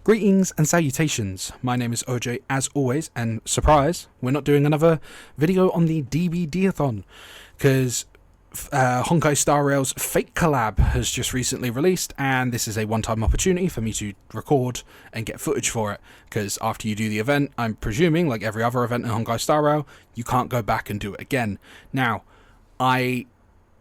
Greetings and salutations, my name is OJ as always, and surprise, we're not doing another video on the DBD-a-thon, because HonkaiStarRail's Fate collab has just recently released, and this is a one-time opportunity for me to record and get footage for it, because after you do the event, I'm presuming, like every other event in HonkaiStarRail, you can't go back and do it again. Now,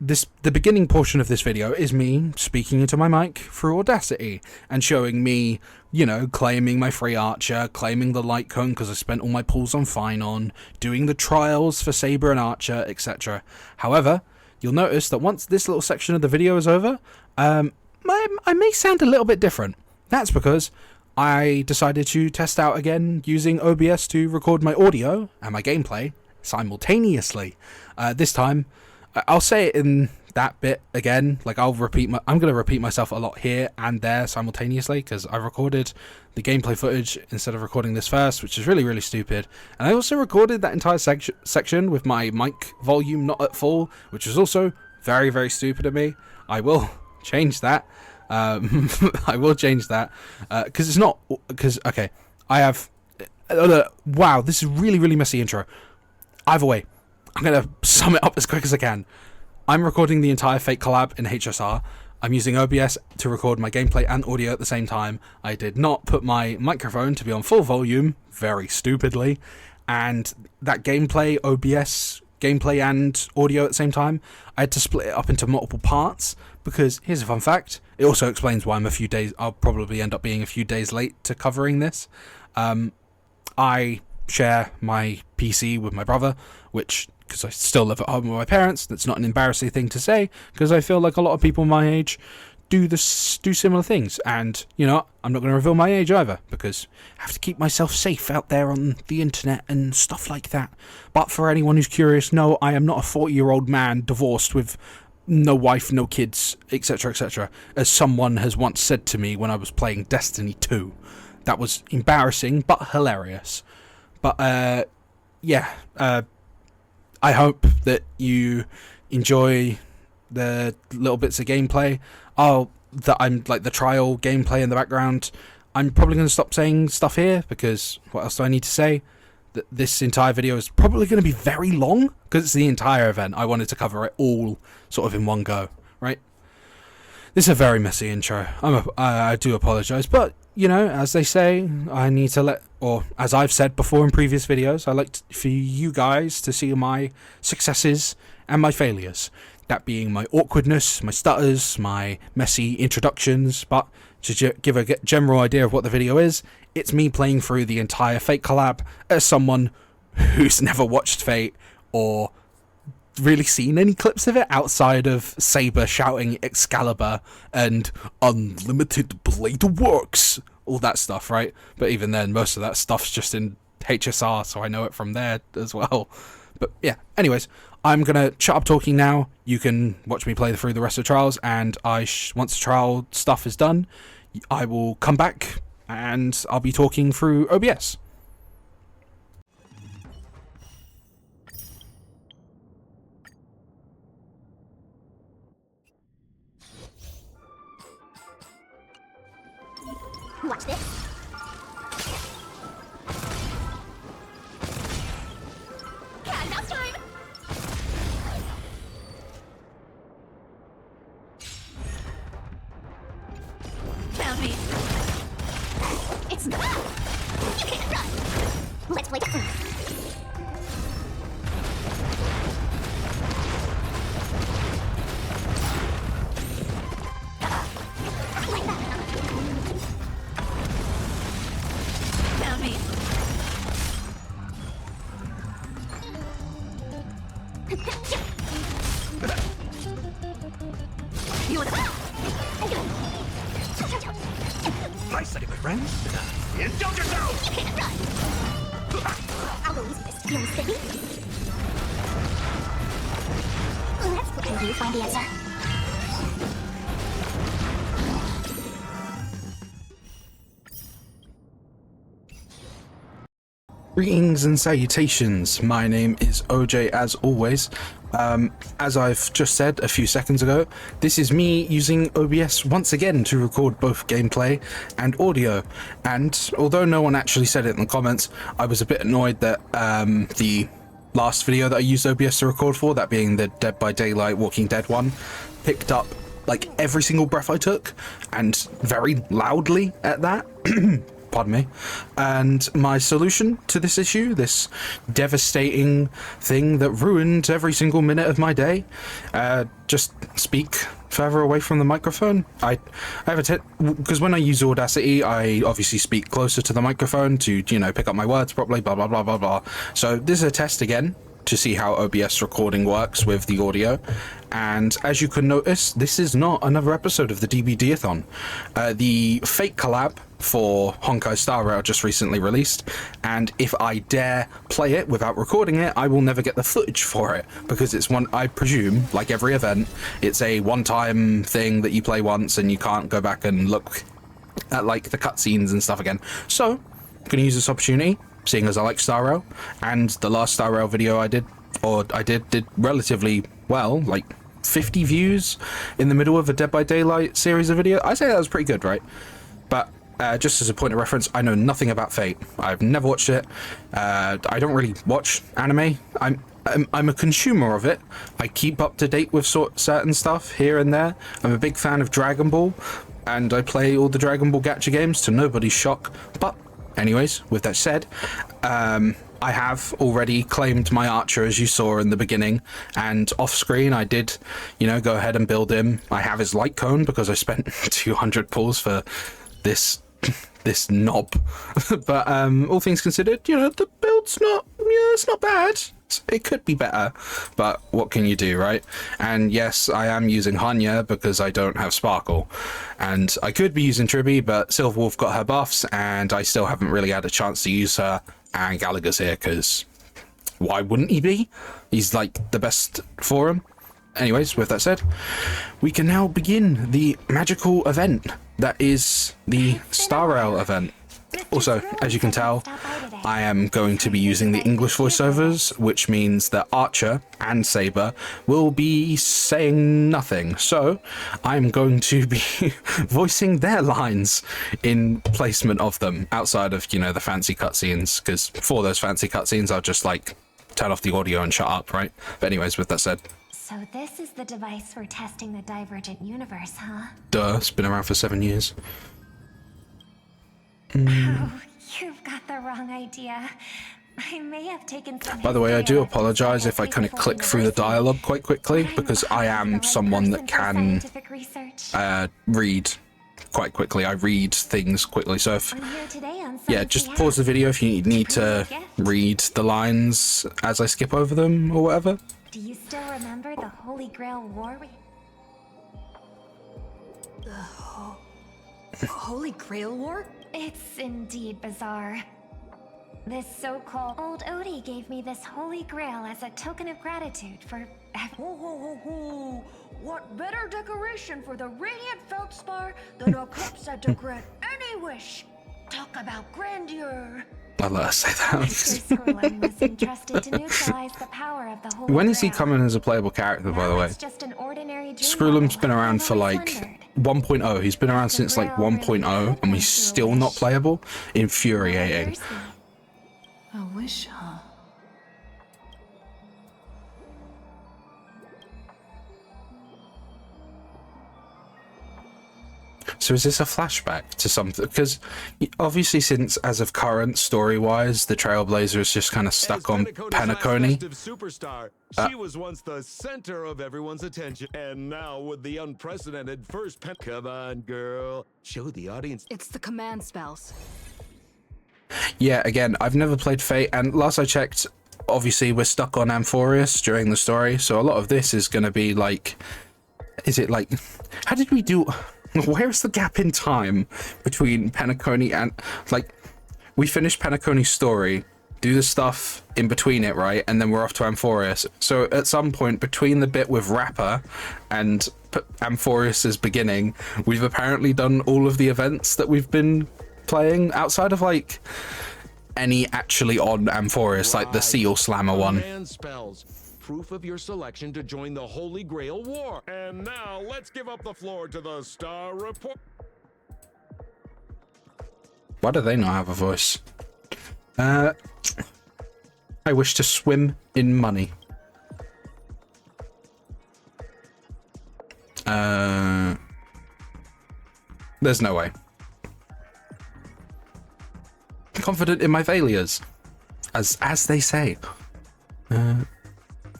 the beginning portion of this video is me speaking into my mic through Audacity and showing me, you know, claiming my free archer, claiming the light cone because I spent all my pulls on Finon, doing the trials for Saber and Archer, etc. However, you'll notice that once this little section of the video is over, I may sound a little bit different. That's because I decided to test out again using OBS to record my audio and my gameplay simultaneously. This time, I'll say it in that bit again, like I'm going to repeat myself a lot here and there simultaneously, because I recorded the gameplay footage instead of recording this first, which is really, really stupid. And I also recorded that entire section with my mic volume not at full, which was also very, very stupid of me. I will change that. I will change that, because it's not, because, okay, I have, wow, this is really, really messy intro. Either way, I'm going to sum it up as quick as I can. I'm recording the entire Fate collab in HSR. I'm using OBS to record my gameplay and audio at the same time. I did not put my microphone to be on full volume, very stupidly, and that gameplay, OBS, gameplay and audio at the same time, I had to split it up into multiple parts, because here's a fun fact, it also explains why I'll probably end up being a few days late to covering this. I share my PC with my brother, which, because I still live at home with my parents, that's not an embarrassing thing to say, because I feel like a lot of people my age do similar things, and, you know, I'm not going to reveal my age either, because I have to keep myself safe out there on the internet and stuff like that. But for anyone who's curious, no, I am not a 40-year-old man divorced with no wife, no kids, etc., etc., as someone has once said to me when I was playing Destiny 2. That was embarrassing, but hilarious. But, yeah, I hope that you enjoy the little bits of gameplay. That I'm like the trial gameplay in the background. I'm probably going to stop saying stuff here, because what else do I need to say? That this entire video is probably going to be very long, because it's the entire event. I wanted to cover it all sort of in one go, right? This is a very messy intro. I do apologise, but, you know, as they say, I need to or as I've said before in previous videos, I like for you guys to see my successes and my failures. That being my awkwardness, my stutters, my messy introductions, but to give a general idea of what the video is, it's me playing through the entire Fate collab as someone who's never watched Fate or really seen any clips of it outside of Saber shouting Excalibur and unlimited blade works, all that stuff, right? But even then, most of that stuff's just in HSR, so I know it from there as well. But yeah, anyways, I'm gonna shut up talking now. You can watch me play through the rest of the trials, and once the trial stuff is done, I will come back and I'll be talking through OBS. Watch this. Cat mouse time. Found me. It's not. You can't run. Let's play that. Nice setting, my friend. Indulge yourself! You can't run! I'll go easy this. You understand me? Let's put and you find the answer. Greetings and salutations, my name is OJ as always. As I've just said a few seconds ago, this is me using OBS once again to record both gameplay and audio. And although no one actually said it in the comments, I was a bit annoyed that the last video that I used OBS to record for, that being the Dead by Daylight Walking Dead one, picked up like every single breath I took, and very loudly at that. Pardon me. And my solution to this issue, this devastating thing that ruined every single minute of my day, just speak further away from the microphone. I have a because when I use Audacity, I obviously speak closer to the microphone to, you know, pick up my words properly, blah, blah, blah, blah, blah. So this is a test again to see how OBS recording works with the audio. And as you can notice, this is not another episode of the DBD-a-thon. The Fate collab for HonkaiStarRail just recently released, and if I dare play it without recording it, I will never get the footage for it, because it's one, I presume, like every event, it's a one-time thing that you play once and you can't go back and look at like the cutscenes and stuff again. So I'm gonna use this opportunity, seeing as I like Star Rail, and the last Star Rail video I did relatively well, like 50 views in the middle of a Dead by Daylight series of video. I say that was pretty good, right? But just as a point of reference, I know nothing about Fate. I've never watched it. I don't really watch anime. I'm a consumer of it. I keep up to date with certain stuff here and there. I'm a big fan of Dragon Ball, and I play all the Dragon Ball gacha games to nobody's shock. But anyways, with that said, I have already claimed my archer, as you saw in the beginning, and off screen I did, you know, go ahead and build him. I have his light cone because I spent 200 pulls for this knob. But all things considered, you know, the build's not, it's not bad. It could be better, but what can you do, right? And yes, I am using Hanya because I don't have Sparkle, and I could be using Tribby, but Silverwolf got her buffs and I still haven't really had a chance to use her. And Gallagher's here because why wouldn't he be? He's like the best for him. Anyways, with that said, we can now begin the magical event that is the Star Rail event. Also, as you can tell, I am going to be using the English voiceovers, which means that Archer and Saber will be saying nothing. So I'm going to be voicing their lines in placement of them outside of, you know, the fancy cutscenes, because for those fancy cutscenes, I'll just like turn off the audio and shut up, right? But anyways, with that said. So this is the device for testing the divergent universe, huh? Duh, it's been around for 7 years. Oh, you've got the wrong idea. I may have taken some. By the way, I do apologize if I kind of click through the dialogue quite quickly, because I am someone that can read quite quickly. I read things quickly, so if, yeah, just pause the video if you need to read the lines as I skip over them or whatever. Do you still remember the Holy Grail War? The Holy Grail War? It's indeed bizarre. This so-called old Odie gave me this Holy Grail as a token of gratitude for... Ho ho ho ho! What better decoration for the radiant feldspar than a cup set to grant any wish? Talk about grandeur! I'll let her say that. Scrolling was entrusted to neutralize the power of the Holy When is he Grail. coming as a playable character, by the way? It's just an ordinary dream Screwlum's been model around for I've like always 1.0. He's been around since like 1.0 and he's still not playable. Infuriating. A wish, huh? So is this a flashback to something? Because obviously, since as of current story-wise, the Trailblazer is just kind of stuck on Penacony. Superstar, she was once the center of everyone's attention, and now with the unprecedented first come on, girl, show the audience. It's the command spells. Yeah, again, I've never played Fate, and last I checked, obviously we're stuck on Amphorius during the story, so a lot of this is going to be like, is it like, how did we do? Where's the gap in time between Penacony and, like, we finished Penacony's story, do the stuff in between it, right? And then we're off to Amphorius. So at some point between the bit with Rapper and Amphorius's beginning, we've apparently done all of the events that we've been playing outside of, like, any actually on Amphorius, like the Seal Slammer one. Spells. proof of your selection to join the Holy Grail War. And now let's give up the floor to the Star Report. Why do they not have a voice? I wish to swim in money. There's no way. Confident in my failures, as they say.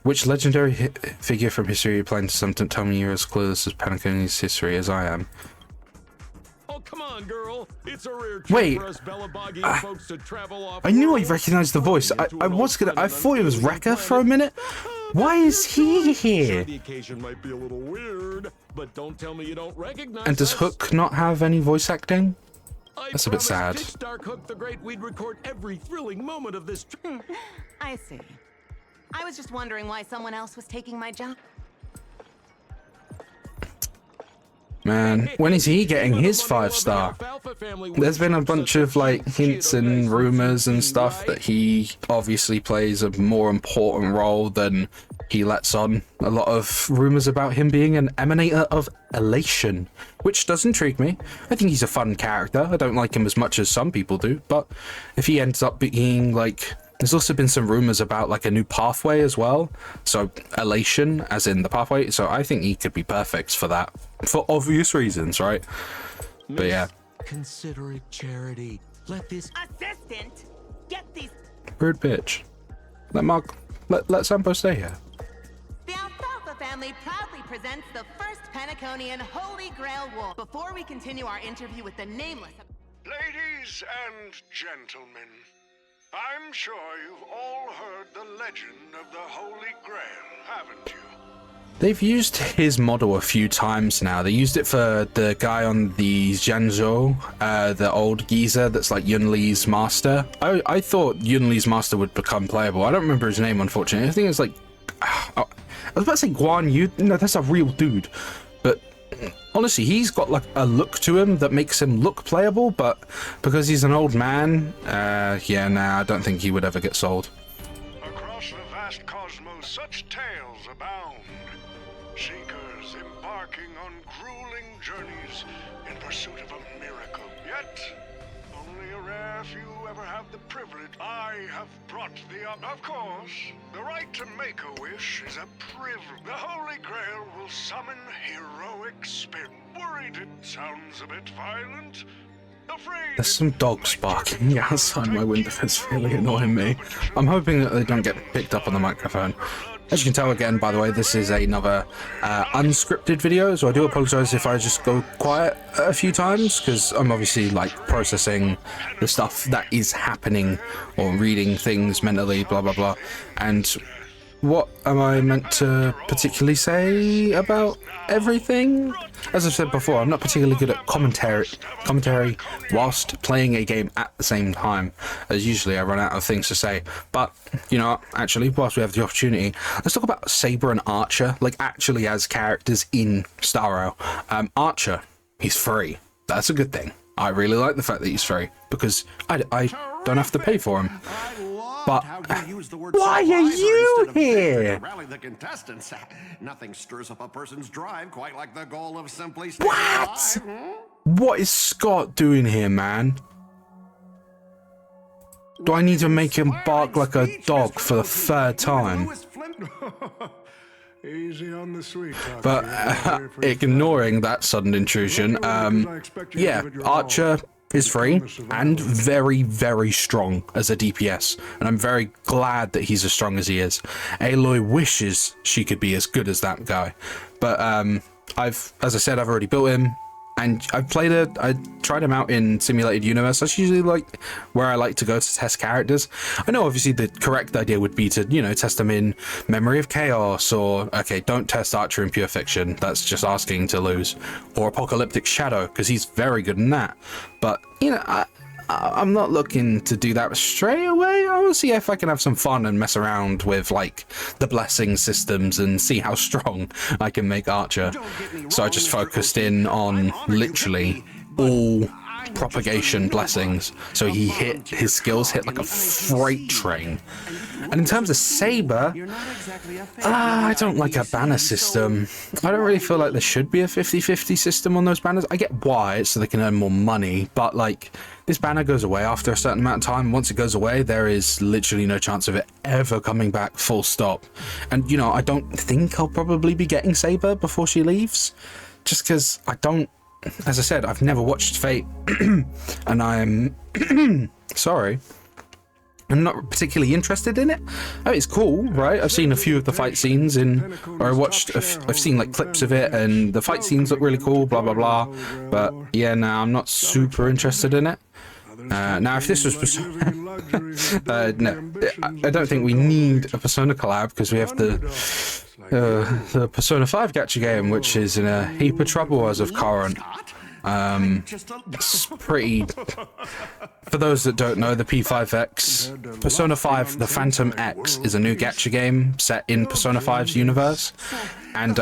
Which legendary figure from history are you planning to something? Tell me you're as clueless as Penacony's history as I am. Oh, come on, girl. It's a rare treat Wait. for us Bellaboggy folks to travel off. I knew I recognized the voice. I thought it was Rekka for a minute. Why is he here? The occasion might be a little weird, but don't tell me you don't recognize And does us. Hook not have any voice acting? I That's a bit sad. promised Dick Starkhook the Great we'd record every thrilling moment of this trip. I see. I was just wondering why someone else was taking my job. Man, when is he getting his 5-star? There's been a bunch of like hints and rumors and stuff that he obviously plays a more important role than he lets on. A lot of rumors about him being an emanator of elation, which does intrigue me. I think he's a fun character. I don't like him as much as some people do, but if he ends up being like... There's also been some rumors about like a new pathway as well. So elation, as in the pathway. So I think he could be perfect for that, for obvious reasons, right? But yeah. Considerate charity. Let this Assistant, get these. Rude bitch. Let Sampo stay here. The Alfalfa family proudly presents the first Penaconian Holy Grail War. Before we continue our interview with the nameless. Ladies and gentlemen, I'm sure you've all heard the legend of the Holy Grail, haven't you? They've used his model a few times now. They used it for the guy on the Zhangzhou, the old geezer that's like Yunli's master. I thought Yunli's master would become playable. I don't remember his name, unfortunately. I think it's like... I was about to say Guan Yu. No, that's a real dude. But honestly, he's got like a look to him that makes him look playable, but because he's an old man, yeah, nah, I don't think he would ever get sold. Across the vast cosmos, such tales abound. Seekers embarking on grueling journeys in pursuit of a miracle. Yet, only a rare few ever have the privilege. I have brought of course, the right to make a wish is a privilege. The Holy Grail will summon heroic spirit. Worried it sounds a bit violent. Afraid There's some dogs barking outside my window. It's really annoying me. I'm hoping that they don't get picked up on the microphone. As you can tell, again, by the way, this is another unscripted video, so I do apologize if I just go quiet a few times, because I'm obviously like processing the stuff that is happening or reading things mentally, blah blah blah. And what am I meant to particularly say about everything? As I've said before, I'm not particularly good at commentary whilst playing a game at the same time, as usually I run out of things to say. But, you know, actually, whilst we have the opportunity, let's talk about Saber and Archer, like actually as characters in StarRail. Archer, he's free. That's a good thing. I really like the fact that he's free, because I don't have to pay for him. But why are you here? Rally the contestants. Nothing stirs up a person's drive quite like the goal of simply What? What is Scott doing here, man? Do I need to make him bark like a dog for the third time? Easy on the sweet. But ignoring that sudden intrusion, yeah, Archer is free and very, very strong as a DPS, and I'm very glad that he's as strong as he is. Aloy wishes she could be as good as that guy, but as I said, I've already built him, and I tried him out in Simulated Universe. That's usually like where I like to go to test characters. I know obviously the correct idea would be to, you know, test them in Memory of Chaos, or okay, don't test Archer in Pure Fiction, that's just asking to lose, or Apocalyptic Shadow, because he's very good in that. But you know, I'm not looking to do that straight away. I want to see if I can have some fun and mess around with like the blessing systems and see how strong I can make Archer. So I just focused in on literally all propagation blessings. So his skills hit like a freight train. And in terms of Saber, I don't like a banner system. I don't really feel like there should be a 50-50 system on those banners. I get why, it's so they can earn more money, but like, this banner goes away after a certain amount of time. Once it goes away, there is literally no chance of it ever coming back, full stop. And, you know, I don't think I'll probably be getting Saber before she leaves, just because I don't, as I said, I've never watched Fate, and I'm, sorry, I'm not particularly interested in it. I mean, it's cool, right? I've seen a few of the fight scenes I've seen like clips of it, and the fight scenes look really cool, blah, blah, blah. But yeah, no, I'm not super interested in it. Now, if this was Persona, no, I don't think we need a Persona collab, because we have the Persona 5 gacha game, which is in a heap of trouble as of current. It's pretty, for those that don't know, the P5X, Persona 5 The Phantom X is a new gacha game set in Persona 5's universe, and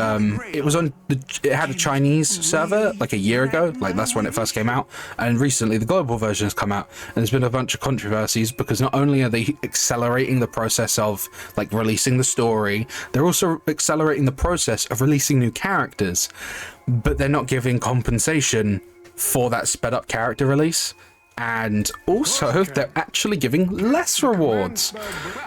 it had a Chinese server like a year ago, like that's when it first came out, and recently the global version has come out, and there's been a bunch of controversies because not only are they accelerating the process of like releasing the story, they're also accelerating the process of releasing new characters, but they're not giving compensation for that sped up character release. And also, they're actually giving less rewards.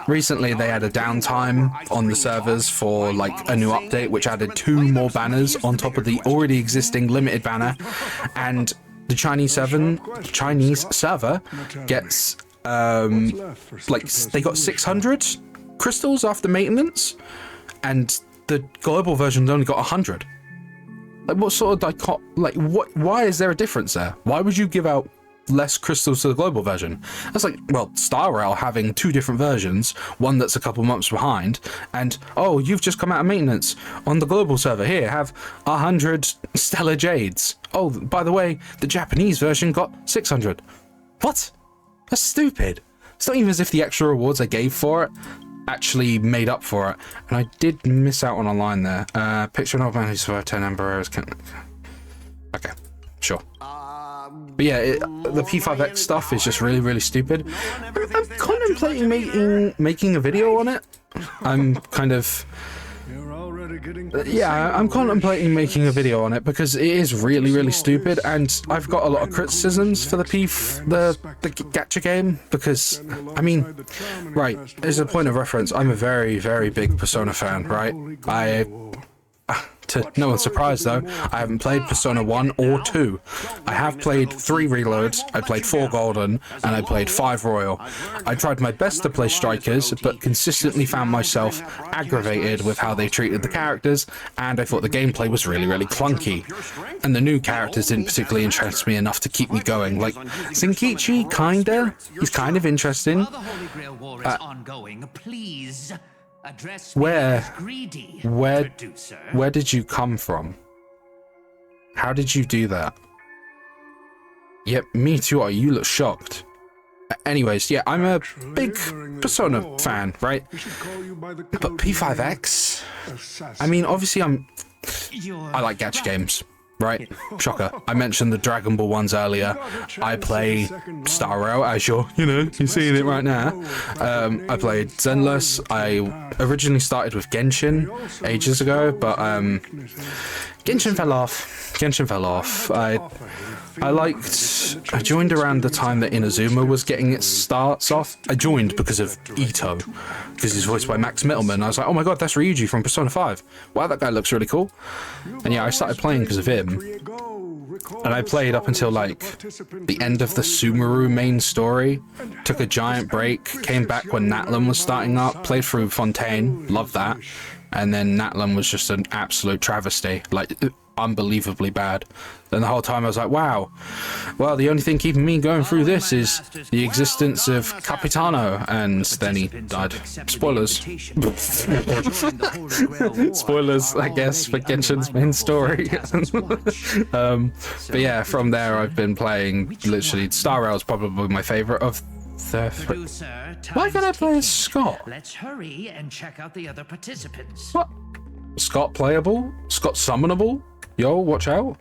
Recently, they had a downtime on the servers for like a new update, which added 2 more banners on top of the already existing limited banner. And the Chinese server gets like they got 600 crystals after maintenance, and the global version's only got 100. Like, what sort of why is there a difference there? Why would you give out less crystals to the global version? That's like, well, StarRail having 2 different versions, one that's a couple months behind, and oh, you've just come out of maintenance on the global server, here, have 100 Stellar Jades. Oh, by the way, the Japanese version got 600. What? That's stupid. It's not even as if the extra rewards I gave for it actually made up for it. And I did miss out on a line there. Picture an old man who survived 10 Amber Arrows. Okay, sure. But yeah, the P5X stuff is just really, really stupid. I'm contemplating making a video on it. I'm kind of... Yeah, I'm contemplating making a video on it because it is really, really stupid, and I've got a lot of criticisms for the gacha game because, I mean, right, as a point of reference, I'm a very, very big Persona fan, right? To no one's surprise though, I haven't played Persona 1 or 2. I have played 3 Reloads, I played 4 Golden, and I played 5 Royal. I tried my best to play Strikers, but consistently found myself aggravated with how they treated the characters, and I thought the gameplay was really, really clunky. And the new characters didn't particularly interest me enough to keep me going. Like, Zenkichi, kinda? He's kind of interesting. Where did you come from? How did you do that? Yep, me too. You look shocked. Anyways, yeah, I'm a big Persona fan, right? But P5X? I mean, obviously I like gacha games, right? Shocker. I mentioned the Dragon Ball ones earlier. I play StarRail, as you're seeing it right now. I played Zenless. I originally started with Genshin ages ago, but Genshin fell off. I joined around the time that Inazuma was getting its starts off. I joined because of Ito, because he's voiced by Max Mittelman. I was like, oh my god, that's Ryuji from Persona 5. Wow, that guy looks really cool. And yeah, I started playing because of him. And I played up until like the end of the Sumeru main story, took a giant break, came back when Natlan was starting up, played through Fontaine, loved that. And then Natlan was just an absolute travesty, like unbelievably bad. Then the whole time I was like, wow, well, the only thing keeping me going through this is the existence of Capitano, and then he died. Spoilers. Spoilers, I guess, for Genshin's main story. But yeah, from there I've been playing, literally, StarRail is probably my favorite of the three. Why can't I play as Scott? Let's hurry and check out the other participants. What? Scott playable? Scott summonable? Yo, watch out.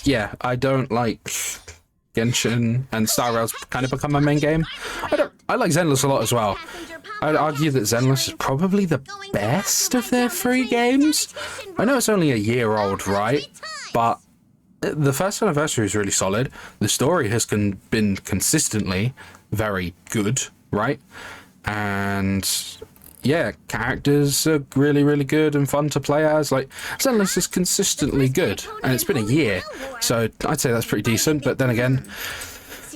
Yeah, I don't like Genshin and Star Rail's kind of become my main game. I like Zenless a lot as well. I'd argue that Zenless is probably the best of their 3 games. I know it's only a year old, right? But the first anniversary is really solid. The story has been consistently very good, right? And yeah, characters are really, really good and fun to play as. Like, Zenless is consistently good, and it's been a year, so I'd say that's pretty decent. But then again,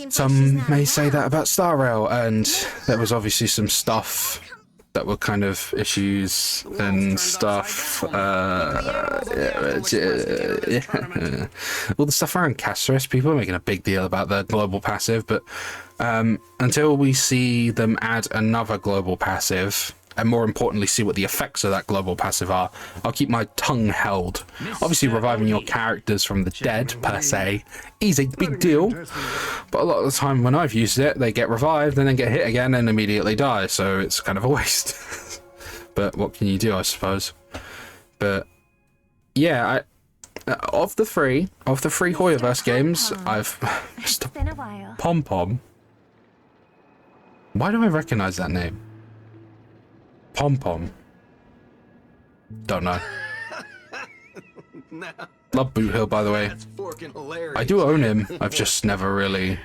some may say that about Star Rail, and there was obviously some stuff that were kind of issues and stuff. All the stuff around Castris, people are making a big deal about the global passive, but until we see them add another global passive, and more importantly see what the effects of that global passive are, I'll keep my tongue held. Obviously reviving your characters from the dead per se is a big deal, but a lot of the time when I've used it, they get revived and then get hit again and immediately die, so it's kind of a waste. But what can you do, I suppose? But yeah, of the three Hoyoverse games, I've It's been a while. Pom Pom. Why do I recognize that name? Pom Pom. Don't know. Love Boot Hill, by the way. I do own him. I've just never really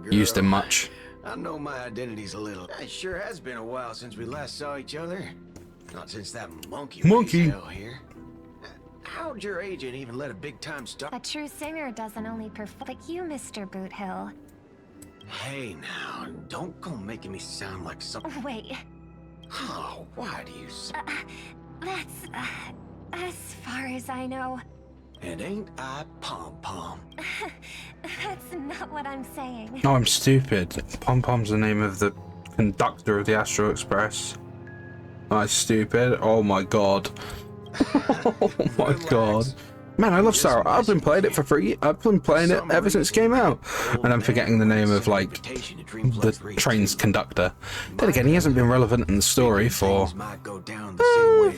used him much. I know my identity's a little. It sure has been a while since we last saw each other. Not since that monkey raised hell here. How'd your agent even let a big time star? A true singer doesn't only perform like you, Mr. Boothill. Hey now, don't go making me sound like some. Wait, Oh, why do you? that's as far as I know. And ain't I Pom Pom? That's not what I'm saying. Oh, I'm stupid. Pom Pom's the name of the conductor of the Astro Express. I'm stupid. Oh my god. Oh my god. Man, I love Star Rail. I've been playing it for free. I've been playing it ever since it came out. And I'm forgetting the name of, like, the train's conductor. Then again, he hasn't been relevant in the story for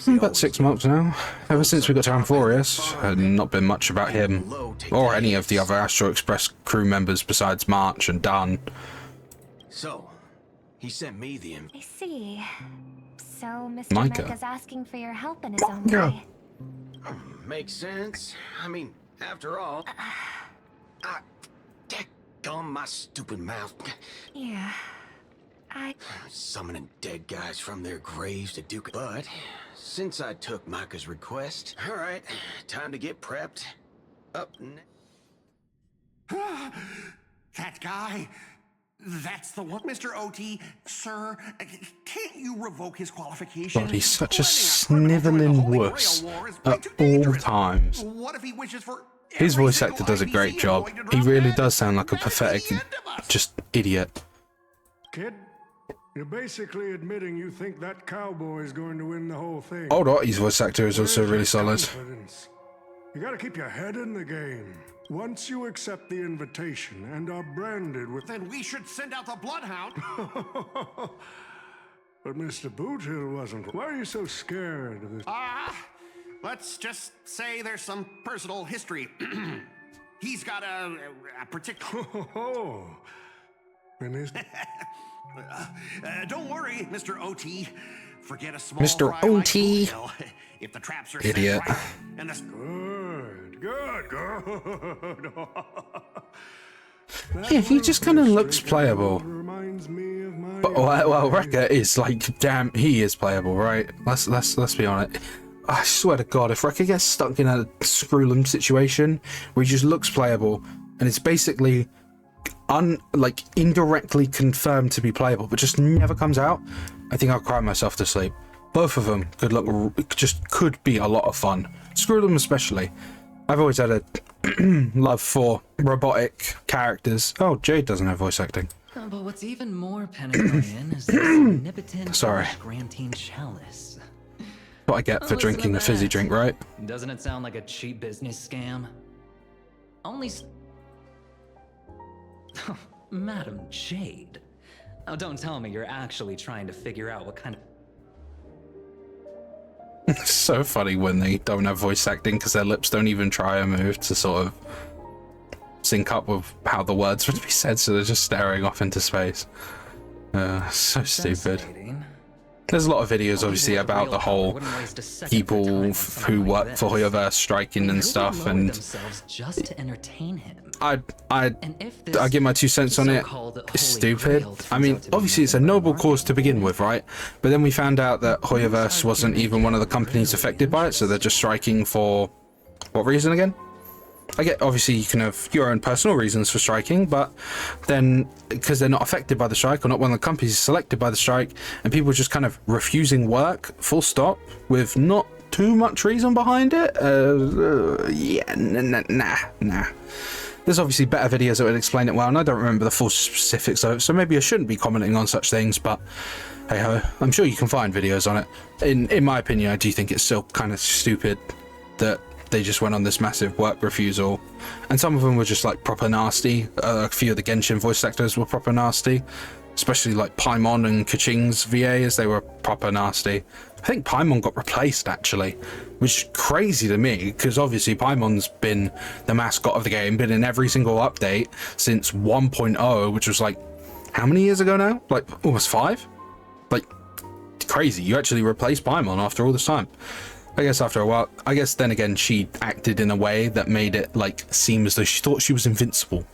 about 6 months now. Ever since we got to Amphorius, and not been much about him or any of the other Astro Express crew members besides March and Dan. So, he sent me the I see. So Mr. Micah. Mecca's asking for your help in his own way. Makes sense. I mean, after all, daggone my stupid mouth. Yeah. Summoning dead guys from their graves to do. But since I took Micah's request, all right, time to get prepped. Up next. That guy? That's the one, Mr. OT. Sir, can't you revoke his qualifications? God, he's such a sniveling wuss at all times. What if he wishes for His voice actor does a great job. He really does sound like a pathetic, just idiot. Kid, you're basically admitting you think that cowboy is going to win the whole thing. Hold on, his voice actor is also really solid. Confidence. You gotta keep your head in the game. Once you accept the invitation and are branded with... Then we should send out the Bloodhound. But Mr. Boothill wasn't. Why are you so scared of this? Let's just say there's some personal history. He's got a particular... Oh, and his... don't worry, Mr. OT. Forget a small Mr. fry like OT. Boothill. If the traps are Idiot. set right, and the... Good. Yeah, he just kind of looks playable. Reminds me of my... But well, Rekka is like, damn, he is playable, right? Let's be honest. I swear to God, if Rekka gets stuck in a Screwlum situation where he just looks playable and it's basically indirectly confirmed to be playable, but just never comes out, I think I'll cry myself to sleep. Both of them could be a lot of fun. Screwlum especially. I've always had a love for robotic characters. Oh, Jade doesn't have voice acting. But what's even more Penaconian is this omnipotent Sorry. Grantine chalice. What I get for Listen drinking to the fizzy that. drink, right? Doesn't it sound like a cheap business scam? Madam Jade. Oh, don't tell me you're actually trying to figure out what kind of... It's so funny when they don't have voice acting because their lips don't even try a move to sort of sync up with how the words would be said, so they're just staring off into space. So stupid. There's a lot of videos, obviously, about the whole people who work for HoYoverse striking and stuff, and just to entertain him. I give my 2 cents on it. It's stupid. I mean, obviously, it's a noble cause to begin with, right? But then we found out that HoYoverse wasn't even one of the companies affected by it, so they're just striking for what reason again? I get, obviously, you can have your own personal reasons for striking, but then because they're not affected by the strike or not one of the companies selected by the strike, and people just kind of refusing work, full stop, with not too much reason behind it. Yeah, nah. There's obviously better videos that would explain it well, and I don't remember the full specifics of it, so maybe I shouldn't be commenting on such things, but hey ho, I'm sure you can find videos on it. In my opinion, I do think it's still kind of stupid that they just went on this massive work refusal, and some of them were just like proper nasty. A few of the Genshin voice actors were proper nasty, especially like Paimon and Kaching's VAs. They were proper nasty. I think Paimon got replaced actually, which is crazy to me because obviously Paimon's been the mascot of the game, been in every single update since 1.0, which was like how many years ago now? Like almost 5. Like crazy. You actually replaced Paimon after all this time. I guess after a while, I guess then again, she acted in a way that made it like seem as though she thought she was invincible.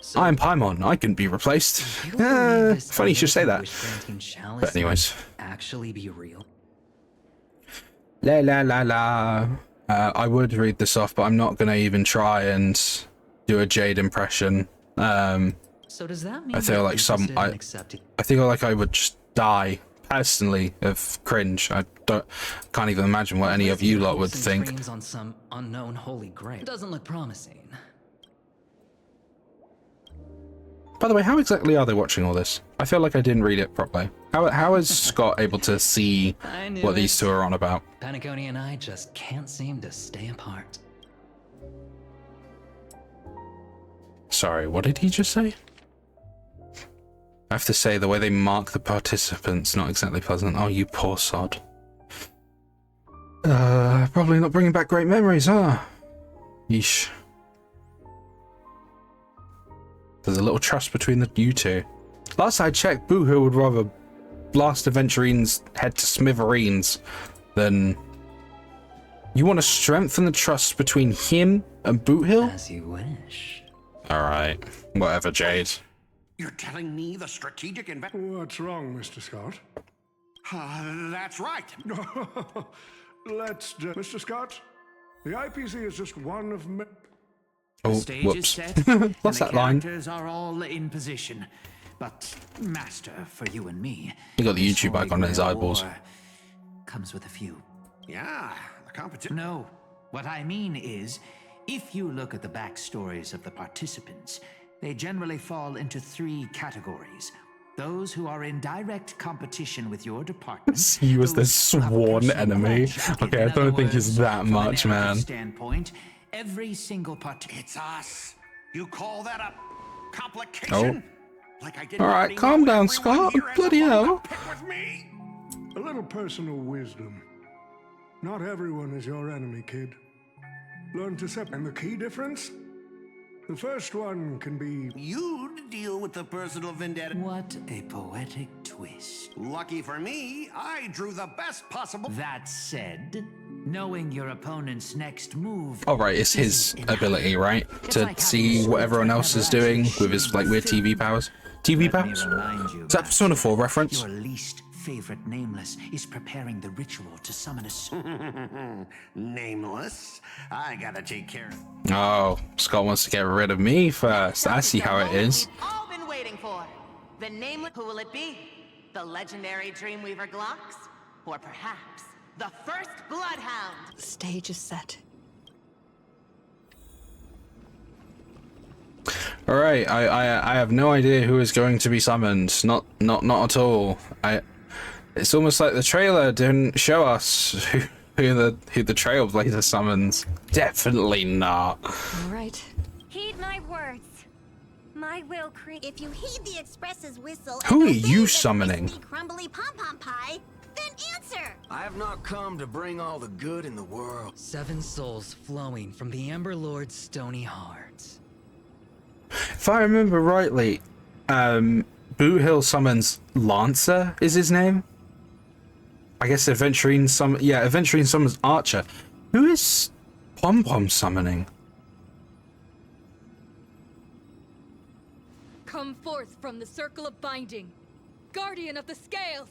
So, I'm Paimon, I can be replaced. Funny you should say that. But anyways. Actually be real. La. I would read this off, but I'm not going to even try and do a Jade impression. So does that mean I feel like I feel like I would just die. Personally, of cringe. I can't even imagine what any of you lot would think. On some unknown holy grail. It doesn't look promising. By the way, how exactly are they watching all this? I feel like I didn't read it properly. How is Scott able to see what these two are on about? Penacony and I just can't seem to stay apart. Sorry, what did he just say? I have to say, the way they mark the participants, not exactly pleasant. Oh, you poor sod. Probably not bringing back great memories, huh? Yeesh. There's a little trust between you two. Last I checked, Boohoo would rather blast Aventurine's head to smithereens than... You want to strengthen the trust between him and Boothill? As you wish. Alright. Whatever, Jade. You're telling me the strategic What's wrong, Mr. Scott? That's right. Mr. Scott, the IPC is just one of many. Oh, stage whoops. is set, What's and that line? the characters are all in position. But, Master, for you and me, He got the this YouTube Holy icon in his Grail eyeballs. war comes with a few. Yeah, the competition. No, what I mean is, if you look at the backstories of the participants, they generally fall into 3 categories. Those who are in direct competition with your department. He was the those who have a sworn personal enemy. grudge. Okay, I In don't other think it's words, that from an much, man. narrative standpoint, every single It's us. You call that a complication? Like I didn't Alright, already calm know down, everyone Scott. here has a Bloody bone to hell. pick with me? A little personal wisdom. Not everyone is your enemy, kid. Learn to separate. And the key difference? The first one can be... You'd deal with the personal vendetta. What a poetic twist. Lucky for me, I drew the best possible... That said, knowing your opponent's next move... Alright, it's his ability, right? To see what everyone else is doing with his like weird TV powers. TV powers? Is that Persona 4 reference? Your least favorite nameless is preparing the ritual to summon a... Nameless? I gotta take care of... Oh, Scott wants to get rid of me first. I see how it is. We've all been waiting for. The nameless. Who will it be? The legendary Dreamweaver Glocks? Or perhaps the first Bloodhound? The stage is set. Alright, I have no idea who is going to be summoned. Not at all. It's almost like the trailer didn't show us who the Trailblazer summons. Definitely not. All right. Heed my words. My will create. If you heed the Express's whistle, Who and are obey you the summoning? crispy, crumbly pom-pom pie, then answer. I have not come to bring all the good in the world. 7 souls flowing from the Ember Lord's stony heart. If I remember rightly, Boo Hill summons Lancer is his name. I guess Aventurine Aventurine summons Archer. Who is Pom Pom summoning? Come forth from the circle of binding, guardian of the scales.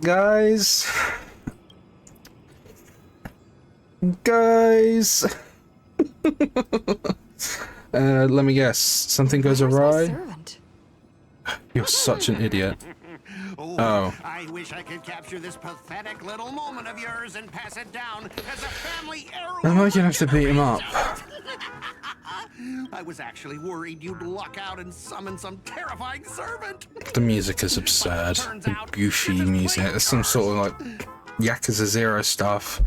Guys. Let me guess. Something goes awry. You're such an idiot. Oh. I wish I could capture this pathetic little moment of yours and pass it down as a family heirloom. Am I gonna have to beat him up? I was actually worried you'd luck out and summon some terrifying servant. The music is absurd. The goofy music. It's some sort of like Yakuza Zero stuff.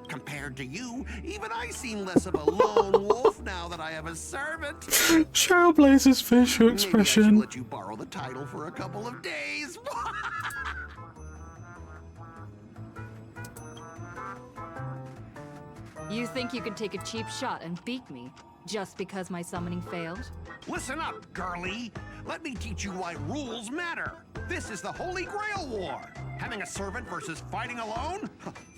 Compared to you, even I seem less of a lone wolf now that I have a servant. Trailblazer's facial expression. Maybe I should let you borrow the title for a couple of days. You think you can take a cheap shot and beat me just because my summoning failed? Listen up, girlie. Let me teach you why rules matter. This is the Holy Grail War. Having a servant versus fighting alone?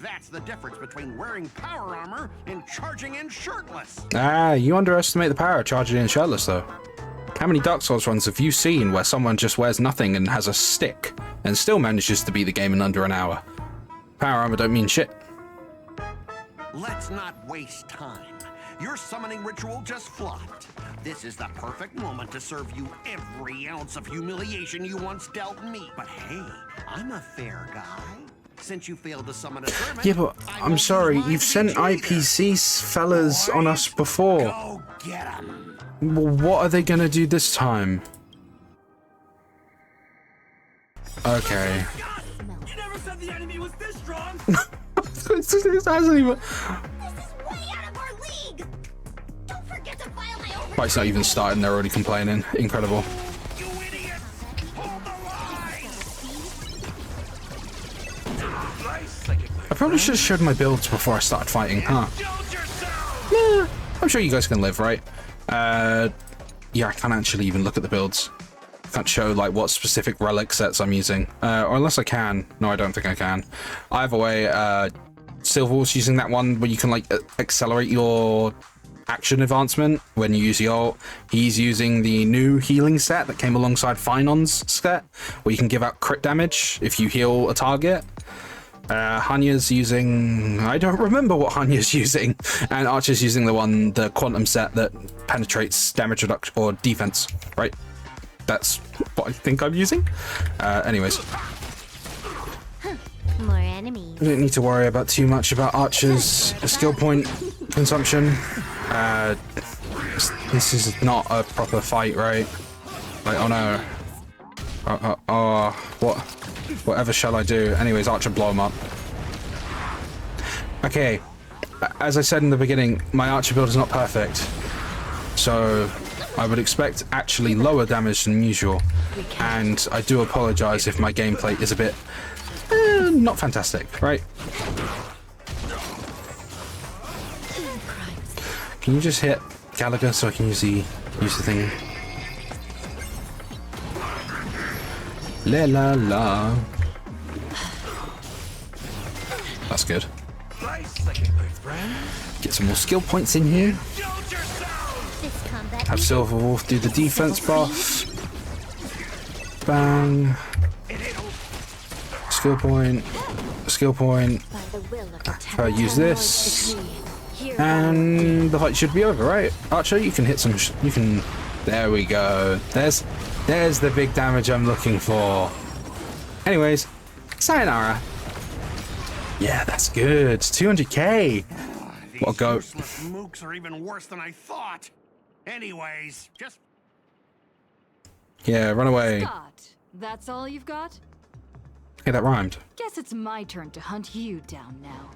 That's the difference between wearing power armor and charging in shirtless. Ah, you underestimate the power of charging in shirtless, though. How many Dark Souls runs have you seen where someone just wears nothing and has a stick and still manages to beat the game in under an hour? Power armor don't mean shit. Let's not waste time. Your summoning ritual just flopped. This is the perfect moment to serve you every ounce of humiliation you once dealt me. But hey, I'm a fair guy. Since you failed to summon a servant, Yeah, but I'm sorry, you've sent IPC fellas on us before. Go get 'em. Well, what are they gonna do this time? Okay. You never said the enemy was this strong. It hasn't even. Right, it's not even started and they're already complaining. Incredible. I probably should have showed my builds before I started fighting, huh? Nah, I'm sure you guys can live, right? Yeah, I can't actually even look at the builds. I can't show like what specific relic sets I'm using. Or unless I can. No, I don't think I can. Either way, Silverwolf's using that one where you can like accelerate your action advancement when you use the ult. He's using the new healing set that came alongside Finon's set, where you can give out crit damage if you heal a target. Hanya's using... I don't remember what Hanya's using. And Archer's using the quantum set that penetrates damage reduction or defense, right? That's what I think I'm using. Anyways. More enemies. I don't need to worry about too much about Archer's skill point consumption. This is not a proper fight, right? Like, oh no. Whatever shall I do? Anyways, Archer, blow him up. Okay, as I said in the beginning, my Archer build is not perfect. So, I would expect actually lower damage than usual. And I do apologize if my gameplay is a bit... not fantastic, right? Can you just hit Gallagher so I can use the thing? La la la. That's good. Get some more skill points in here. Have Silverwolf do the defense buff. Bang. Skill point. Skill point. Use this. And the fight should be over, right? Archer, you can hit some... you can... There we go. There's the big damage I'm looking for. Anyways, sayonara. Yeah, that's good. 200k. What a goat. Mooks are even worse than I thought. Anyways, just... Yeah, run away. Scott, that's all you've got? Okay, that rhymed. Guess it's my turn to hunt you down now.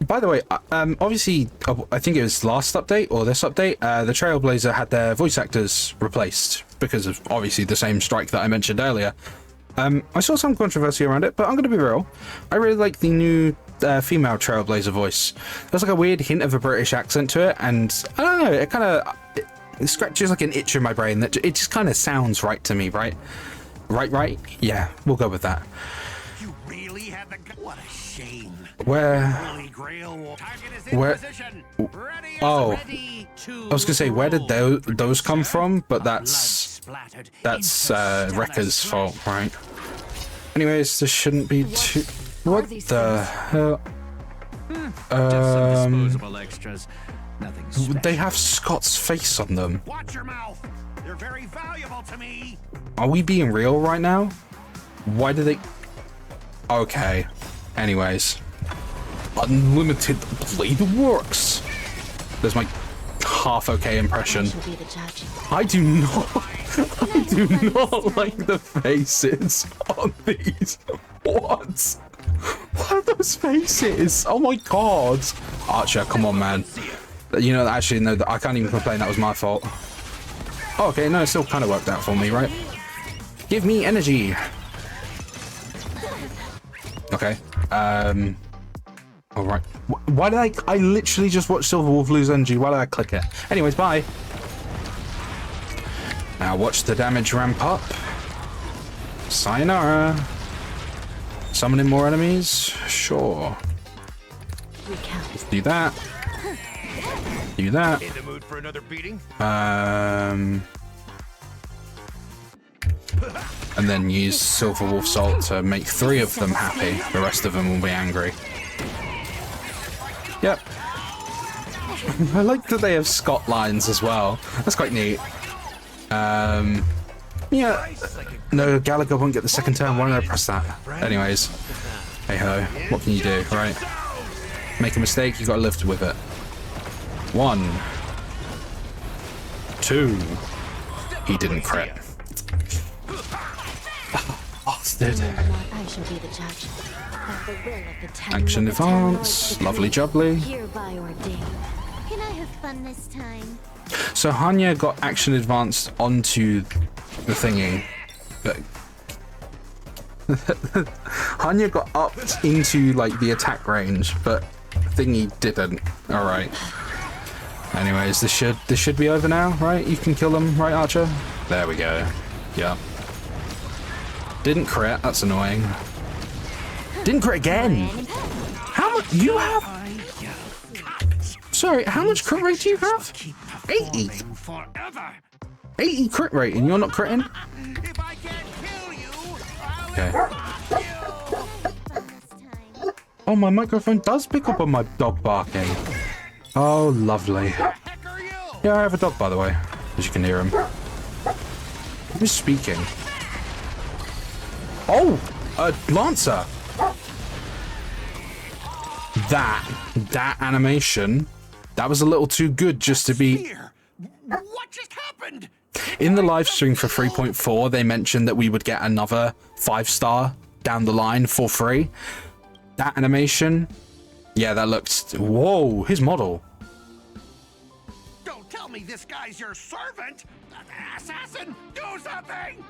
by the way, obviously, I think it was last update or this update, the Trailblazer had their voice actors replaced because of obviously the same strike that I mentioned earlier. I saw some controversy around it, but I'm going to be real. I really like the new female Trailblazer voice. There's like a weird hint of a British accent to it, and I don't know, it kind of it scratches like an itch in my brain that it just kind of sounds right to me, right? Right? Yeah, we'll go with that. You really had the... What a shame. Where... Oh, I was gonna say, where did those come from? But that's Rekka's fault, right? Anyways, this shouldn't be too... What the hell? Disposable extras. Nothing special. They have Scott's face on them. Watch your mouth. They're very valuable to me. Are we being real right now? Why do they... Okay. Anyways. Unlimited blade works. There's my half okay impression. I do not like the faces on these. What? What are those faces? Oh my god. Archer, come on, man. You know, actually, no, I can't even complain. That was my fault. Oh, okay, no, it still kind of worked out for me, right? Give me energy. Okay. All right. Why did I literally just watch Silverwolf lose energy? Why did I click it? Anyways, bye. Now watch the damage ramp up. Sayonara. Summoning more enemies? Sure. Let's do that. Do that. In the mood for another beating? And then use Silverwolf Salt to make 3 of them happy. The rest of them will be angry. Yep. I like that they have Scott lines as well. That's quite neat. Yeah. No, Gallagher won't get the second turn. Why did I press that? Anyways. Hey ho. What can you do, right? Make a mistake, you gotta live with it. 1. 2. He didn't crit. Bastard. Action advance. Lovely jubbly. Can I have fun this time? So Hanya got action advanced onto the thingy. But Hanya got upped into like the attack range, but thingy didn't. Alright. Anyways, this should be over now, right? You can kill them, right, Archer? There we go. Yeah. Didn't crit, that's annoying. Didn't crit again! How much you have? Sorry, how much crit rate do you have? 80! 80 crit rate and you're not critting? Okay. Oh, my microphone does pick up on my dog barking. Oh, lovely. Yeah, I have a dog, by the way, as you can hear him. Who's speaking? Oh, a Lancer. That animation, that was a little too good just to be... What just happened? In the live stream for 3.4, they mentioned that we would get another 5-star down the line for free. That animation, yeah, that looked... Whoa, his model. Don't tell me this guy's your servant! Assassin, do something!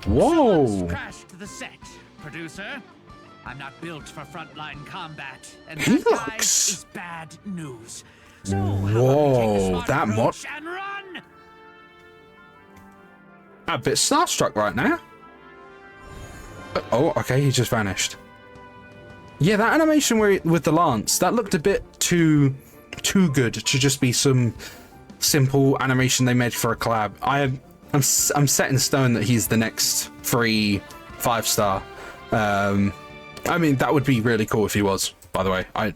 Whoa! Crashed the set, producer. I'm not built for frontline combat, and He that guy looks... is bad news. So whoa, that mod... and run. A bit starstruck right now. Oh, okay, he just vanished. Yeah, that animation with the lance, that looked a bit too good to just be some simple animation they made for a collab. I'm set in stone that he's the next free 5-star. I mean, that would be really cool if he was. By the way, I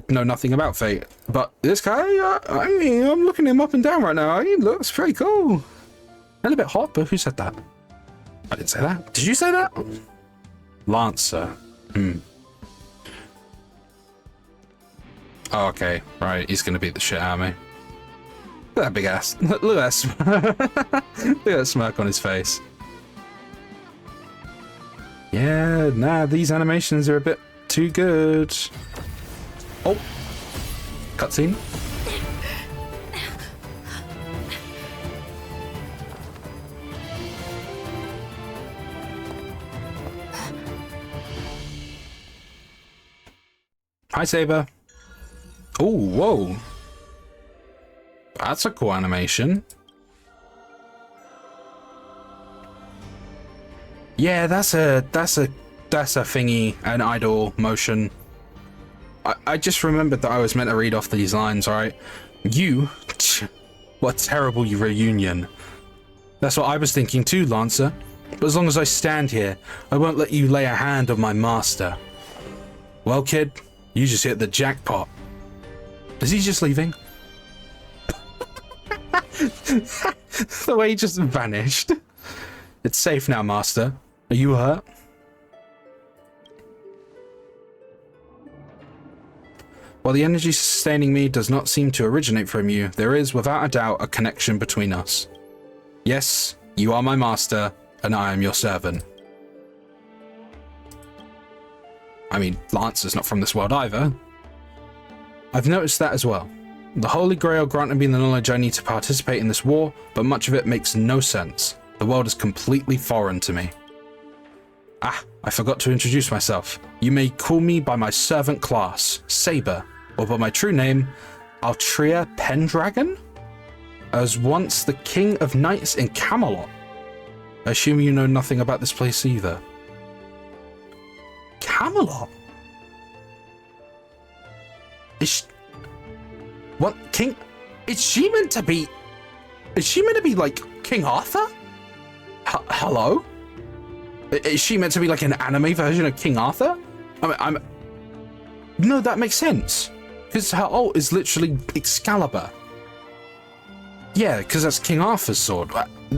know nothing about Fate, but this guy, I mean, I'm looking him up and down right now. He looks pretty cool. A little bit hot, but who said that? I didn't say that. Did you say that? Lancer. Oh, okay, right. He's gonna beat the shit out of me. Look at that big ass. Look at that smirk. Look at that smirk on his face. Yeah, nah, these animations are a bit too good. Oh, cutscene. Hi, Saber. Oh, whoa. That's a cool animation. Yeah, that's a thingy, an idle motion. I just remembered that I was meant to read off these lines, alright? You, what terrible reunion. That's what I was thinking too, Lancer. But as long as I stand here, I won't let you lay a hand on my master. Well, kid, you just hit the jackpot. Is he just leaving? The way he just vanished. It's safe now, master. Are you hurt? While the energy sustaining me does not seem to originate from you, there is without a doubt a connection between us. Yes, you are my master, and I am your servant. I mean, Lancer's not from this world either. I've noticed that as well. The Holy Grail granted me the knowledge I need to participate in this war, but much of it makes no sense. The world is completely foreign to me. Ah, I forgot to introduce myself. You may call me by my servant class, Saber, or by my true name, Altria Pendragon? I was once the king of knights in Camelot. I assume you know nothing about this place either. Camelot? What king? Is she meant to be like King Arthur? Hello? Is she meant to be like an anime version of King Arthur? No, that makes sense. Because her ult is literally Excalibur. Yeah, because that's King Arthur's sword.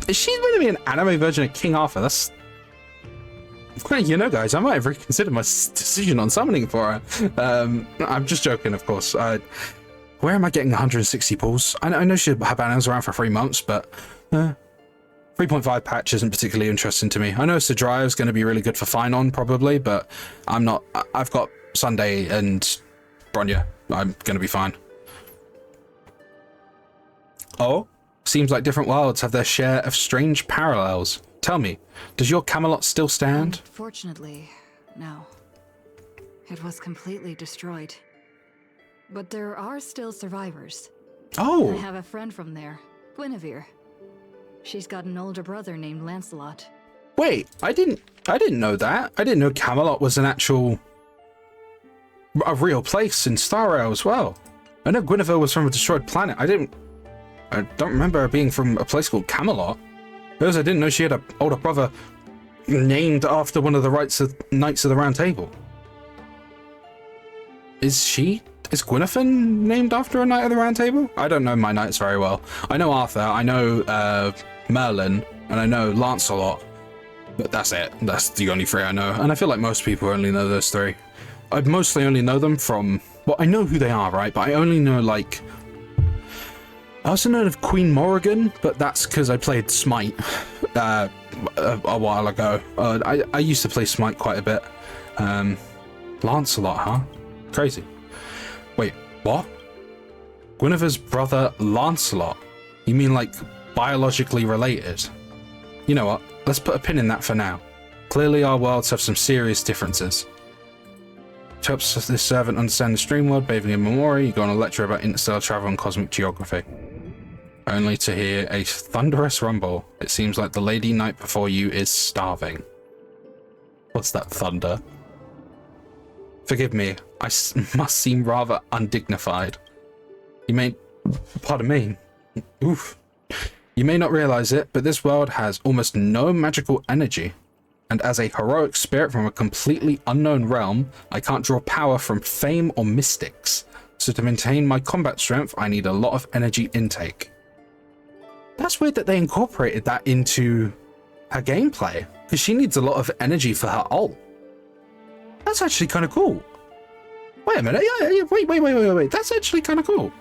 Is she meant to be an anime version of King Arthur? That's... You know, guys, I might have reconsidered my decision on summoning for her. I'm just joking, of course. Where am I getting 160 pulls? I know her banner's around for 3 months, but 3.5 patch isn't particularly interesting to me. I know Sidraya is going to be really good for Finon, probably, but I'm not. I've got Sunday and Bronya. I'm going to be fine. Oh, seems like different worlds have their share of strange parallels. Tell me, does your Camelot still stand? Unfortunately, no. It was completely destroyed. But there are still survivors. Oh! I have a friend from there, Guinevere. She's got an older brother named Lancelot. Wait, I didn't know that. I didn't know Camelot was a real place in StarRail as well. I know Guinevere was from a destroyed planet. I don't remember her being from a place called Camelot. Because I didn't know she had an older brother named after one of the Knights of the Round Table. Is Guinevere named after a Knight of the Round Table? I don't know my knights very well. I know Arthur, I know Merlin, and I know Lancelot. But that's it. That's the only 3 I know. And I feel like most people only know those 3. I mostly only know them from... Well, I know who they are, right? But I only know, like... I also know of Queen Morrigan, but that's because I played Smite a while ago. I used to play Smite quite a bit. Lancelot, huh? Crazy. Wait, what? Guinevere's brother Lancelot? You mean like biologically related? You know what? Let's put a pin in that for now. Clearly our worlds have some serious differences. To help this servant understand the stream world, bathing in memory, you go on a lecture about interstellar travel and cosmic geography. Only to hear a thunderous rumble. It seems like the lady knight before you is starving. What's that thunder? Forgive me, I must seem rather undignified. Pardon me. Oof. You may not realize it, but this world has almost no magical energy. And as a heroic spirit from a completely unknown realm, I can't draw power from fame or mystics. So to maintain my combat strength, I need a lot of energy intake. That's weird that they incorporated that into her gameplay, because she needs a lot of energy for her ult. That's actually kind of cool. Wait a minute, wait, that's actually kind of cool.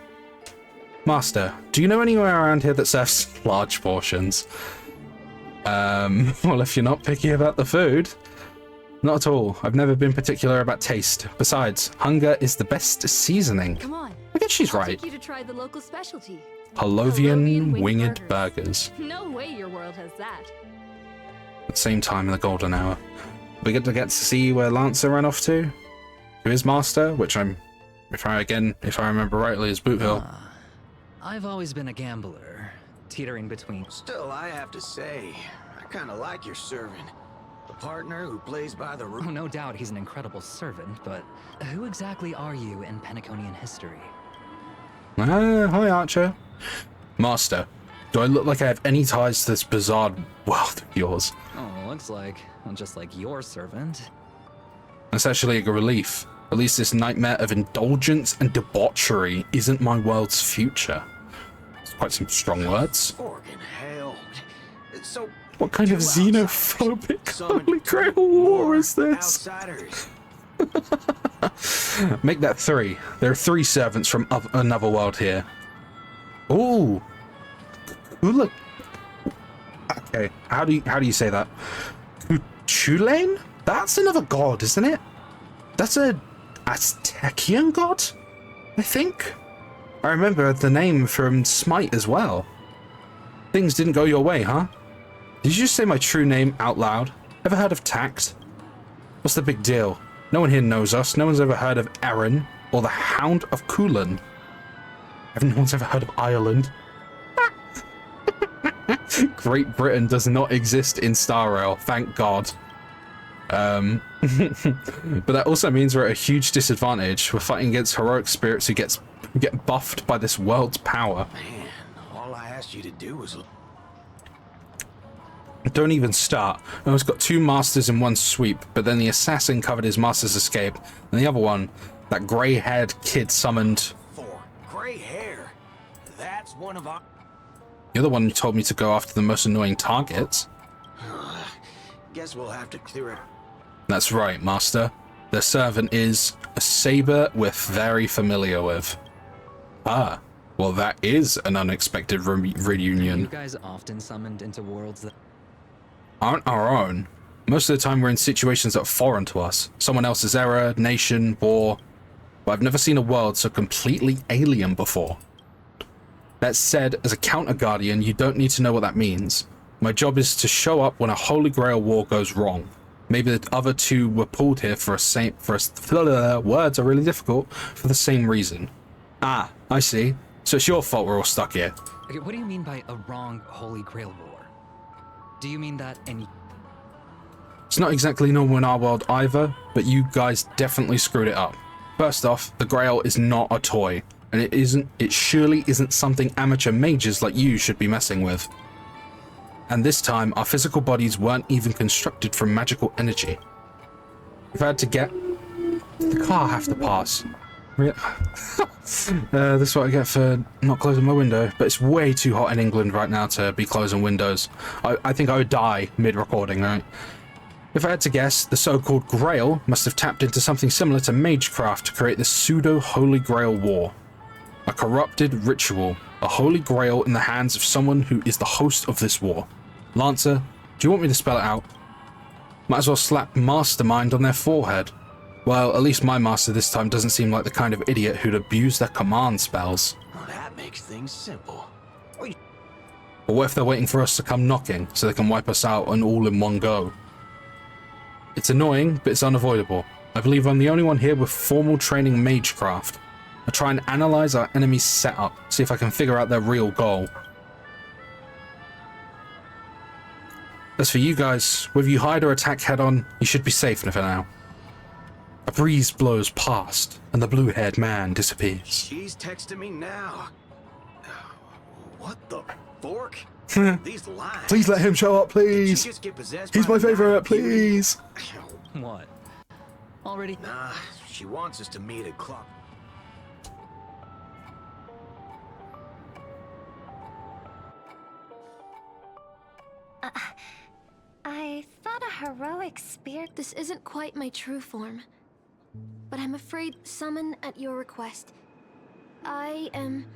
Master, do you know anywhere around here that serves large portions? Well, if you're not picky about the food. Not at all. I've never been particular about taste. Besides, hunger is the best seasoning. Come on. I guess she's I'll right. take you to try the local specialty. Holovian winged burgers. No way your world has that. At the same time in the golden hour. We get to see where Lancer ran off to his master, which if I remember rightly, is Bootville. I've always been a gambler, teetering between. Still, I have to say, I kind of like your servant. A partner who plays by the rules. Oh, no doubt he's an incredible servant, but who exactly are you in Penaconian history? Hi, Archer. Master, do I look like I have any ties to this bizarre world of yours? Oh, looks like, well, just like your servant. That's actually a relief. At least this nightmare of indulgence and debauchery isn't my world's future. It's quite some strong words. Fucking hell. So, what kind of xenophobic Holy Grail war is this? Outsiders. Make that 3. There are 3 servants from another world here. Ooh. Ooh, look. Okay, how do you say that? Chulain? That's another god, isn't it? That's a Aztecian god, I think. I remember the name from Smite as well. Things didn't go your way, huh? Did you just say my true name out loud? Ever heard of Tact? What's the big deal? No one here knows us. No one's ever heard of Aaron or the Hound of Coulon. No one's ever heard of Ireland. Great Britain does not exist in StarRail, thank God. But that also means we're at a huge disadvantage. We're fighting against heroic spirits who get buffed by this world's power. Man, all I asked you to do was... Don't even start. I almost got 2 masters in one sweep, but then the assassin covered his master's escape, and the other one, that grey-haired kid summoned... Gray hair. That's one of our... You're the one who told me to go after the most annoying targets. Guess we'll have to clear it. That's right, Master. The servant is a Saber we're very familiar with. Ah, well that is an unexpected reunion. Are you guys often summoned into worlds that aren't our own? Most of the time we're in situations that are foreign to us. Someone else's era, nation, war. But I've never seen a world so completely alien before. That said, as a counter-guardian, you don't need to know what that means. My job is to show up when a Holy Grail war goes wrong. Maybe the other 2 were pulled here words are really difficult, for the same reason. Ah, I see. So it's your fault we're all stuck here. Okay, what do you mean by a wrong Holy Grail war? Do you mean that in... It's not exactly normal in our world either, but you guys definitely screwed it up. First off, the Grail is not a toy, and it surely isn't something amateur mages like you should be messing with. And this time, our physical bodies weren't even constructed from magical energy. If I had to get... The car have to pass. This is what I get for not closing my window, but it's way too hot in England right now to be closing windows. I think I would die mid-recording, right? If I had to guess, the so-called Grail must have tapped into something similar to Magecraft to create this pseudo-Holy Grail war. A corrupted ritual, a Holy Grail in the hands of someone who is the host of this war. Lancer, do you want me to spell it out? Might as well slap Mastermind on their forehead. Well, at least my master this time doesn't seem like the kind of idiot who'd abuse their command spells. Well, that makes things simple. Or what if they're waiting for us to come knocking so they can wipe us out and all in one go? It's annoying, but it's unavoidable. I believe I'm the only one here with formal training in Magecraft. I try and analyze our enemy's setup, see if I can figure out their real goal. As for you guys, whether you hide or attack head-on, you should be safe for now. A breeze blows past, and the blue-haired man disappears. She's texting me now. What the fork? These lines. Please let him show up, please. He's my favorite, please. What? Already? Nah, she wants us to meet at clock. I thought a heroic spirit... This isn't quite my true form, but I'm afraid summon at your request. I am...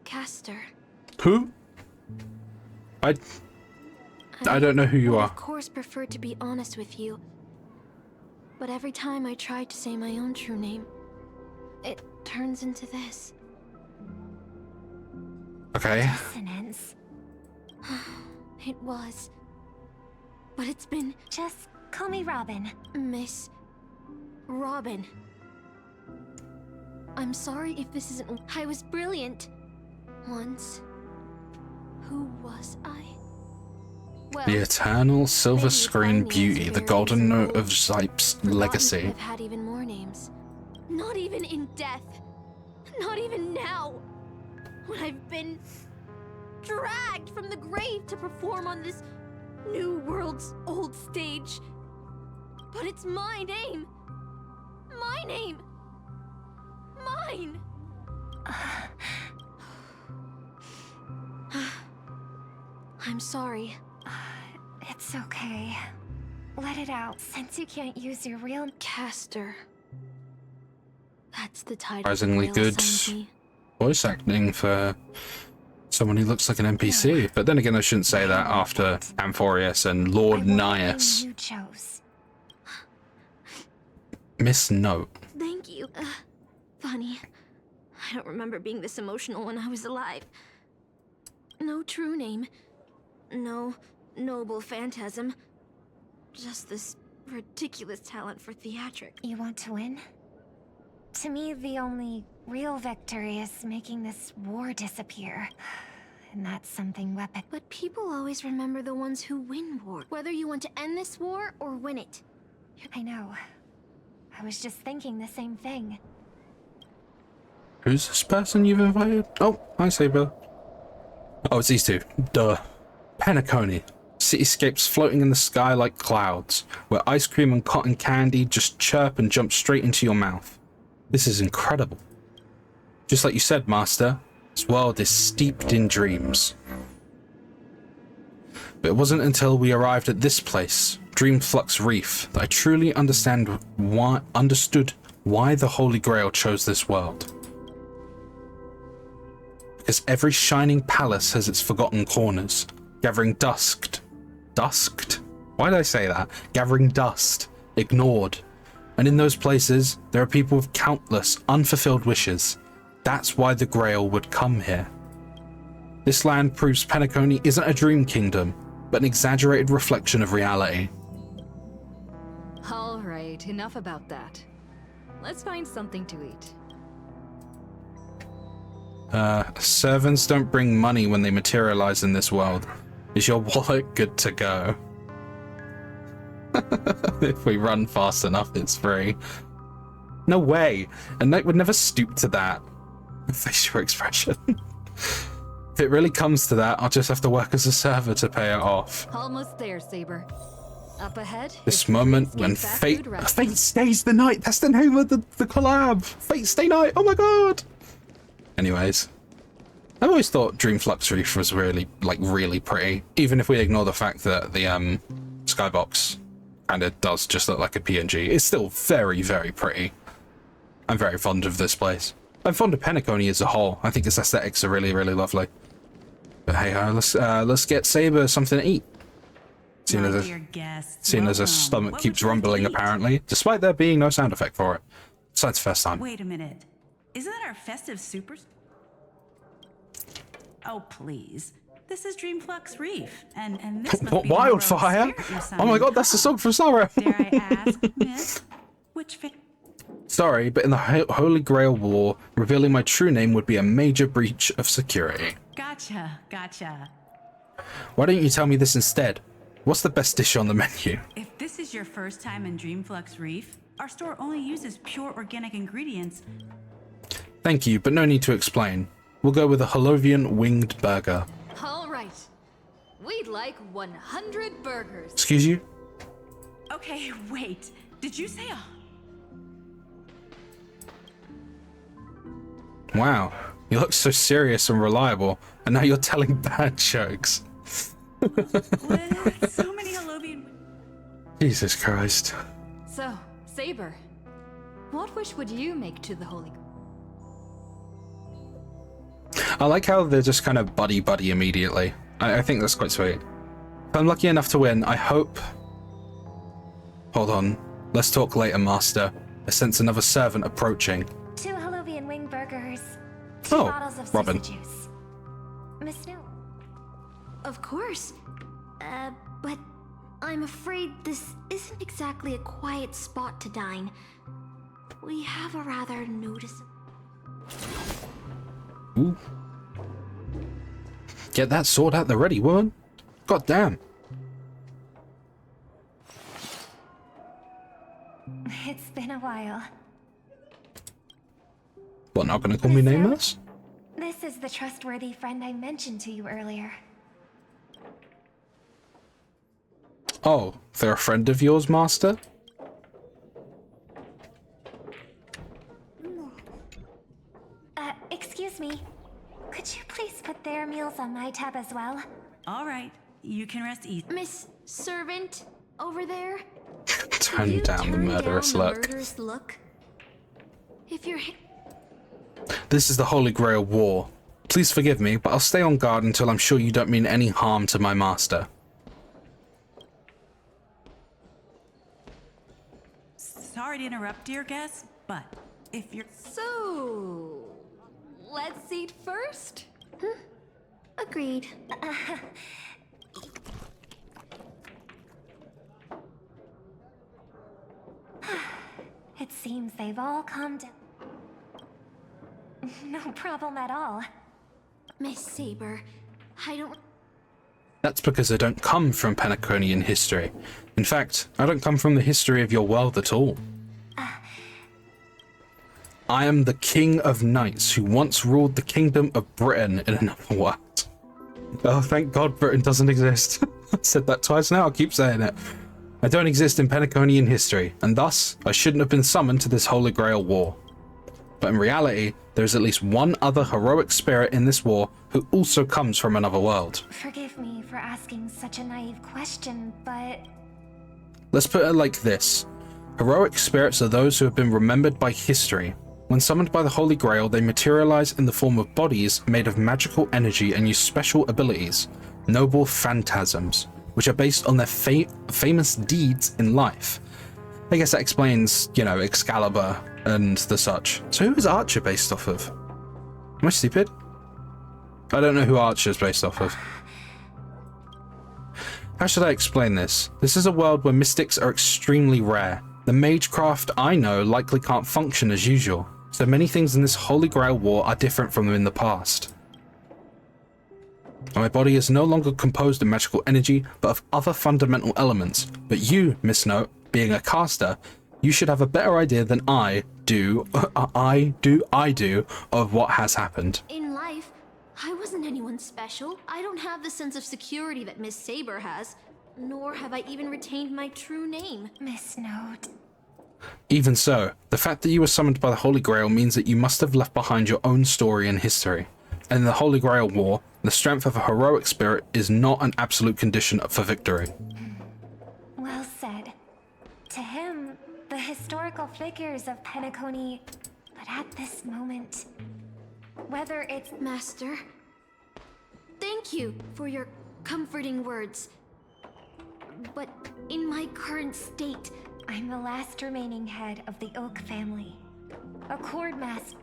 Caster. Who? I don't know who you would are. Of course, prefer to be honest with you. But every time I try to say my own true name, it turns into this. Okay. Dissonance. It was. But it's been... Just call me Robin. Miss... Robin. I'm sorry if this isn't... I was brilliant. Once. Who was I? Well, The eternal silver screen beauty, the golden note of Zype's legacy. I've had even more names. Not even in death. Not even now. When I've been dragged from the grave to perform on this new world's old stage. But it's my name. My name. Mine. I'm sorry. It's okay. Let it out, since you can't use your real... Caster. That's the title. Surprisingly good voice acting for someone who looks like an NPC. But then again, I shouldn't say that after Amphorius and Lord Nias. You chose. Miss Note. Thank you. Funny. I don't remember being this emotional when I was alive. No true name. No noble phantasm. Just this ridiculous talent for theatric. You want to win? To me, the only real victory is making this war disappear. And that's something weapon. But people always remember the ones who win war. Whether you want to end this war or win it. I know. I was just thinking the same thing. Who's this person you've invited? Oh, hi Saber. Oh, it's these two. Duh. Penacony. Cityscapes floating in the sky like clouds, where ice cream and cotton candy just chirp and jump straight into your mouth. This is incredible. Just like you said, Master, this world is steeped in dreams. But it wasn't until we arrived at this place, Dreamflux Reef, that I truly understood why the Holy Grail chose this world. Because every shining palace has its forgotten corners, gathering dusked? Why did I say that? Gathering dust, ignored. And in those places, there are people with countless unfulfilled wishes. That's why the Grail would come here. This land proves Penacony isn't a dream kingdom, but an exaggerated reflection of reality. All right, enough about that. Let's find something to eat. Servants don't bring money when they materialize in this world. Is your wallet good to go? If we run fast enough, it's free. No way! A knight would never stoop to that. Facial expression. If it really comes to that, I'll just have to work as a server to pay it off. Almost there, Saber. Up ahead. This moment when fate stays the night. That's the name of the collab. Fate stay night. Oh my god. Anyways, I've always thought Dreamflux Reef was really pretty, even if we ignore the fact that the skybox kind of does just look like a PNG. It's still very, very pretty. I'm very fond of this place. I'm fond of Penacony as a whole. I think its aesthetics are really, really lovely. But hey, let's get Saber something to eat. Seeing as her stomach keeps rumbling, apparently, despite there being no sound effect for it. Besides the first time. Wait a minute. Isn't that our festive supers? Oh, please. This is Dreamflux Reef, and this must what be the wildfire? Oh my god, that's the song from Sorrow. Dare I ask, miss? Which Sorry, but in the Holy Grail War, revealing my true name would be a major breach of security. Gotcha. Why don't you tell me this instead? What's the best dish on the menu? If this is your first time in Dreamflux Reef, our store only uses pure organic ingredients. Thank you, but no need to explain. We'll go with a Holovian winged burger. All right. We'd like 100 burgers. Excuse you? Okay, wait. Did you say Wow, you look so serious and reliable, and now you're telling bad jokes. With so many Holovian... Jesus Christ. So, Saber, what wish would you make to the Holy... I like how they're just kind of buddy-buddy immediately. I think that's quite sweet. If I'm lucky enough to win, I hope... Hold on. Let's talk later, Master. I sense another servant approaching. 2 Hallovian wing burgers. 2 bottles of Robin. Sissa juice. Miss Snow. Of course. But I'm afraid this isn't exactly a quiet spot to dine. We have a rather noticeable... Ooh. Get that sword out the ready, woman. God damn. It's been a while. What, not gonna call me nameless? This is the trustworthy friend I mentioned to you earlier. Oh, they're a friend of yours, Master? Excuse me. Could you please put their meals on my tab as well? All right, you can rest easy. Miss Servant, over there? Turn down the murderous look. If you're... This is the Holy Grail War. Please forgive me, but I'll stay on guard until I'm sure you don't mean any harm to my master. Sorry to interrupt, dear guest, but if you're... So... let's eat first? Agreed. It seems they've all calmed down. No problem at all. Miss Saber, I don't... That's because I don't come from Penaconian history. In fact, I don't come from the history of your world at all. I am the King of Knights who once ruled the Kingdom of Britain in another world. Oh, thank God Britain doesn't exist. I said that twice now, I'll keep saying it. I don't exist in Penaconian history, and thus, I shouldn't have been summoned to this Holy Grail War. But in reality, there's at least one other heroic spirit in this war who also comes from another world. Forgive me for asking such a naive question, but... Let's put it like this. Heroic spirits are those who have been remembered by history. When summoned by the Holy Grail, they materialize in the form of bodies made of magical energy and use special abilities, noble phantasms, which are based on their famous deeds in life. I guess that explains, you know, Excalibur and the such. So who is Archer based off of? Am I stupid? I don't know who Archer is based off of. How should I explain this? This is a world where mystics are extremely rare. The magecraft I know likely can't function as usual, so many things in this Holy Grail War are different from them in the past. My body is no longer composed of magical energy, but of other fundamental elements. But you, Miss Note, being a caster, you should have a better idea than I do of what has happened. In life, I wasn't anyone special. I don't have the sense of security that Miss Saber has, nor have I even retained my true name. Miss Note. Even so, the fact that you were summoned by the Holy Grail means that you must have left behind your own story and history. And in the Holy Grail War, the strength of a heroic spirit is not an absolute condition for victory. Well said. To him, the historical figures of Penacony, but at this moment, whether it's... Master, thank you for your comforting words. But in my current state... I'm the last remaining head of the Oak family. A Cord Master...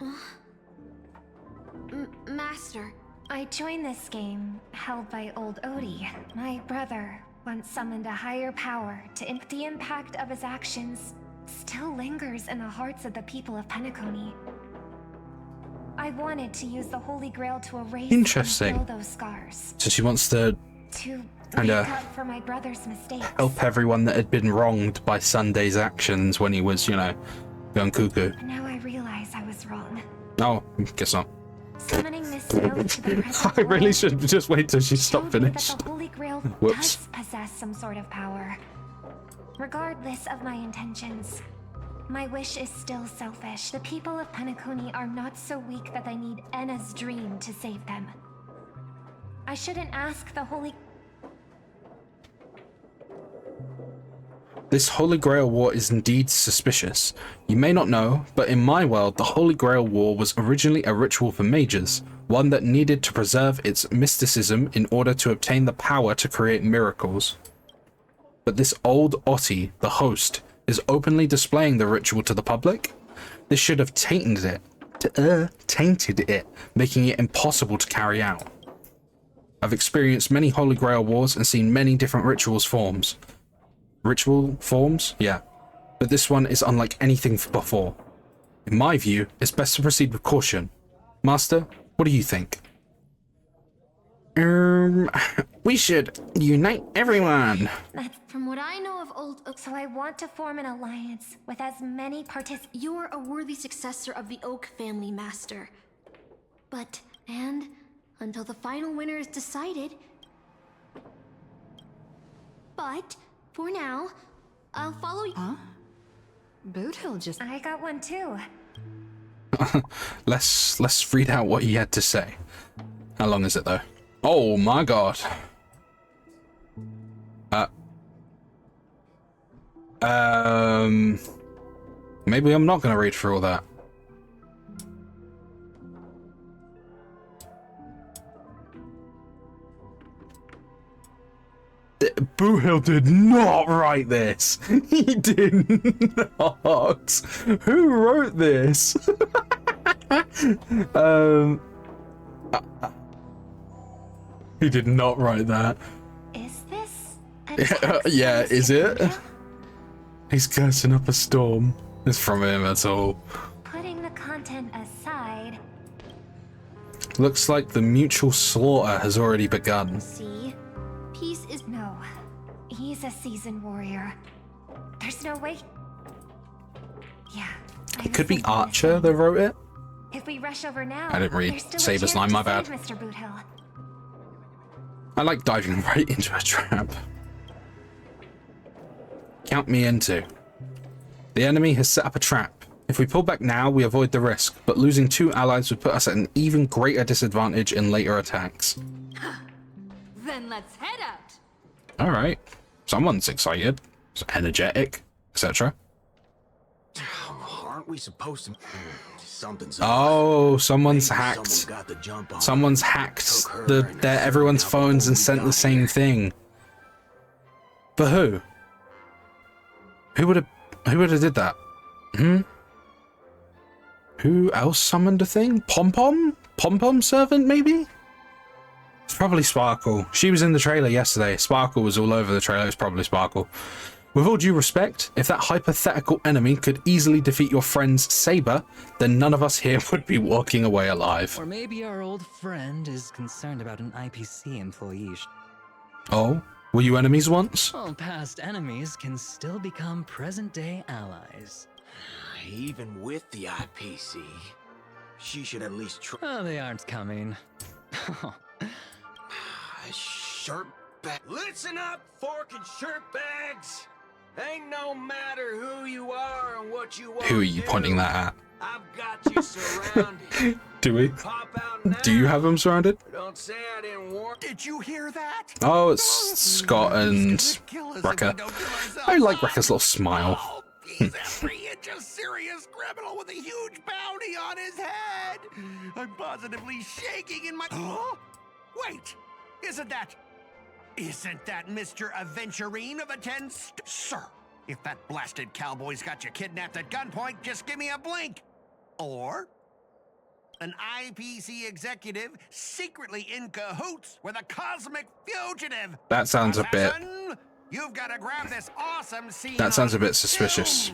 Master... I joined this game, held by old Odie. My brother once summoned a higher power to the impact of his actions still lingers in the hearts of the people of Penacony. I wanted to use the Holy Grail to erase and heal those scars. So she wants to make up for my brother's mistakes. Help everyone that had been wronged by Sunday's actions when he was, you know, going cuckoo. But now I realize I was wrong. Oh, guess not. Summoning Miss Snow to the present I really should just wait till she's stopped finished. That the Holy Grail Whoops. does possess some sort of power. Regardless of my intentions, my wish is still selfish. The people of Penacony are not so weak that they need Enna's dream to save them. I shouldn't ask the Holy... This Holy Grail War is indeed suspicious. You may not know, but in my world, the Holy Grail War was originally a ritual for mages, one that needed to preserve its mysticism in order to obtain the power to create miracles. But this old Otti, the host, is openly displaying the ritual to the public. This should have tainted it, making it impossible to carry out. I've experienced many Holy Grail wars and seen many different ritual forms. Yeah. But this one is unlike anything before. In my view, it's best to proceed with caution. Master, what do you think? We should unite everyone. From what I know of Old Oak, so I want to form an alliance with as many participants. You're a worthy successor of the Oak family, Master. And until the final winner is decided. But for now, I'll follow you. Huh? Boothill just... I got one too. Let's read out what he had to say. How long is it though? Oh my god. Maybe I'm not gonna read through all that. Boothill did not write this. He did not. Who wrote this? He did not write that. Is this? Yeah, is it? He's cursing up a storm. It's from him at all. Putting the content aside. Looks like the mutual slaughter has already begun. See? Peace is no. He's a seasoned warrior. There's no way. Yeah. It could be Archer that wrote it. If we rush over now, I didn't read Saber's line, my bad. Mr. Boothill. I like diving right into a trap. Count me into. The enemy has set up a trap. If we pull back now, we avoid the risk, but losing 2 allies would put us at an even greater disadvantage in later attacks. Then let's head out. Alright. Someone's excited, energetic, etc. Aren't we supposed to... Something's Oh, someone's Maybe hacked. someone got the jump on Someone's her. hacked Took her and everyone's out phones before and we sent the got same here. thing. But who? Who would have did that? Who else summoned a thing? Pom-Pom? Pom-Pom servant, maybe? It's probably Sparkle. She was in the trailer yesterday. Sparkle was all over the trailer. It's probably Sparkle. With all due respect, if that hypothetical enemy could easily defeat your friend's Saber, then none of us here would be walking away alive. Or maybe our old friend is concerned about an IPC employee. Oh? Were you enemies once? Well, past enemies can still become present-day allies. Even with the IPC, she should at least try. Oh, they aren't coming. Shirt bag. Listen up, fork and shirt bags. Ain't no matter who you are and what you want. Who are you pointing that at? I've got you surrounded. Do we? Pop out now. Do you have them surrounded? Don't say I didn't warn. Did you hear that? Oh, it's Scott and Wrecker. I like Wrecker's little smile. He's every inch a serious criminal with a huge bounty on his head. I'm positively shaking in my... Wait, isn't that Mr. Aventurine of a 10 Sir, if that blasted cowboy's got you kidnapped at gunpoint, just give me a blink. Or an IPC executive secretly in cahoots with a cosmic fugitive. That sounds a bit... You've got to grab this awesome scene. That sounds a bit suspicious.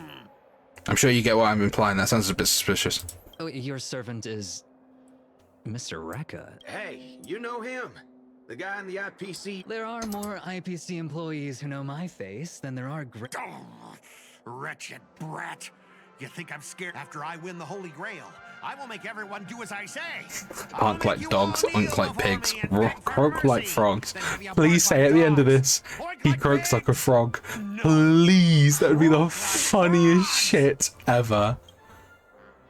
I'm sure you get what I'm implying. That sounds a bit suspicious. Oh, your servant is... Mr. Rekka. Hey, you know him. The guy in the IPC. There are more IPC employees who know my face than there are Wretched brat. You think I'm scared? After I win the Holy Grail, I will make everyone do as I say. Aren't like dogs, aren't like pigs, croak like frogs. Please say at the end of this, he croaks like a frog. Please, that would be the funniest shit ever.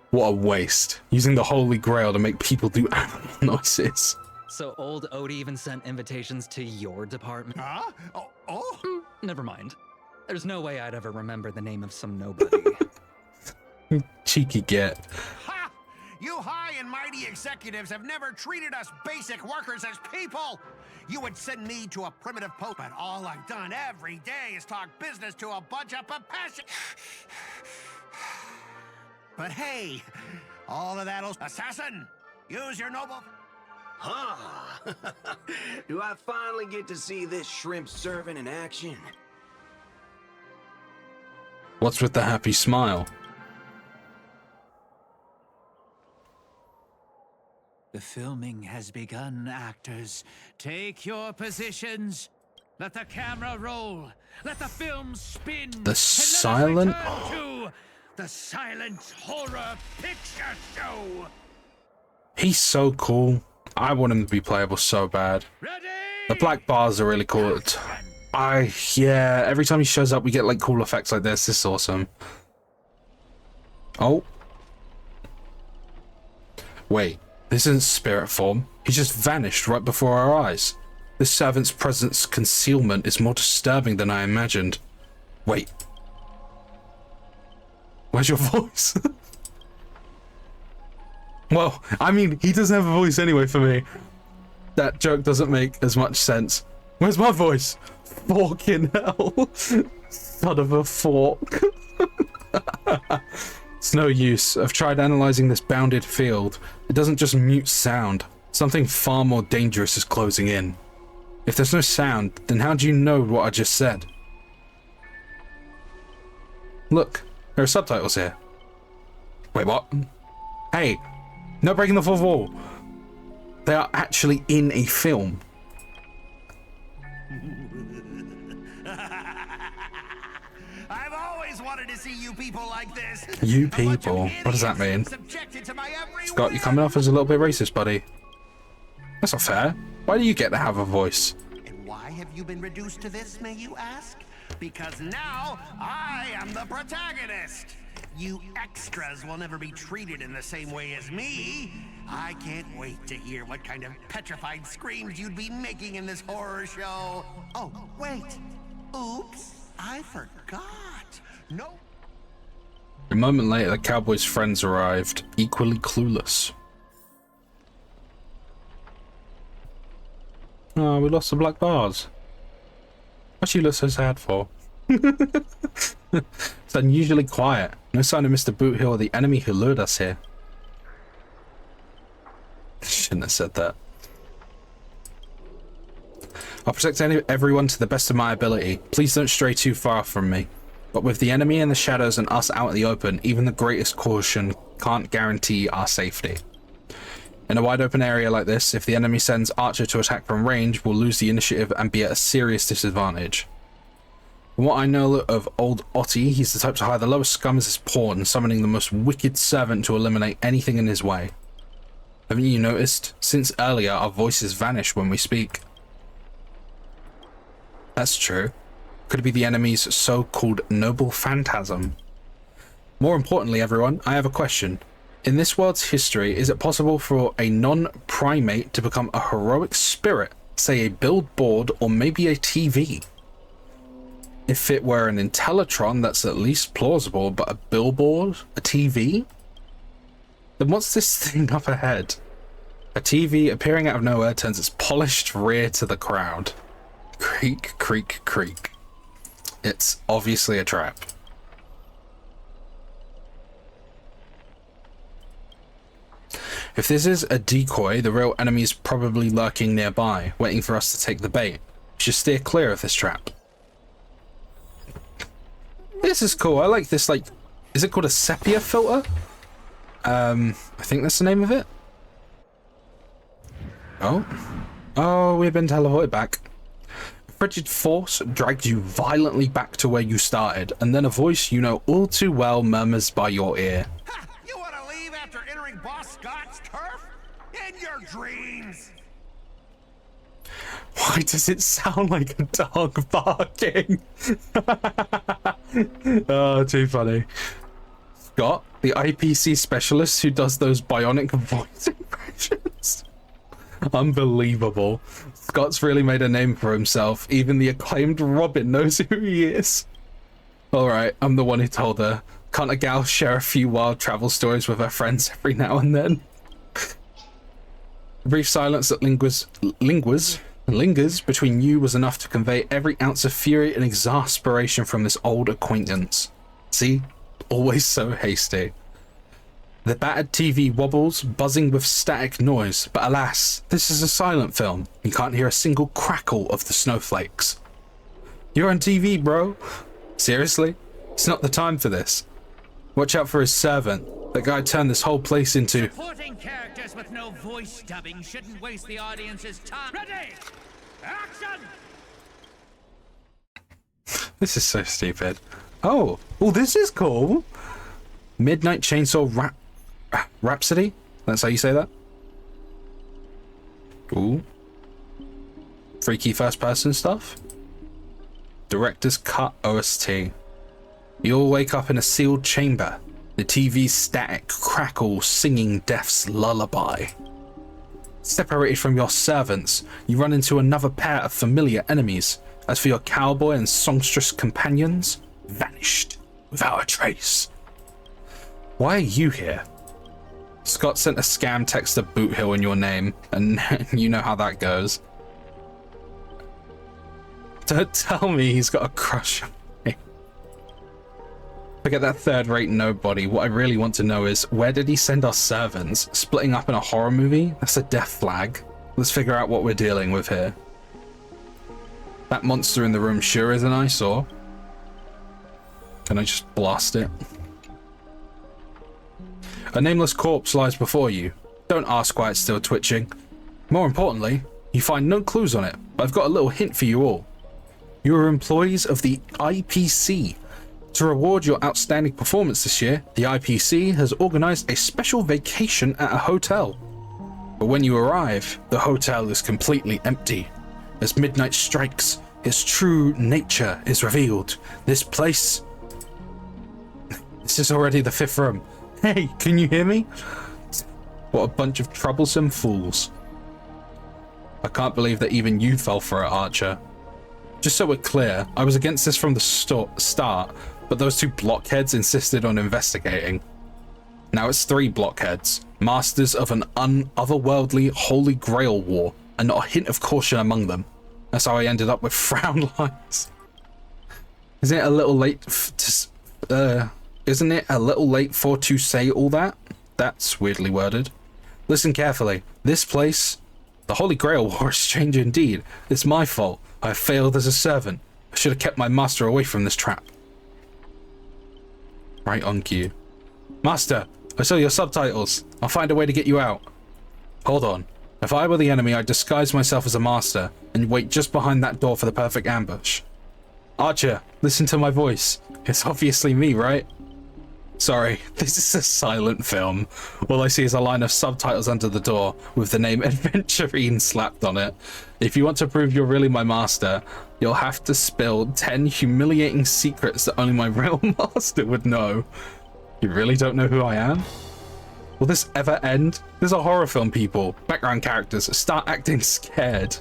What a waste. Using the Holy Grail to make people do animal noises. So old Odie even sent invitations to your department? Huh? Oh? Never mind. There's no way I'd ever remember the name of some nobody. Cheeky git. Ha! You high and mighty shady executives have never treated us basic workers as people. You would send me to a primitive post, but all I've done every day is talk business to a bunch of passion. But hey, all of that'll... Assassin, use your noble... Huh? Do I finally get to see this shrimp servant in action? What's with the happy smile? The filming has begun, actors. Take your positions. Let the camera roll. Let the film spin. The silent... To the silent horror picture show. He's so cool. I want him to be playable so bad. The black bars are really cool. Yeah, every time he shows up, we get like cool effects like this. This is awesome. Oh. Wait. This isn't spirit form. He just vanished right before our eyes. This servant's presence concealment is more disturbing than I imagined. Wait. Where's your voice? Well, I mean, he doesn't have a voice anyway for me. That joke doesn't make as much sense. Where's my voice? Fucking hell. Son of a fork. It's no use. I've tried analyzing this bounded field. It doesn't just mute sound. Something far more dangerous is closing in. If there's no sound, then how do you know what I just said? Look, there are subtitles here. Wait, what? Hey, no breaking the fourth wall. They are actually in a film. I've always wanted to see you people like this. You people? What does that mean? Scott, you're coming off as a little bit racist, buddy. That's not fair. Why do you get to have a voice? And why have you been reduced to this, may you ask? Because now I am the protagonist. You extras will never be treated in the same way as me. I can't wait to hear what kind of petrified screams you'd be making in this horror show. Oh, wait. Oops, I forgot. No. A moment later, the cowboy's friends arrived, equally clueless. Oh, we lost the black bars. What's you look so sad for? It's unusually quiet. No sign of Mr. Boothill or the enemy who lured us here. Shouldn't have said that. I'll protect everyone to the best of my ability. Please don't stray too far from me. But with the enemy in the shadows and us out in the open, even the greatest caution can't guarantee our safety. In a wide open area like this, if the enemy sends Archer to attack from range, we'll lose the initiative and be at a serious disadvantage. From what I know of old Otti, he's the type to hire the lowest scum as his pawn, summoning the most wicked servant to eliminate anything in his way. Haven't you noticed? Since earlier, our voices vanish when we speak. That's true. Could it be the enemy's so-called noble phantasm? More importantly, everyone, I have a question. In this world's history, is it possible for a non-primate to become a heroic spirit, say a billboard or maybe a TV? If it were an Intellitron, that's at least plausible, but a billboard? A TV? Then what's this thing up ahead? A TV appearing out of nowhere turns its polished rear to the crowd. Creak, creak, creak. It's obviously a trap. If this is a decoy, the real enemy is probably lurking nearby, waiting for us to take the bait. We should steer clear of this trap. This is cool. I like this, like, is it called a sepia filter? I think that's the name of it. Oh, we've been teleported back. A frigid force dragged you violently back to where you started, and then a voice you know all too well murmurs by your ear. Ha! You want to leave after entering Boss Scott's turf? In your dreams! Why does it sound like a dog barking? Oh, too funny. Scott, the IPC specialist who does those bionic voice impressions. Unbelievable. Scott's really made a name for himself. Even the acclaimed Robin knows who he is. Alright, I'm the one who told her. Can't a gal share a few wild travel stories with her friends every now and then? The brief silence that lingers between you was enough to convey every ounce of fury and exasperation from this old acquaintance. See? Always so hasty. The battered TV wobbles, buzzing with static noise, but alas, this is a silent film. You can't hear a single crackle of the snowflakes. You're on TV, bro. Seriously? It's not the time for this. Watch out for his servant. That guy turned this whole place into... Supporting characters with no voice dubbing shouldn't waste the audience's time. Ready! Action! This is so stupid. Oh, this is cool. Midnight Chainsaw Rhapsody? That's how you say that? Ooh. Freaky first-person stuff? Director's Cut OST. You'll wake up in a sealed chamber. The TV's static crackle singing death's lullaby. Separated from your servants, you run into another pair of familiar enemies. As for your cowboy and songstress companions, vanished without a trace. Why are you here? Scott sent a scam text to Boot Hill in your name, and you know how that goes. Don't tell me he's got a crush on me. Forget that third-rate nobody. What I really want to know is, where did he send our servants? Splitting up in a horror movie? That's a death flag. Let's figure out what we're dealing with here. That monster in the room sure is an eyesore. Can I just blast it? A nameless corpse lies before you. Don't ask why it's still twitching. More importantly, you find no clues on it, but I've got a little hint for you all. You are employees of the IPC. To reward your outstanding performance this year, the IPC has organized a special vacation at a hotel. But when you arrive, the hotel is completely empty. As midnight strikes, its true nature is revealed. This place... This is already the 5th room. Hey, can you hear me? What a bunch of troublesome fools. I can't believe that even you fell for it, Archer. Just so we're clear, I was against this from the start, but those 2 blockheads insisted on investigating. Now it's 3 blockheads, masters of an otherworldly holy grail war, and not a hint of caution among them. That's how I ended up with frown lines. Isn't it a little late for to say all that? That's weirdly worded. Listen carefully. This place, the Holy Grail War, is strange indeed. It's my fault. I have failed as a servant. I should have kept my master away from this trap. Right on cue. Master, I saw your subtitles. I'll find a way to get you out. Hold on. If I were the enemy, I'd disguise myself as a master and wait just behind that door for the perfect ambush. Archer, listen to my voice. It's obviously me, right? Sorry, this is a silent film. All I see is a line of subtitles under the door with the name Adventurine slapped on it. If you want to prove you're really my master, you'll have to spill 10 humiliating secrets that only my real master would know. You really don't know who I am? Will this ever end? This is a horror film, people. Background characters, start acting scared.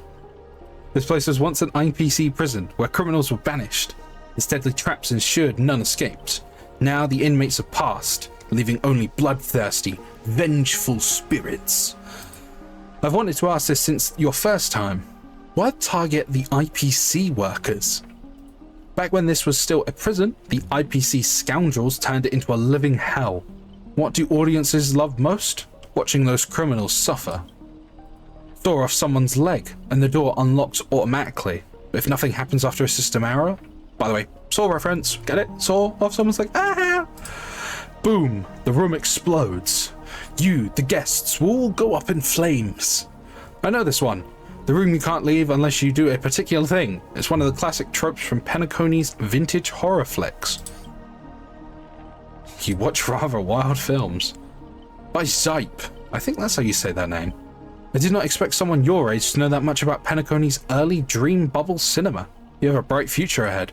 This place was once an IPC prison where criminals were banished. Its deadly traps ensured none escaped. Now the inmates have passed, leaving only bloodthirsty, vengeful spirits. I've wanted to ask this since your first time. Why target the IPC workers? Back when this was still a prison, the IPC scoundrels turned it into a living hell. What do audiences love most? Watching those criminals suffer. Saw off someone's leg, and the door unlocks automatically. But if nothing happens after a system error... By the way, Saw reference, get it? Saw off someone's leg, ah! Boom, the room explodes. You, the guests, will all go up in flames. I know this one. The room you can't leave unless you do a particular thing. It's one of the classic tropes from Penacony's vintage horror flicks. You watch rather wild films. By Zipe. I think that's how you say that name. I did not expect someone your age to know that much about Penacony's early dream bubble cinema. You have a bright future ahead.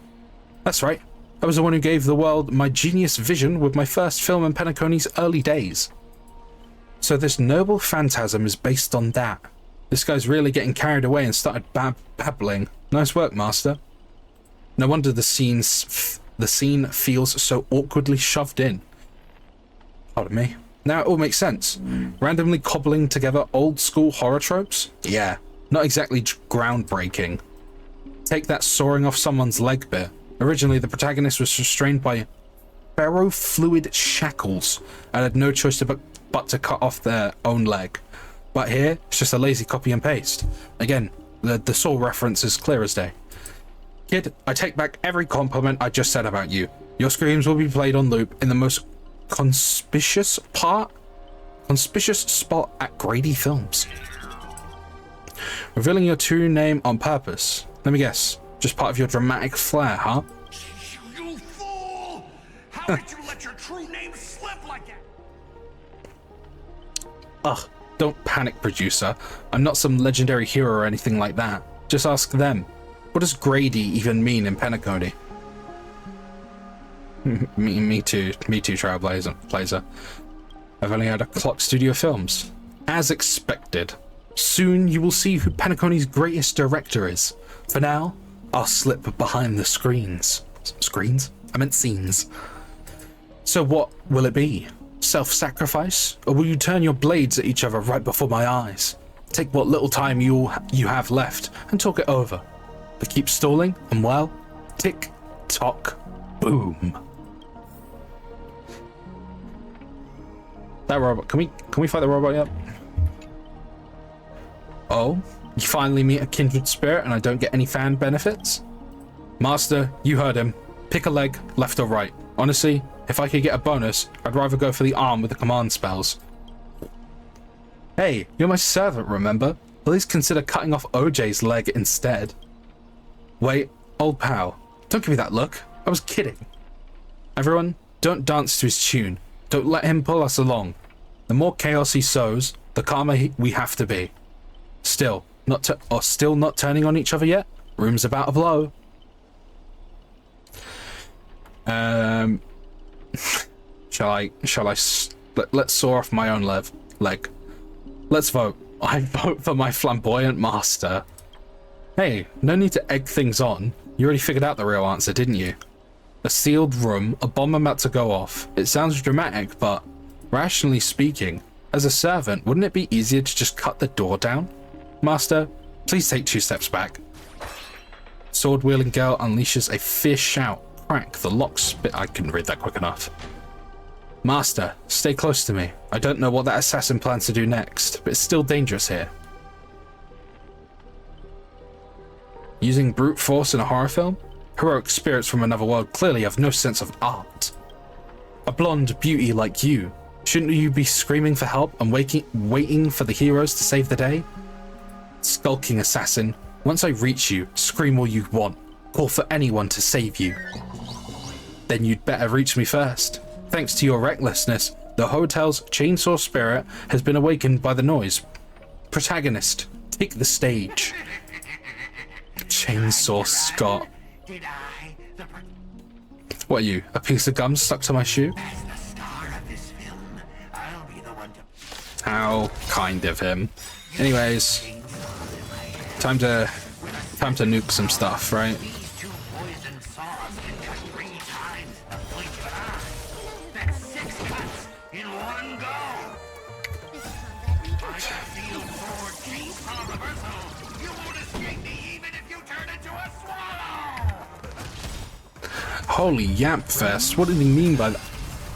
That's right. I was the one who gave the world my genius vision with my first film in Penacony's early days. So this noble phantasm is based on that. This guy's really getting carried away and started babbling. Nice work, master. No wonder the scene feels so awkwardly shoved in. Pardon me. Now it all makes sense. Randomly cobbling together old school horror tropes? Yeah, not exactly groundbreaking. Take that sawing off someone's leg bit. Originally, the protagonist was restrained by ferrofluid shackles and had no choice but to cut off their own leg. But here, it's just a lazy copy and paste. Again, the saw reference is clear as day. Kid, I take back every compliment I just said about you. Your screams will be played on loop in the most conspicuous spot at Grady Films. Revealing your true name on purpose. Let me guess, just part of your dramatic flair, huh? You fool! How did you let your true name slip like that? Ugh, don't panic, producer. I'm not some legendary hero or anything like that. Just ask them. What does Grady even mean in Penacony? me too, Trailblazer. I've only had a Clock Studio Films. As expected. Soon you will see who Penacony's greatest director is. For now, I'll slip behind the screens. Screens? I meant scenes. So what will it be? Self-sacrifice? Or will you turn your blades at each other right before my eyes? Take what little time you have left and talk it over. But keep stalling and well, tick, tock, boom. That robot, can we fight the robot yet? Oh, you finally meet a kindred spirit and I don't get any fan benefits? Master, you heard him. Pick a leg, left or right. Honestly, if I could get a bonus, I'd rather go for the arm with the command spells. Hey, you're my servant, remember? Please consider cutting off OJ's leg instead. Wait, old pal, don't give me that look. I was kidding. Everyone, don't dance to his tune. Don't let him pull us along. The more chaos he sows, the calmer we have to be. Still not turning on each other yet? Room's about to blow. Let's saw off my own leg. Let's vote. I vote for my flamboyant master. Hey, no need to egg things on. You already figured out the real answer, didn't you? A sealed room, a bomb about to go off. It sounds dramatic, but rationally speaking, as a servant, wouldn't it be easier to just cut the door down? Master, please take 2 steps back. Sword-wielding girl unleashes a fierce shout. Crack, the lock spit. I couldn't read that quick enough. Master, stay close to me. I don't know what that assassin plans to do next, but it's still dangerous here. Using brute force in a horror film? Heroic spirits from another world clearly have no sense of art. A blonde beauty like you, shouldn't you be screaming for help and waiting for the heroes to save the day? Skulking assassin, once I reach you, scream all you want. Call for anyone to save you. Then you'd better reach me first. Thanks to your recklessness, the hotel's chainsaw spirit has been awakened by the noise. Protagonist, take the stage. Chainsaw Scott. What are you, a piece of gum stuck to my shoe? How kind of him. Anyways, time to nuke some stuff, right? Holy Yap Fest, what did he mean by that?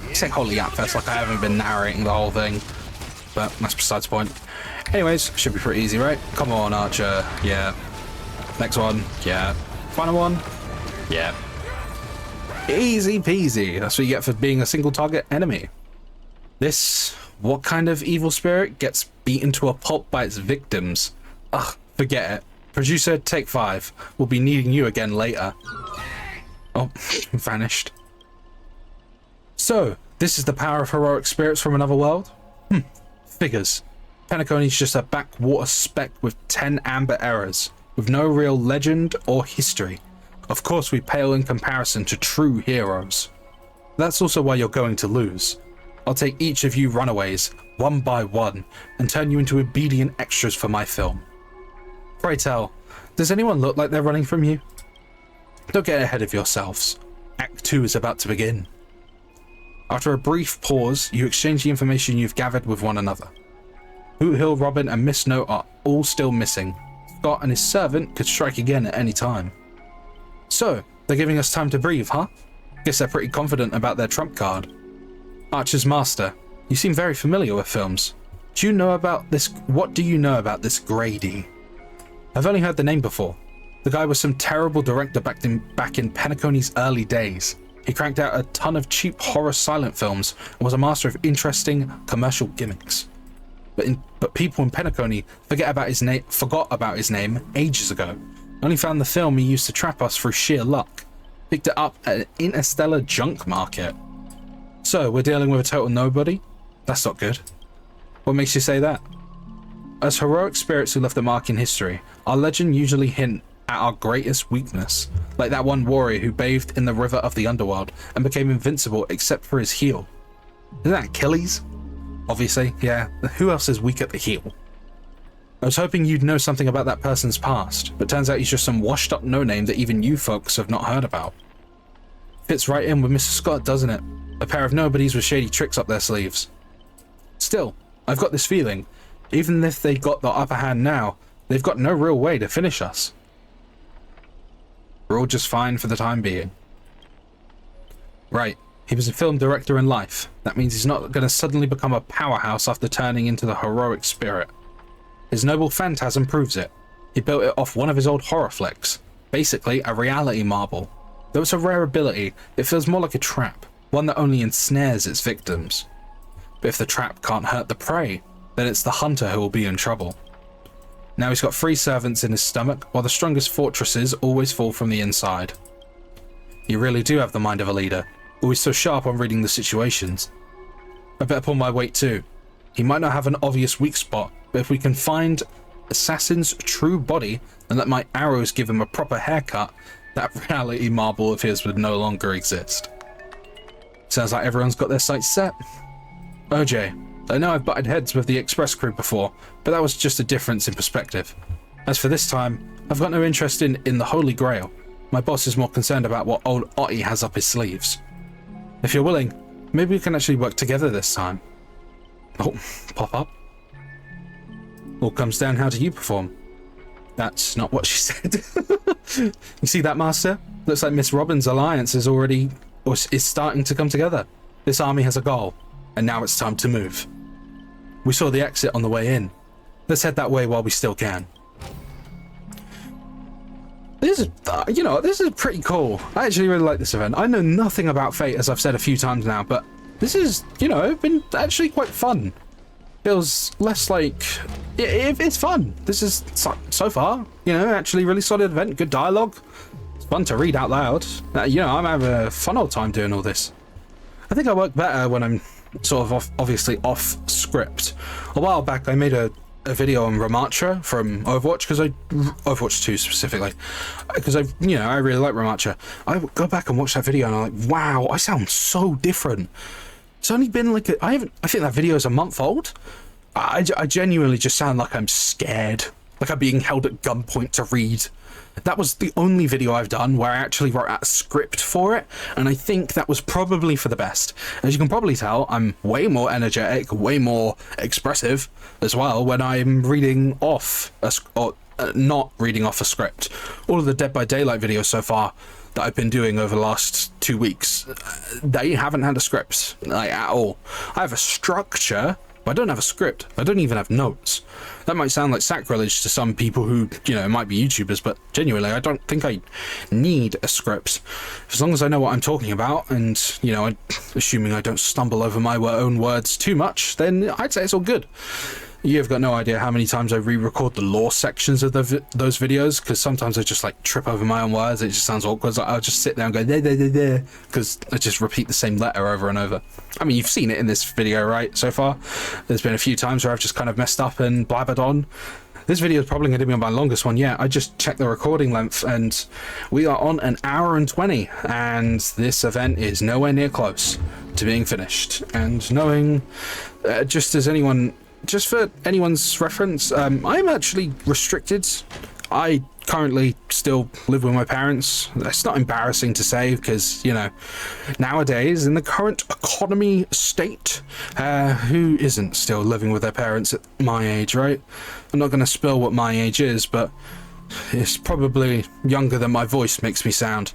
He said Holy Yap Fest like I haven't been narrating the whole thing, but that's besides the point. Anyways, should be pretty easy, right? Come on, Archer. Yeah. Next one. Yeah. Final one. Yeah. Easy peasy. That's what you get for being a single target enemy. This, what kind of evil spirit gets beaten to a pulp by its victims? Ugh, forget it. Producer, take 5. We'll be needing you again later. Oh, vanished. So, this is the power of heroic spirits from another world? Figures. Penacony's just a backwater speck with 10 amber errors, with no real legend or history. Of course we pale in comparison to true heroes. That's also why you're going to lose. I'll take each of you runaways, one by one, and turn you into obedient extras for my film. Pray tell, does anyone look like they're running from you? Don't get ahead of yourselves. Act 2 is about to begin. After a brief pause, you exchange the information you've gathered with one another. Hoot Hill, Robin, and Miss Note are all still missing. Scott and his servant could strike again at any time. So, they're giving us time to breathe, huh? Guess they're pretty confident about their trump card. Archer's Master, you seem very familiar with films. Do you know about this? What do you know about this Grady? I've only heard the name before. The guy was some terrible director back in Penacony's early days. He cranked out a ton of cheap horror silent films and was a master of interesting commercial gimmicks. But people in Penacony forgot about his name ages ago. Only found the film he used to trap us through sheer luck. Picked it up at an interstellar junk market. So, we're dealing with a total nobody? That's not good. What makes you say that? As heroic spirits who left a mark in history, our legend usually hint at our greatest weakness, like that one warrior who bathed in the river of the underworld and became invincible except for his heel. Isn't that Achilles? Obviously, yeah. Who else is weak at the heel? I was hoping you'd know something about that person's past, but turns out he's just some washed up no-name that even you folks have not heard about. Fits right in with Mr. Scott, doesn't it? A pair of nobodies with shady tricks up their sleeves. Still, I've got this feeling, even if they got the upper hand now, they've got no real way to finish us. We're all just fine for the time being. Right, he was a film director in life. That means he's not going to suddenly become a powerhouse after turning into the heroic spirit. His noble phantasm proves it. He built it off one of his old horror flicks. Basically, a reality marble. Though it's a rare ability, it feels more like a trap, one that only ensnares its victims. But if the trap can't hurt the prey, then it's the hunter who will be in trouble. Now he's got 3 servants in his stomach, while the strongest fortresses always fall from the inside. You really do have the mind of a leader, always so sharp on reading the situations. I better pull my weight too. He might not have an obvious weak spot, but if we can find Assassin's true body and let my arrows give him a proper haircut, that reality marble of his would no longer exist. Sounds like everyone's got their sights set. OJ, I know I've butted heads with the Express crew before, but that was just a difference in perspective. As for this time, I've got no interest in the Holy Grail. My boss is more concerned about what old Ottie has up his sleeves. If you're willing, maybe we can actually work together this time. Oh, pop up. All comes down how do you perform. That's not what she said. You see that, Master? Looks like Miss Robin's alliance is starting to come together. This army has a goal, and now it's time to move. We saw the exit on the way in. Let's head that way while we still can. This is pretty cool. I actually really like this event. I know nothing about Fate, as I've said a few times now, but this is, been actually quite fun. Feels less like... It's fun. This is, so far, actually really solid event. Good dialogue. It's fun to read out loud. I'm having a fun old time doing all this. I think I work better when I'm sort of obviously off script. A while back, I made a video on Ramattra from Overwatch, Overwatch 2 specifically, because I really like Ramattra. I go back and watch that video and I'm like, wow, I sound so different. It's only been like I think that video is a month old. I genuinely just sound like I'm scared, like I'm being held at gunpoint to read. That was the only video I've done where I actually wrote out a script for it, and I think that was probably for the best. As you can probably tell, I'm way more energetic, way more expressive as well when I'm reading off not reading off a script. All of the Dead by Daylight videos so far that I've been doing over the last 2 weeks, they haven't had a script, like, at all. I have a structure, but I don't have a script. I don't even have notes. That might sound like sacrilege to some people who, might be YouTubers, but genuinely, I don't think I need a script. As long as I know what I'm talking about, and, assuming I don't stumble over my own words too much, then I'd say it's all good. You've got no idea how many times I re-record the lore sections of those videos, because sometimes I just like trip over my own words. It just sounds awkward. I'll just sit there and go there, because I just repeat the same letter over and over. I mean, you've seen it in this video, right? So far, there's been a few times where I've just kind of messed up and blabbered on. This video is probably going to be my longest one yet. I just checked the recording length, and we are on 1 hour and 20, and this event is nowhere near close to being finished. And knowing, just for anyone's reference, I'm actually restricted. I currently still live with my parents. That's not embarrassing to say because, you know, nowadays in the current economy state, who isn't still living with their parents at my age, right? I'm not going to spill what my age is, but it's probably younger than my voice makes me sound.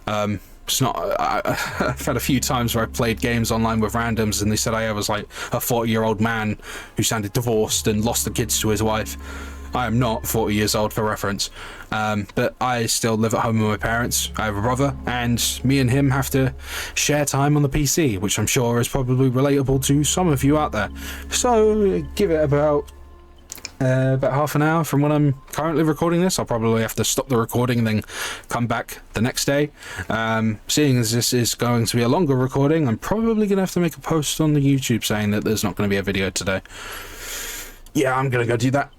It's not. I've had a few times where I played games online with randoms and they said I was like a 40-year-old man who sounded divorced and lost the kids to his wife. I am not 40 years old for reference, but I still live at home with my parents. I have a brother, and me and him have to share time on the PC, which I'm sure is probably relatable to some of you out there. So give it about half an hour from when I'm currently recording this. I'll probably have to stop the recording and then come back the next day. Seeing as this is going to be a longer recording, I'm probably going to have to make a post on the YouTube saying that there's not going to be a video today. Yeah, I'm going to go do that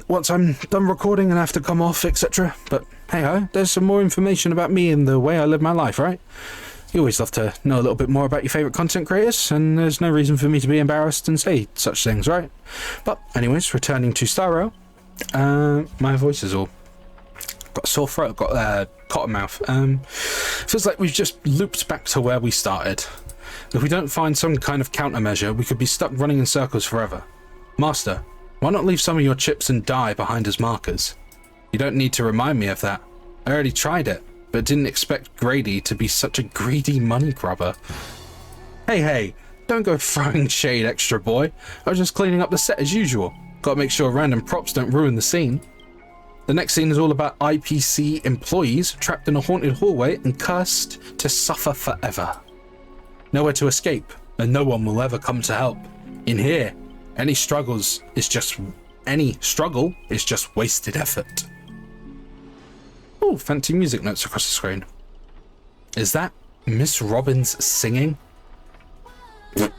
once I'm done recording and have to come off, etc. But hey-ho, there's some more information about me and the way I live my life, right? You always love to know a little bit more about your favourite content creators, and there's no reason for me to be embarrassed and say such things, right? But anyways, returning to StarRail, my voice is all got a sore throat, got cotton mouth. Feels like we've just looped back to where we started. If we don't find some kind of countermeasure, we could be stuck running in circles forever. Master, why not leave some of your chips and die behind as markers? You don't need to remind me of that. I already tried it, but didn't expect Grady to be such a greedy money grubber. Hey, don't go throwing shade, extra boy. I was just cleaning up the set as usual. Gotta make sure random props don't ruin the scene. The next scene is all about IPC employees trapped in a haunted hallway and cursed to suffer forever. Nowhere to escape, and no one will ever come to help. In here, any struggle is just wasted effort. Oh, fancy music notes across the screen. Is that Miss Robbins singing? They're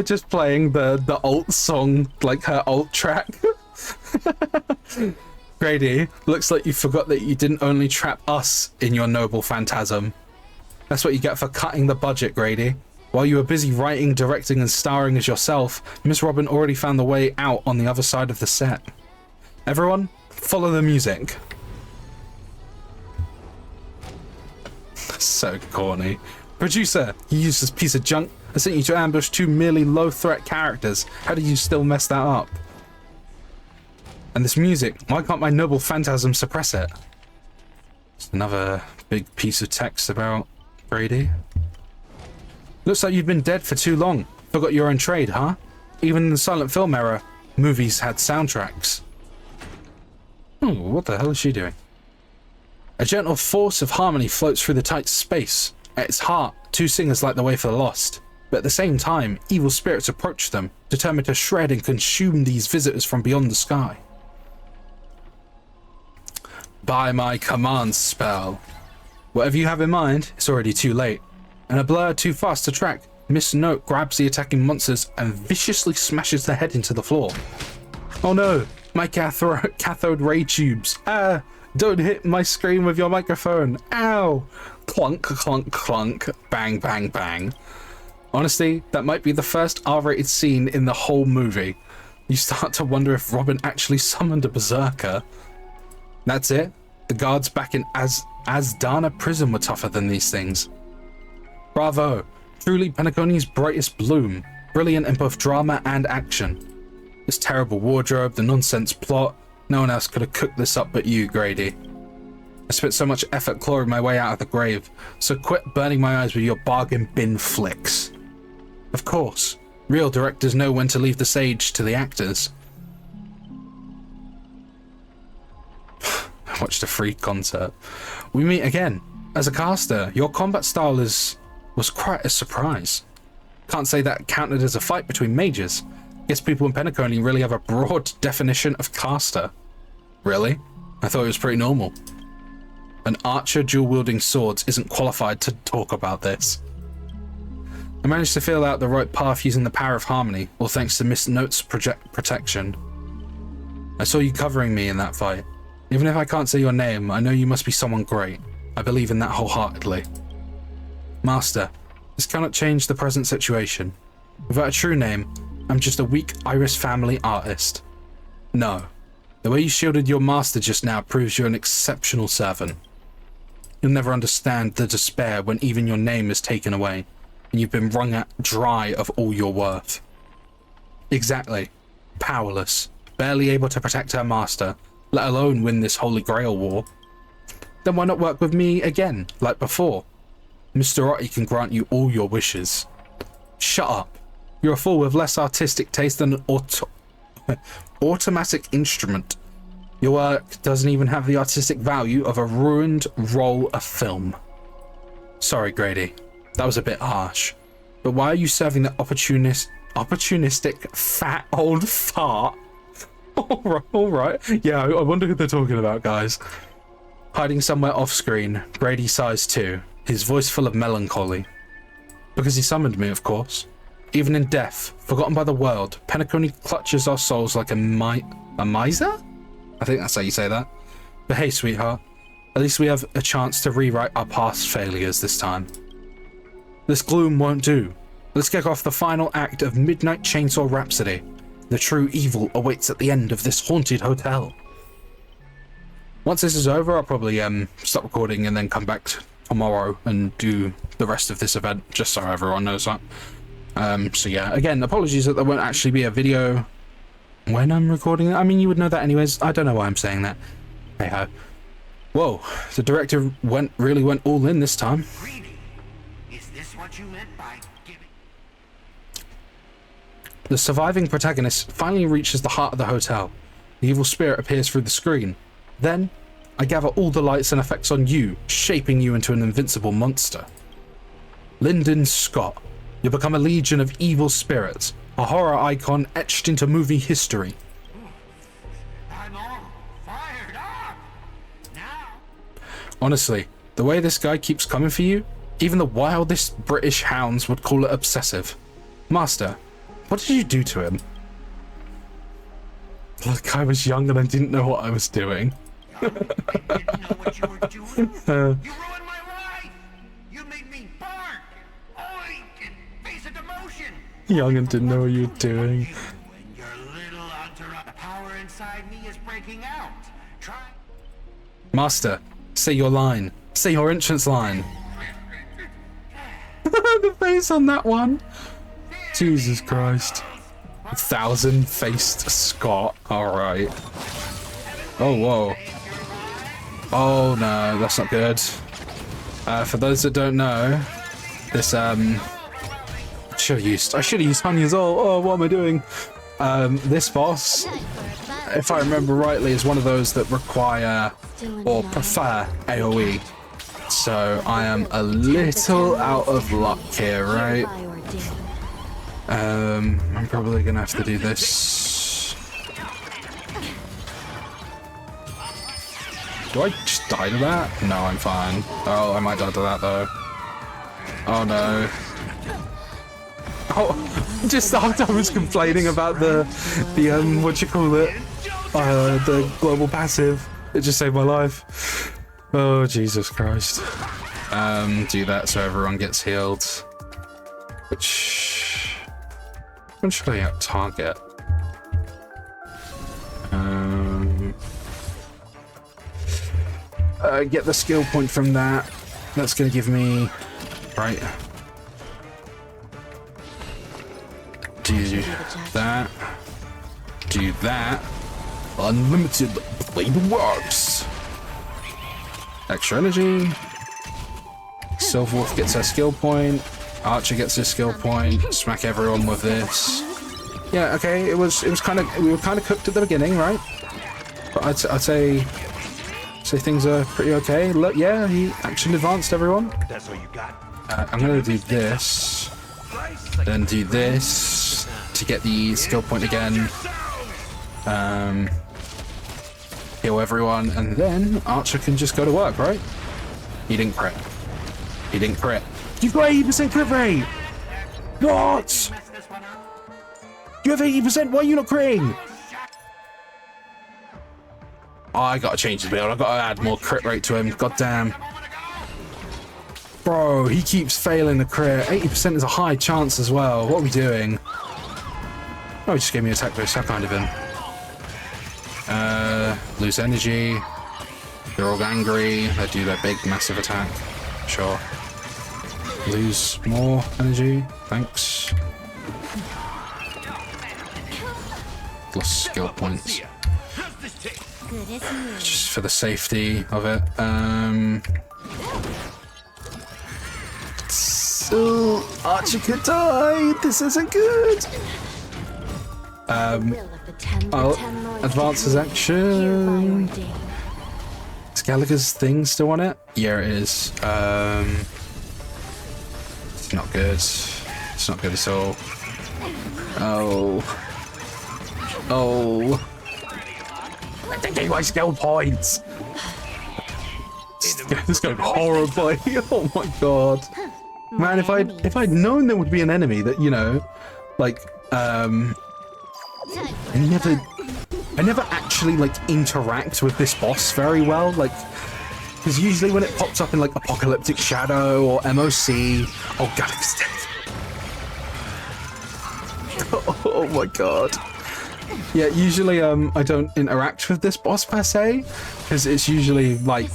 just playing the alt song, like her alt track. Grady, looks like you forgot that you didn't only trap us in your noble phantasm. That's what you get for cutting the budget, Grady. While you were busy writing, directing, and starring as yourself, Miss Robin already found the way out on the other side of the set. Everyone, follow the music. So corny. Producer, you used this piece of junk. I sent you to ambush two merely low-threat characters. How did you still mess that up? And this music, why can't my noble phantasm suppress it? It's another big piece of text about Grady. Looks like you've been dead for too long. Forgot your own trade, huh? Even in the silent film era, movies had soundtracks. Oh, what the hell is she doing? A gentle force of harmony floats through the tight space. At its heart, two singers light the way for the lost. But at the same time, evil spirits approach them, determined to shred and consume these visitors from beyond the sky. By my command spell. Whatever you have in mind, it's already too late. And a blur too fast to track, Miss Note grabs the attacking monsters and viciously smashes their head into the floor. Oh no, my cathode ray tubes. Ah, don't hit my screen with your microphone. Ow! Clunk, clunk, clunk, bang, bang, bang. Honestly, that might be the first R-rated scene in the whole movie. You start to wonder if Robin actually summoned a berserker. That's it. The guards back in Asdana prison were tougher than these things. Bravo! Truly Penacony's brightest bloom. Brilliant in both drama and action. This terrible wardrobe, the nonsense plot, no one else could have cooked this up but you, Grady. I spent so much effort clawing my way out of the grave, so quit burning my eyes with your bargain bin flicks. Of course, real directors know when to leave the stage to the actors. I watched a free concert. We meet again. As a caster, your combat style was quite a surprise. Can't say that counted as a fight between mages. Guess people in Penacony really have a broad definition of caster. Really? I thought it was pretty normal. An archer dual-wielding swords isn't qualified to talk about this. I managed to feel out the right path using the power of harmony, all thanks to Miss Note's protection. I saw you covering me in that fight. Even if I can't say your name, I know you must be someone great. I believe in that wholeheartedly. Master, this cannot change the present situation. Without a true name, I'm just a weak Irish family artist. No. The way you shielded your master just now proves you're an exceptional servant. You'll never understand the despair when even your name is taken away, and you've been wrung out dry of all your worth. Exactly. Powerless. Barely able to protect her master, let alone win this Holy Grail war. Then why not work with me again, like before? Mr. Otti can grant you all your wishes. Shut up. You're a fool with less artistic taste than an automatic instrument. Your work doesn't even have the artistic value of a ruined roll of film. Sorry, Grady. That was a bit harsh. But why are you serving that opportunistic, fat old fart? All right. Yeah, I wonder who they're talking about, guys. Hiding somewhere off screen, Grady sighs too, his voice full of melancholy. Because he summoned me, of course. Even in death, forgotten by the world, Penacony clutches our souls like a miser? I think that's how you say that. But hey, sweetheart, at least we have a chance to rewrite our past failures this time. This gloom won't do. Let's kick off the final act of Midnight Chainsaw Rhapsody. The true evil awaits at the end of this haunted hotel. Once this is over, I'll probably stop recording and then come back tomorrow and do the rest of this event, just so everyone knows that. So yeah, again, apologies that there won't actually be a video when I'm recording it. I mean, you would know that anyways. I don't know why I'm saying that. Hey ho. Whoa, the director really went all in this time. Is this what you meant by giving? The surviving protagonist finally reaches the heart of the hotel. The evil spirit appears through the screen. Then, I gather all the lights and effects on you, shaping you into an invincible monster. Lyndon Scott, you become a legion of evil spirits, a horror icon etched into movie history. I'm all fired up. Now. Honestly, the way this guy keeps coming for you, even the wildest British hounds would call it obsessive. Master, what did you do to him? Like I was young and I didn't know what I was doing. I didn't know what you were doing. You ruined my life. You made me bark, oink, and face a demotion. Young and didn't know what you were doing. When your little entourage, the power inside me is breaking out. Try. Master, say your line. Say your entrance line. The face on that one. Jesus Christ. 1,000-faced Scott. Alright. Oh, whoa. Oh, no, that's not good. For those that don't know, this, I should have used Honey as well. Oh, what am I doing? This boss, if I remember rightly, is one of those that require or prefer AoE. So I am a little out of luck here, right? I'm probably gonna have to do this. Do I just die to that? No, I'm fine. Oh, I might die to that though. Oh no. Oh, just after I was complaining about the what you call it? The global passive. It just saved my life. Oh, Jesus Christ. Do that so everyone gets healed. Which should I target? Get the skill point from that. That's gonna give me right. Do that. Do that. Unlimited blade works. Extra energy. Silverwolf gets her skill point. Archer gets his skill point. Smack everyone with this. Yeah, okay. It was kind of, we were kind of cooked at the beginning, right? But I'd say things are pretty okay. Look, yeah, he action advanced everyone. That's all you got. I'm gonna do this, then do this to get the skill point again. Heal everyone, and then Archer can just go to work, right? He didn't crit. He didn't crit. You've got 80% crit rate! What? You have 80%? Why are you not critting? Oh, I gotta change his build. I gotta add more crit rate to him. God damn. Bro, he keeps failing the crit. 80% is a high chance as well. What are we doing? Oh, he just gave me attack boost. How kind of him. Lose energy. They're all angry. They do their big, massive attack. Sure. Lose more energy. Thanks. Lost skill points. Just for the safety of it. So Archer could die. This isn't good. I'll advance his action. Is Gallagher's thing still on it? Yeah, it is. It's not good. It's not good at all. Oh. Oh. I'm taking my skill points. This is going horribly. Oh my god. Man, if I'd known there would be an enemy that, you know, like, I never actually like interact with this boss very well, like, because usually when it pops up in like Apocalyptic Shadow or MOC, oh god, it's dead. Oh my god. Yeah, usually I don't interact with this boss per se, because it's usually like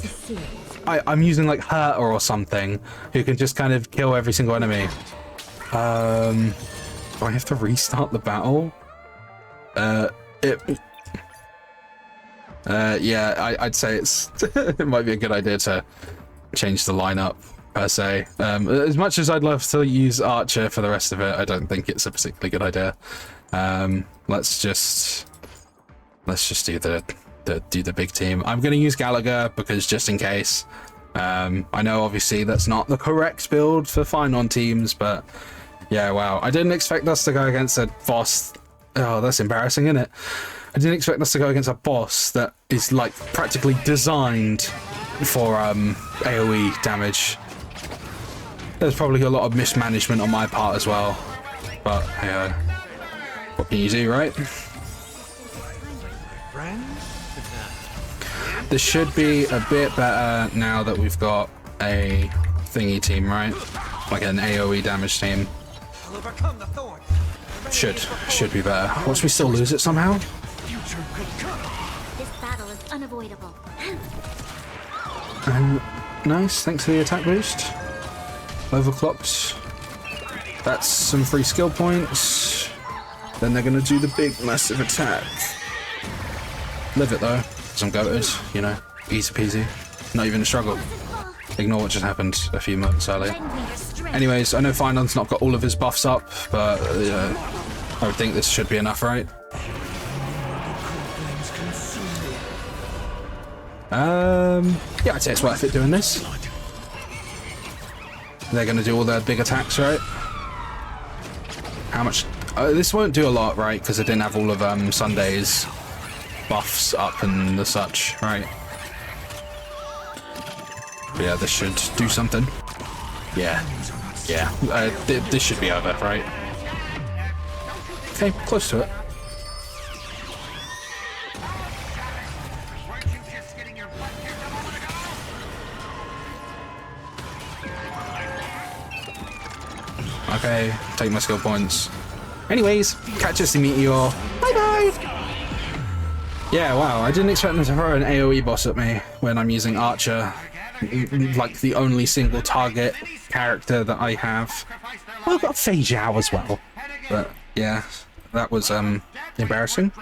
I'm using like her or something who can just kind of kill every single enemy. Do I have to restart the battle? Yeah, I'd say it's it might be a good idea to change the lineup per se. As much as I'd love to use Archer for the rest of it, I don't think it's a particularly good idea. Let's just do the big team. I'm going to use Gallagher because just in case. I know obviously that's not the correct build for Finon teams, but yeah, wow. I didn't expect us to go against a boss. Oh, that's embarrassing, isn't it? I didn't expect us to go against a boss that is like practically designed for AoE damage. There's probably a lot of mismanagement on my part as well, but hey, what can you do, right? This should be a bit better now that we've got a thingy team, right? Like an AoE damage team. Should be better. Watch me still lose it somehow. This battle is unavoidable. And nice, thanks for the attack boost. Overclocked. That's some free skill points. Then they're gonna do the big massive attack. Live it though, because I'm goated, you know, easy peasy. Not even a struggle. Ignore what just happened a few moments earlier. Anyways, I know Finon's not got all of his buffs up, but I would think this should be enough, right? Yeah, I'd say it's worth it doing this. They're gonna do all their big attacks, right? How much? This won't do a lot, right? Because I didn't have all of Sunday's buffs up and the such, right? But yeah, this should do something. Yeah. This should be over, right? Okay, close to it. Okay, take my skill points. Anyways, catch us in Meteor. Bye-bye! Yeah, wow, I didn't expect them to throw an AoE boss at me when I'm using Archer. Like, the only single target character that I have. Well, I've got Fei Zhao as well. But, yeah, that was, embarrassing.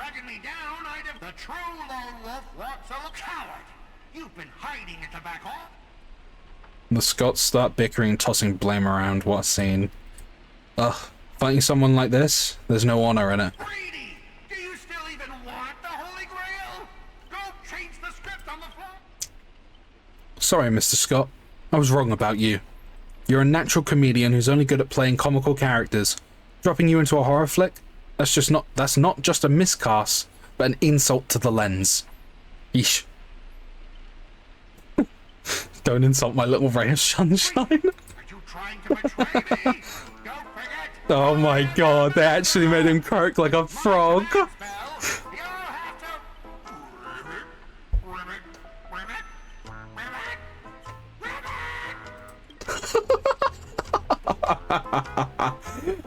The Scots start bickering, tossing blame around. What a scene. Ugh, fighting someone like this, there's no honor in it. Sorry, Mr. Scott. I was wrong about you. You're a natural comedian who's only good at playing comical characters. Dropping you into a horror flick? That's not just a miscast, but an insult to the lens. Yeesh. Don't insult my little ray of sunshine. Oh my god, they actually made him croak like a frog.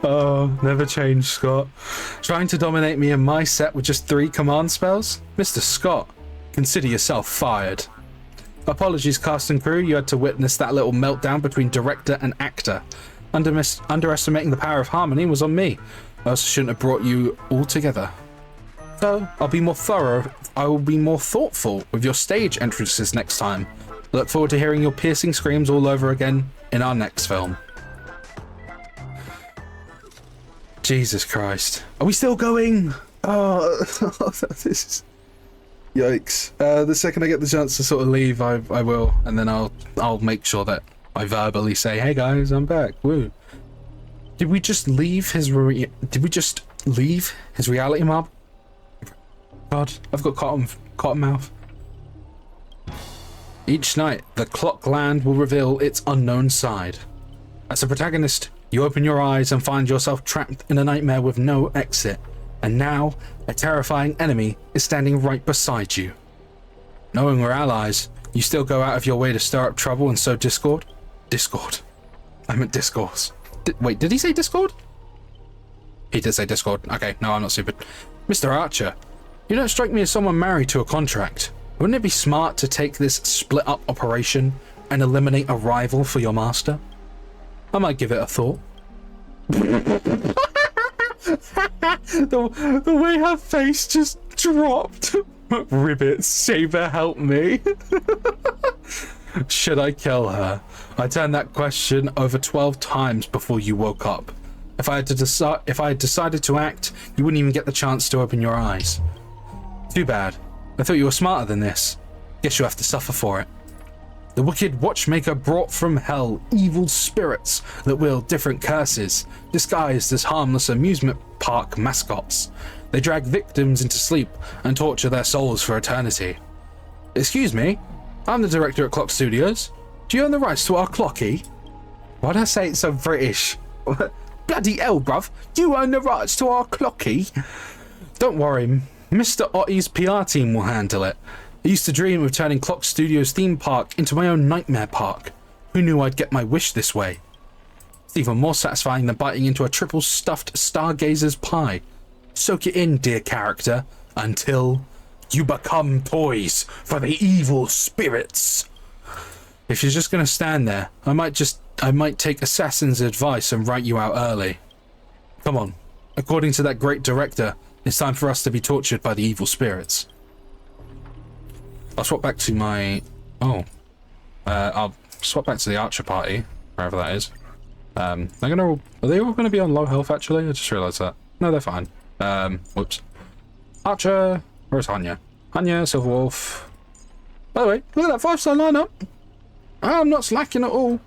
Oh, never change, Scott. Just Trying to dominate me in my set with just 3 command spells? Mr. Scott, consider yourself fired. Apologies, cast and crew, you had to witness that little meltdown between director and actor. Underestimating the power of harmony was on me. I also shouldn't have brought you all together. So, I'll be more thorough. I will be more thoughtful with your stage entrances next time. Look forward to hearing your piercing screams all over again in our next film. Jesus Christ. Are we still going? Oh, this is... Yikes. The second I get the chance to sort of leave, I will. And then I'll make sure that I verbally say, hey guys, I'm back. Woo. Did we just leave his reality marble? God, I've got cotton mouth. Each night, the clock land will reveal its unknown side. As a protagonist, you open your eyes and find yourself trapped in a nightmare with no exit. And now, a terrifying enemy is standing right beside you. Knowing we're allies, you still go out of your way to stir up trouble and sow discord? Discord. I meant discourse. Wait, did he say discord? He did say discord. Okay, no, I'm not stupid. Mr. Archer, you don't strike me as someone married to a contract. Wouldn't it be smart to take this split-up operation and eliminate a rival for your master? I might give it a thought. the way her face just dropped. Ribbit, Saber, help me. Should I kill her? I turned that question over 12 times before you woke up. If I had decided to act, you wouldn't even get the chance to open your eyes. Too bad. I thought you were smarter than this. Guess you have to suffer for it. The wicked watchmaker brought from hell evil spirits that wield different curses, disguised as harmless amusement park mascots. They drag victims into sleep and torture their souls for eternity. Excuse me, I'm the director at Clock Studios. Do you own the rights to our clocky? Why'd I say it so British? Bloody hell, bruv. You own the rights to our clocky? Don't worry, Mr. Otty's PR team will handle it. I used to dream of turning Clock Studios theme park into my own nightmare park. Who knew I'd get my wish this way? It's even more satisfying than biting into a triple stuffed Stargazer's pie. Soak it in, dear character, until you become toys for the evil spirits. If you're just gonna stand there, I might take Assassin's advice and write you out early. Come on. According to that great director, it's time for us to be tortured by the evil spirits. I'll swap back to my... I'll swap back to the Archer party, wherever that is. Are they all gonna be on low health, actually? I just realized that. No, they're fine. Whoops. Archer, where's Hanya? Hanya, Silverwolf. By the way, look at that 5-star lineup. I'm not slacking at all.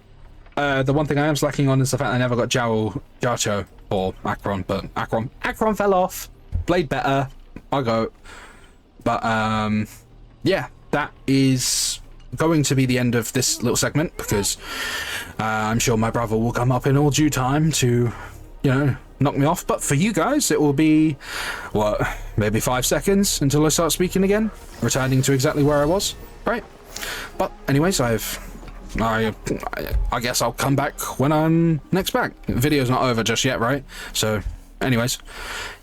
The one thing I am slacking on is the fact I never got Jarcho or Akron, but Akron fell off. Played better. I'll go. But, yeah, that is going to be the end of this little segment because I'm sure my brother will come up in all due time to, you know, knock me off. But for you guys, it will be, what, maybe 5 seconds until I start speaking again, returning to exactly where I was, right? But anyways, I guess I'll come back when I'm next back. The video's not over just yet, right? So, anyways,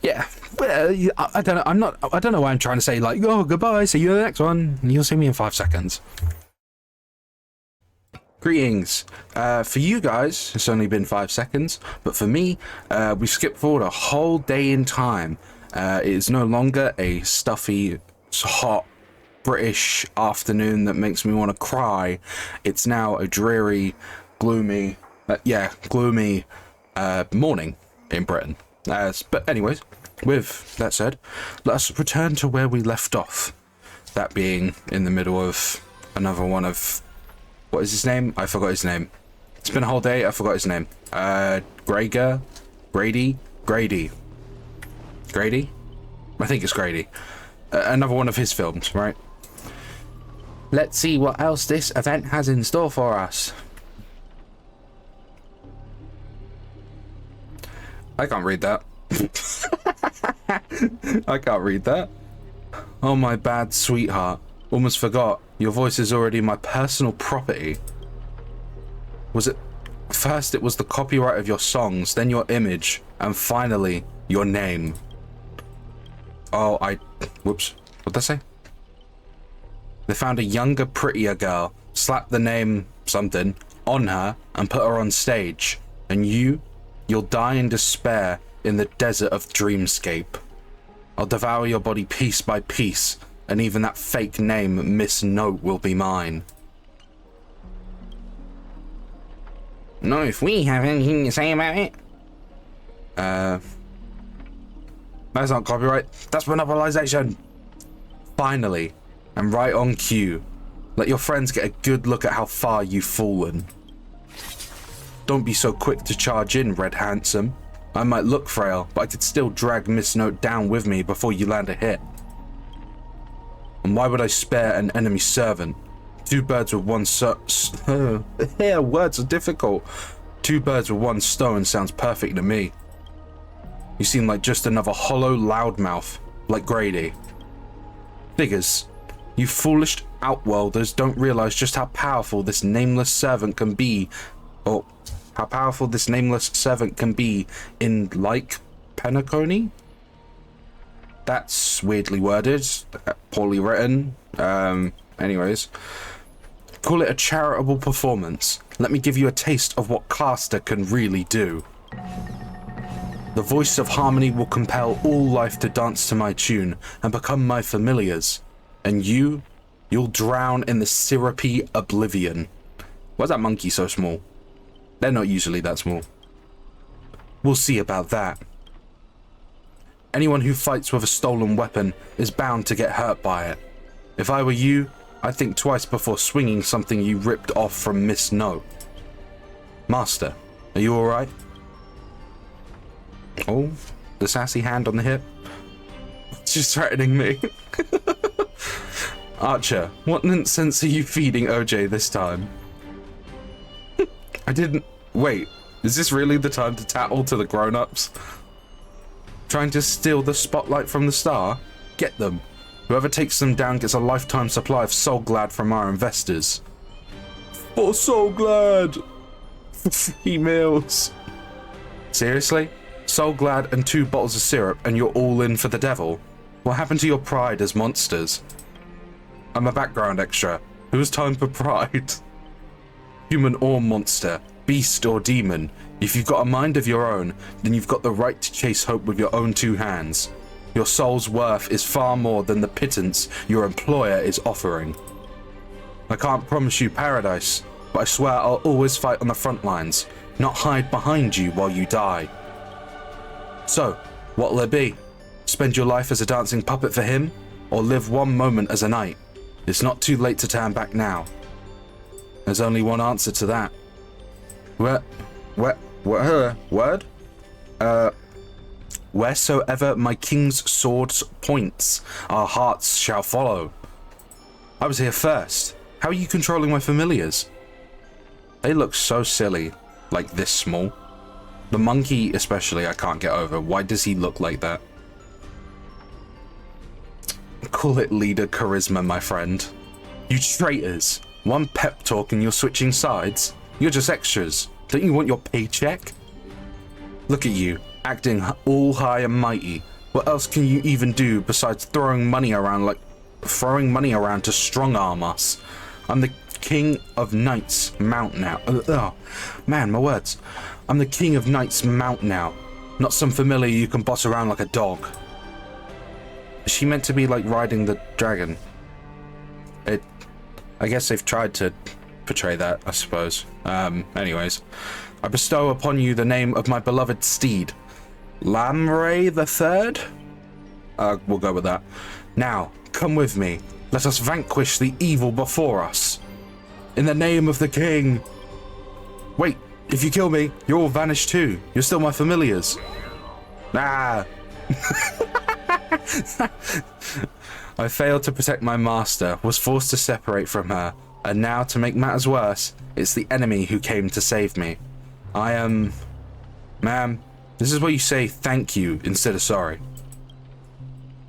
yeah. Well, I don't know. I don't know why I'm trying to say like, oh, goodbye. See you in the next one. You'll see me in 5 seconds. Greetings. For you guys, it's only been 5 seconds, but for me, we skipped forward a whole day in time. It is no longer a stuffy, hot British afternoon that makes me want to cry. It's now a dreary, gloomy, gloomy morning in Britain. But anyways, with that said, let's return to where we left off. That being in the middle of another one of... What is his name? I forgot his name. It's been a whole day, I forgot his name. Grady? I think it's Grady. Another one of his films, right? Let's see what else this event has in store for us. I can't read that. I can't read that. Oh, my bad sweetheart. Almost forgot. Your voice is already my personal property. Was it... First it was the copyright of your songs, then your image, and finally, your name. Whoops. What'd I say? They found a younger, prettier girl, slapped the name something on her, and put her on stage. And you'll die in despair in the desert of Dreamscape. I'll devour your body piece by piece, and even that fake name, Miss Note, will be mine. No, if we have anything to say about it. That's not copyright. That's monopolization. Finally, and right on cue. Let your friends get a good look at how far you've fallen. Don't be so quick to charge in, Red Handsome. I might look frail, but I could still drag Miss Note down with me before you land a hit. And why would I spare an enemy servant? Two birds with one yeah, words are difficult. Two birds with one stone sounds perfect to me. You seem like just another hollow loudmouth, like Grady. Figures. You foolish outworlders don't realize just how powerful this nameless servant can be, or how powerful this nameless servant can be in, like, Penacony? That's weirdly worded, poorly written. Anyways. Call it a charitable performance. Let me give you a taste of what Caster can really do. The voice of harmony will compel all life to dance to my tune and become my familiars. And you'll drown in the syrupy oblivion. Why's that monkey so small? They're not usually that small. We'll see about that. Anyone who fights with a stolen weapon is bound to get hurt by it. If I were you, I'd think twice before swinging something you ripped off from Miss Note. Master, are you alright? Oh, the sassy hand on the hip. She's threatening me. Archer, what nonsense are you feeding OJ this time? I didn't... Wait, is this really the time to tattle to the grown-ups? Trying to steal the spotlight from the star? Get them. Whoever takes them down gets a lifetime supply of Soul Glad from our investors. For Soul Glad! Free meals. Seriously? Soul Glad and 2 bottles of syrup and you're all in for the devil? What happened to your pride as monsters? I'm a background extra. Who has time for pride? Human or monster, beast or demon, if you've got a mind of your own, then you've got the right to chase hope with your own 2 hands. Your soul's worth is far more than the pittance your employer is offering. I can't promise you paradise, but I swear I'll always fight on the front lines, not hide behind you while you die. So, what'll it be? Spend your life as a dancing puppet for him, or live one moment as a knight? It's not too late to turn back now. There's only one answer to that. Word? Wheresoever my king's sword points, our hearts shall follow. I was here first. How are you controlling my familiars? They look so silly, like this small. The monkey especially I can't get over. Why does he look like that? Call it leader charisma, my friend. You traitors. One pep talk and you're switching sides? You're just extras. Don't you want your paycheck? Look at you, acting all high and mighty. What else can you even do besides throwing money around to strong arm us? I'm the king of knights mount now. Oh, man, my words. I'm the king of knights mount now. Not some familiar you can boss around like a dog. Is she meant to be like riding the dragon? I guess they've tried to portray that, I suppose. Anyways. I bestow upon you the name of my beloved steed. Lamray III? We'll go with that. Now, come with me. Let us vanquish the evil before us. In the name of the king. Wait, if you kill me, you're all vanished too. You're still my familiars. Ah. I failed to protect my master, was forced to separate from her, and now, to make matters worse, it's the enemy who came to save me. I am... Ma'am, this is where you say thank you instead of sorry.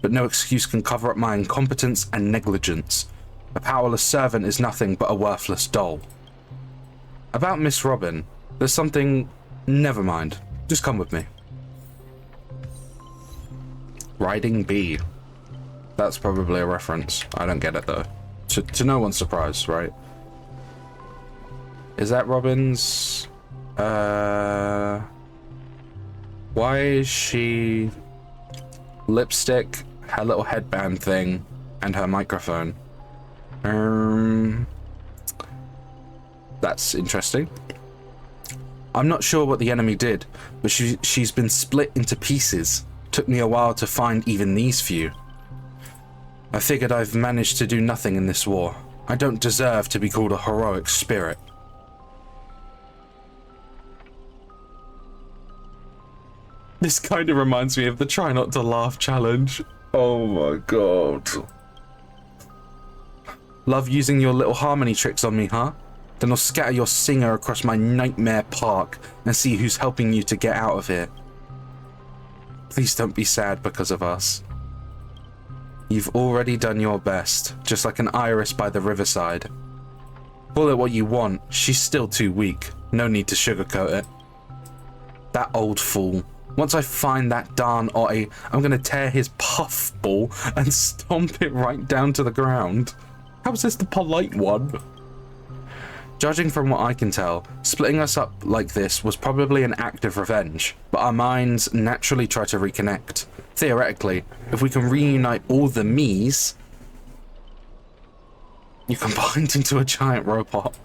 But no excuse can cover up my incompetence and negligence. A powerless servant is nothing but a worthless doll. About Miss Robin, there's something... Never mind. Just come with me. Riding B. That's probably a reference. I don't get it though. To no one's surprise, right? Is that Robin's? Why is she lipstick, her little headband thing, and her microphone? That's interesting. I'm not sure what the enemy did, but she's been split into pieces. Took me a while to find even these few. I figured I've managed to do nothing in this war. I don't deserve to be called a heroic spirit. This kind of reminds me of the try not to laugh challenge. Oh my god. Love using your little harmony tricks on me, huh? Then I'll scatter your singer across my nightmare park and see who's helping you to get out of here. Please don't be sad because of us. You've already done your best, just like an iris by the riverside. Call it what you want, she's still too weak. No need to sugarcoat it. That old fool. Once I find that darn Otty, I'm gonna tear his puffball and stomp it right down to the ground. How is this the polite one? Judging from what I can tell, splitting us up like this was probably an act of revenge, but our minds naturally try to reconnect. Theoretically, if we can reunite all the me's, you combined into a giant robot.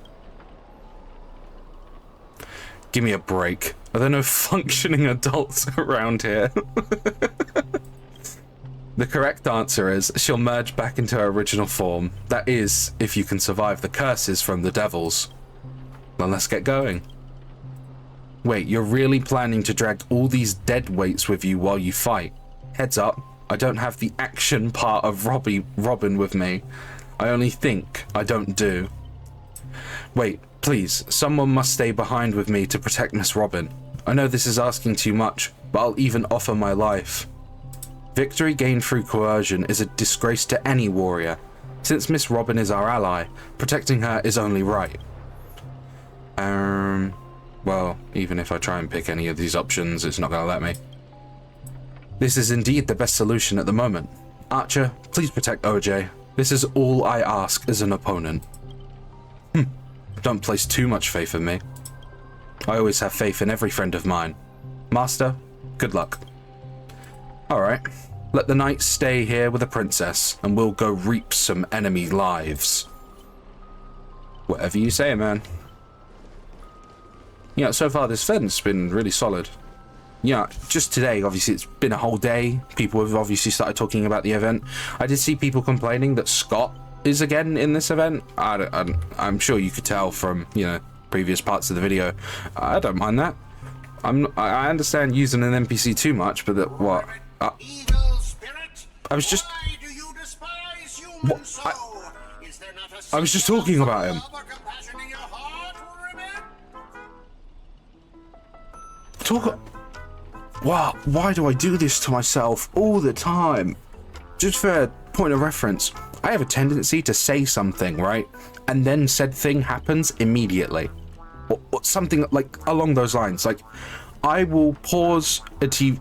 Give me a break. Are there no functioning adults around here? The correct answer is she'll merge back into her original form. That is, if you can survive the curses from the devils. Then let's get going. Wait, you're really planning to drag all these dead weights with you while you fight? Heads up, I don't have the action part of Robin with me. I only think, I don't do. Wait, please, someone must stay behind with me to protect Miss Robin. I know this is asking too much, but I'll even offer my life. Victory gained through coercion is a disgrace to any warrior. Since Miss Robin is our ally, protecting her is only right. Well, even if I try and pick any of these options, it's not gonna let me. This is indeed the best solution at the moment. Archer, please protect OJ. This is all I ask as an opponent. Don't place too much faith in me. I always have faith in every friend of mine. Master, good luck. Alright, let the knight stay here with the princess, and we'll go reap some enemy lives. Whatever you say, man. Yeah, so far this event's been really solid. Yeah, just today, obviously it's been a whole day. People have obviously started talking about the event. I did see people complaining that Scott is again in this event. I'm sure you could tell from, you know, previous parts of the video. I don't mind that. I understand using an NPC too much, but that what? I was just. What? I was just talking about him. Wow, why do I do this to myself all the time? Just for a point of reference, I have a tendency to say something, right? And then said thing happens immediately. Or something like along those lines. Like, I will pause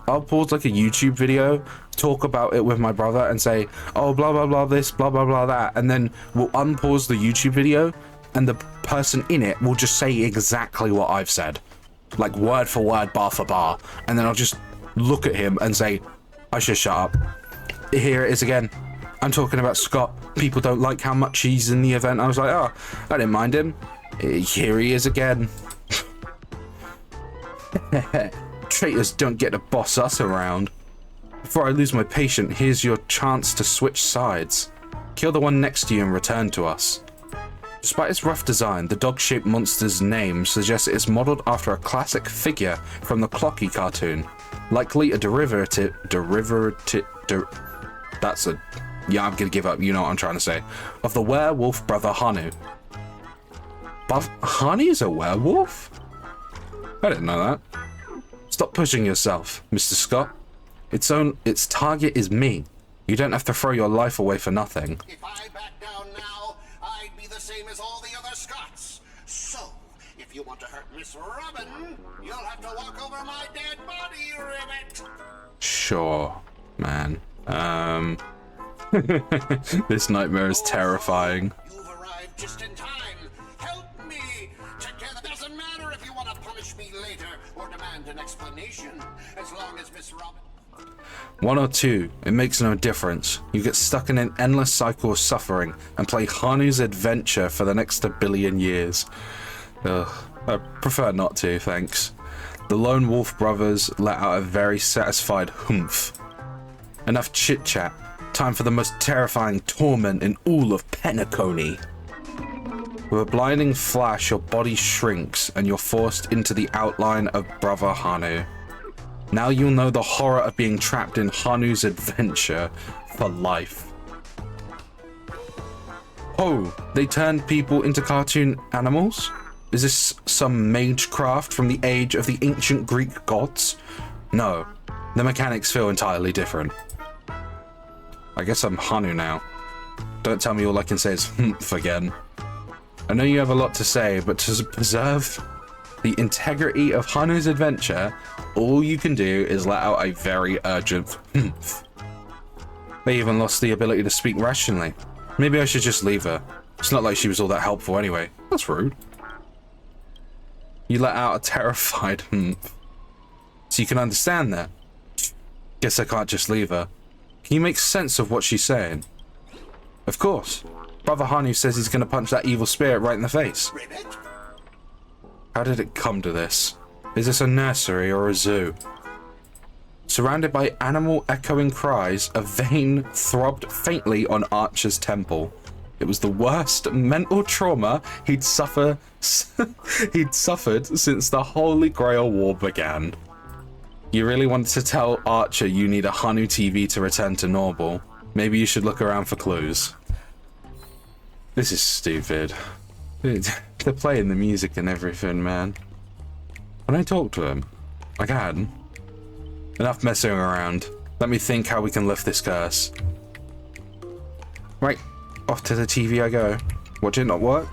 I'll pause like a YouTube video, talk about it with my brother and say, oh, blah, blah, blah, this, blah, blah, blah, that. And then we'll unpause the YouTube video and the person in it will just say exactly what I've said. Like word for word, bar for bar. And then I'll just look at him and say, I should shut up. Here it is again. I'm talking about Scott. People don't like how much he's in the event. I was like, oh, I didn't mind him. Here he is again. Traitors don't get to boss us around. Before I lose my patience, here's your chance to switch sides. Kill the one next to you and return to us. Despite its rough design, the dog-shaped monster's name suggests it's modeled after a classic figure from the Clocky cartoon. Likely a that's a... Yeah, I'm gonna give up, you know what I'm trying to say. Of the werewolf brother Hanu. Hani is a werewolf? I didn't know that. Stop pushing yourself, Mr. Scott. Its target is me. You don't have to throw your life away for nothing. If I back down now, I'd be the same as all the other Scots. So, if you want to hurt Miss Robin, you'll have to walk over my dead body, Ribbit. Sure, man. This nightmare is terrifying. You've arrived just in time. Help me. Together, doesn't matter if you want to punish me later or demand an explanation, as long as Miss Robin. One or two, it makes no difference. You get stuck in an endless cycle of suffering and play Hanu's adventure for the next 1 billion years. Ugh, I prefer not to, thanks. The Lone Wolf brothers let out a very satisfied humph. Enough chit-chat. Time for the most terrifying torment in all of Penacony. With a blinding flash, your body shrinks and you're forced into the outline of Brother Hanu. Now you'll know the horror of being trapped in Hanu's adventure for life. Oh, they turned people into cartoon animals? Is this some magecraft from the age of the ancient Greek gods? No, the mechanics feel entirely different. I guess I'm Hanu now. Don't tell me all I can say is humph again. I know you have a lot to say, but to preserve the integrity of Hanu's adventure, all you can do is let out a very urgent humph. They even lost the ability to speak rationally. Maybe I should just leave her. It's not like she was all that helpful anyway. That's rude. You let out a terrified humph. So you can understand that. Guess I can't just leave her. Can you make sense of what she's saying? Of course. Brother Hanu says he's going to punch that evil spirit right in the face. How did it come to this? Is this a nursery or a zoo? Surrounded by animal echoing cries, a vein throbbed faintly on Archer's temple. It was the worst mental trauma he'd suffered since the Holy Grail War began. You really wanted to tell Archer you need a Hanu TV to return to normal. Maybe you should look around for clues. This is stupid. They're playing the music and everything, man. When I talk to him, I can. Enough messing around. Let me think how we can lift this curse. Right, off to the TV I go. Watch it not work?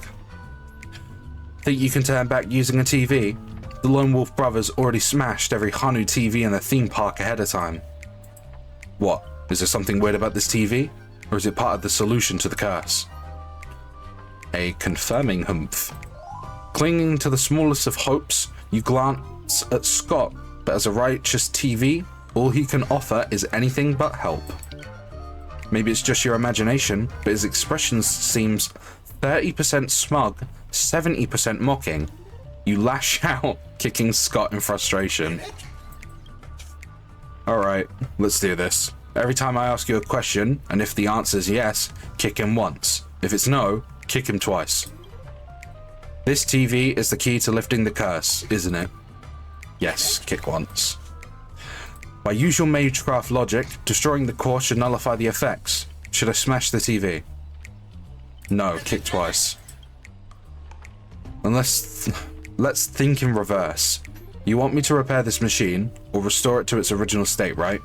Think you can turn back using a TV? The Lone Wolf brothers already smashed every Hanu TV in the theme park ahead of time. What? Is there something weird about this TV? Or is it part of the solution to the curse? A confirming humph. Clinging to the smallest of hopes, you glance at Scott, but as a righteous TV, all he can offer is anything but help. Maybe it's just your imagination, but his expression seems 30% smug, 70% mocking. You lash out, kicking Scott in frustration. Alright, let's do this. Every time I ask you a question, and if the answer is yes, kick him once. If it's no, kick him twice. This TV is the key to lifting the curse, isn't it? Yes, kick once. By usual magecraft logic, destroying the core should nullify the effects. Should I smash the TV? No, kick twice. Let's think in reverse. You want me to repair this machine, or restore it to its original state, right?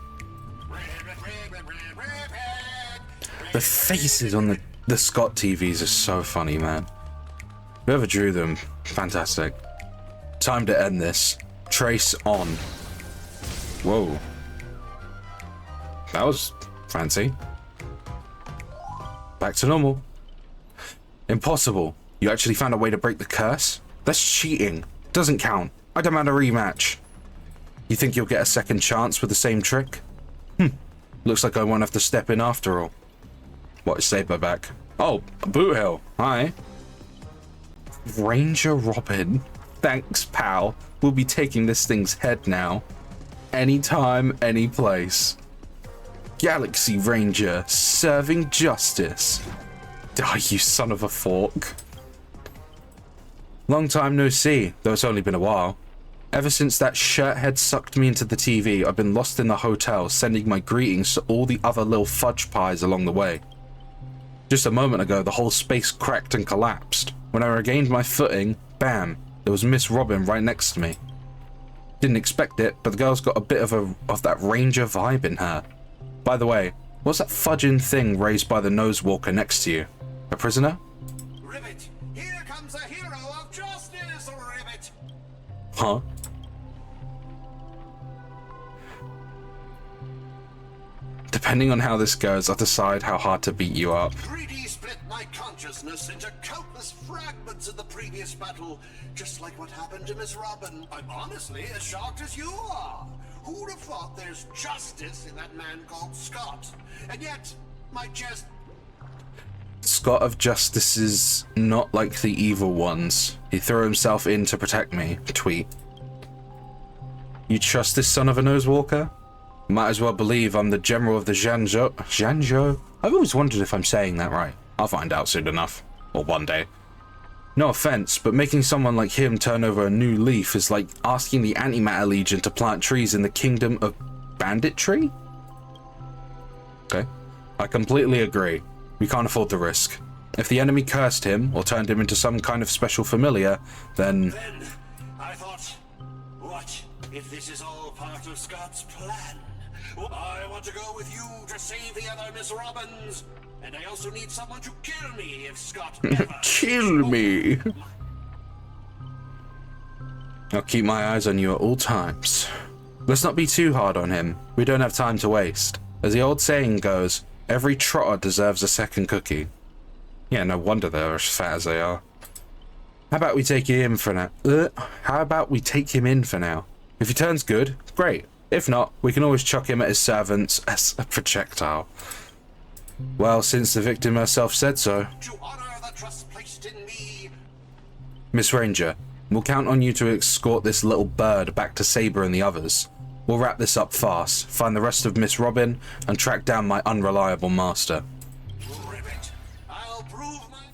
The faces on the Scott TVs are so funny, man. Whoever drew them, fantastic. Time to end this. Trace on. Whoa. That was fancy. Back to normal. Impossible. You actually found a way to break the curse? That's cheating. Doesn't count. I demand a rematch. You think you'll get a second chance with the same trick? Looks like I won't have to step in after all. What is Saber back? Oh, Boot Hill. Hi. Ranger Robin. Thanks, pal. We'll be taking this thing's head now. Anytime, any place. Galaxy Ranger, serving justice. Die, you son of a fork. Long time no see, though it's only been a while. Ever since that shirthead sucked me into the TV, I've been lost in the hotel, sending my greetings to all the other little fudge pies along the way. Just a moment ago, the whole space cracked and collapsed. When I regained my footing, bam, there was Miss Robin right next to me. Didn't expect it, but the girl's got a bit of that Ranger vibe in her. By the way, what's that fudging thing raised by the nose walker next to you? A prisoner? Ribbit, here comes a hero of justice, Ribbit. Huh? Depending on how this goes, I'll decide how hard to beat you up. 3D split my consciousness into countless fragments of the previous battle, just like what happened to Miss Robin. I'm honestly as shocked as you are. Who'd have thought there's justice in that man called Scott? And yet, my chest... Scott of Justice is not like the evil ones. He threw himself in to protect me. Tweet. You trust this son of a nosewalker? Might as well believe I'm the general of the Zhanzhou. Zhanzhou? I've always wondered if I'm saying that right. I'll find out soon enough. Or one day. No offense, but making someone like him turn over a new leaf is like asking the Antimatter Legion to plant trees in the kingdom of banditry? Okay. I completely agree. We can't afford the risk. If the enemy cursed him, or turned him into some kind of special familiar, then... Then, I thought, what if this is all part of Scott's plan? I want to go with you to save the other Miss Robins. And I also need someone to kill me if Scott ever... Kill me! I'll keep my eyes on you at all times. Let's not be too hard on him. We don't have time to waste. As the old saying goes, every trotter deserves a second cookie. Yeah, no wonder they're as fat as they are. How about we take him in for now? If he turns good, great. If not, we can always chuck him at his servants as a projectile. Well, since the victim herself said so. To honor the trust placed in me. Miss Ranger, we'll count on you to escort this little bird back to Saber and the others. We'll wrap this up fast, find the rest of Miss Robin, and track down my unreliable master. Ribbit. I'll prove my...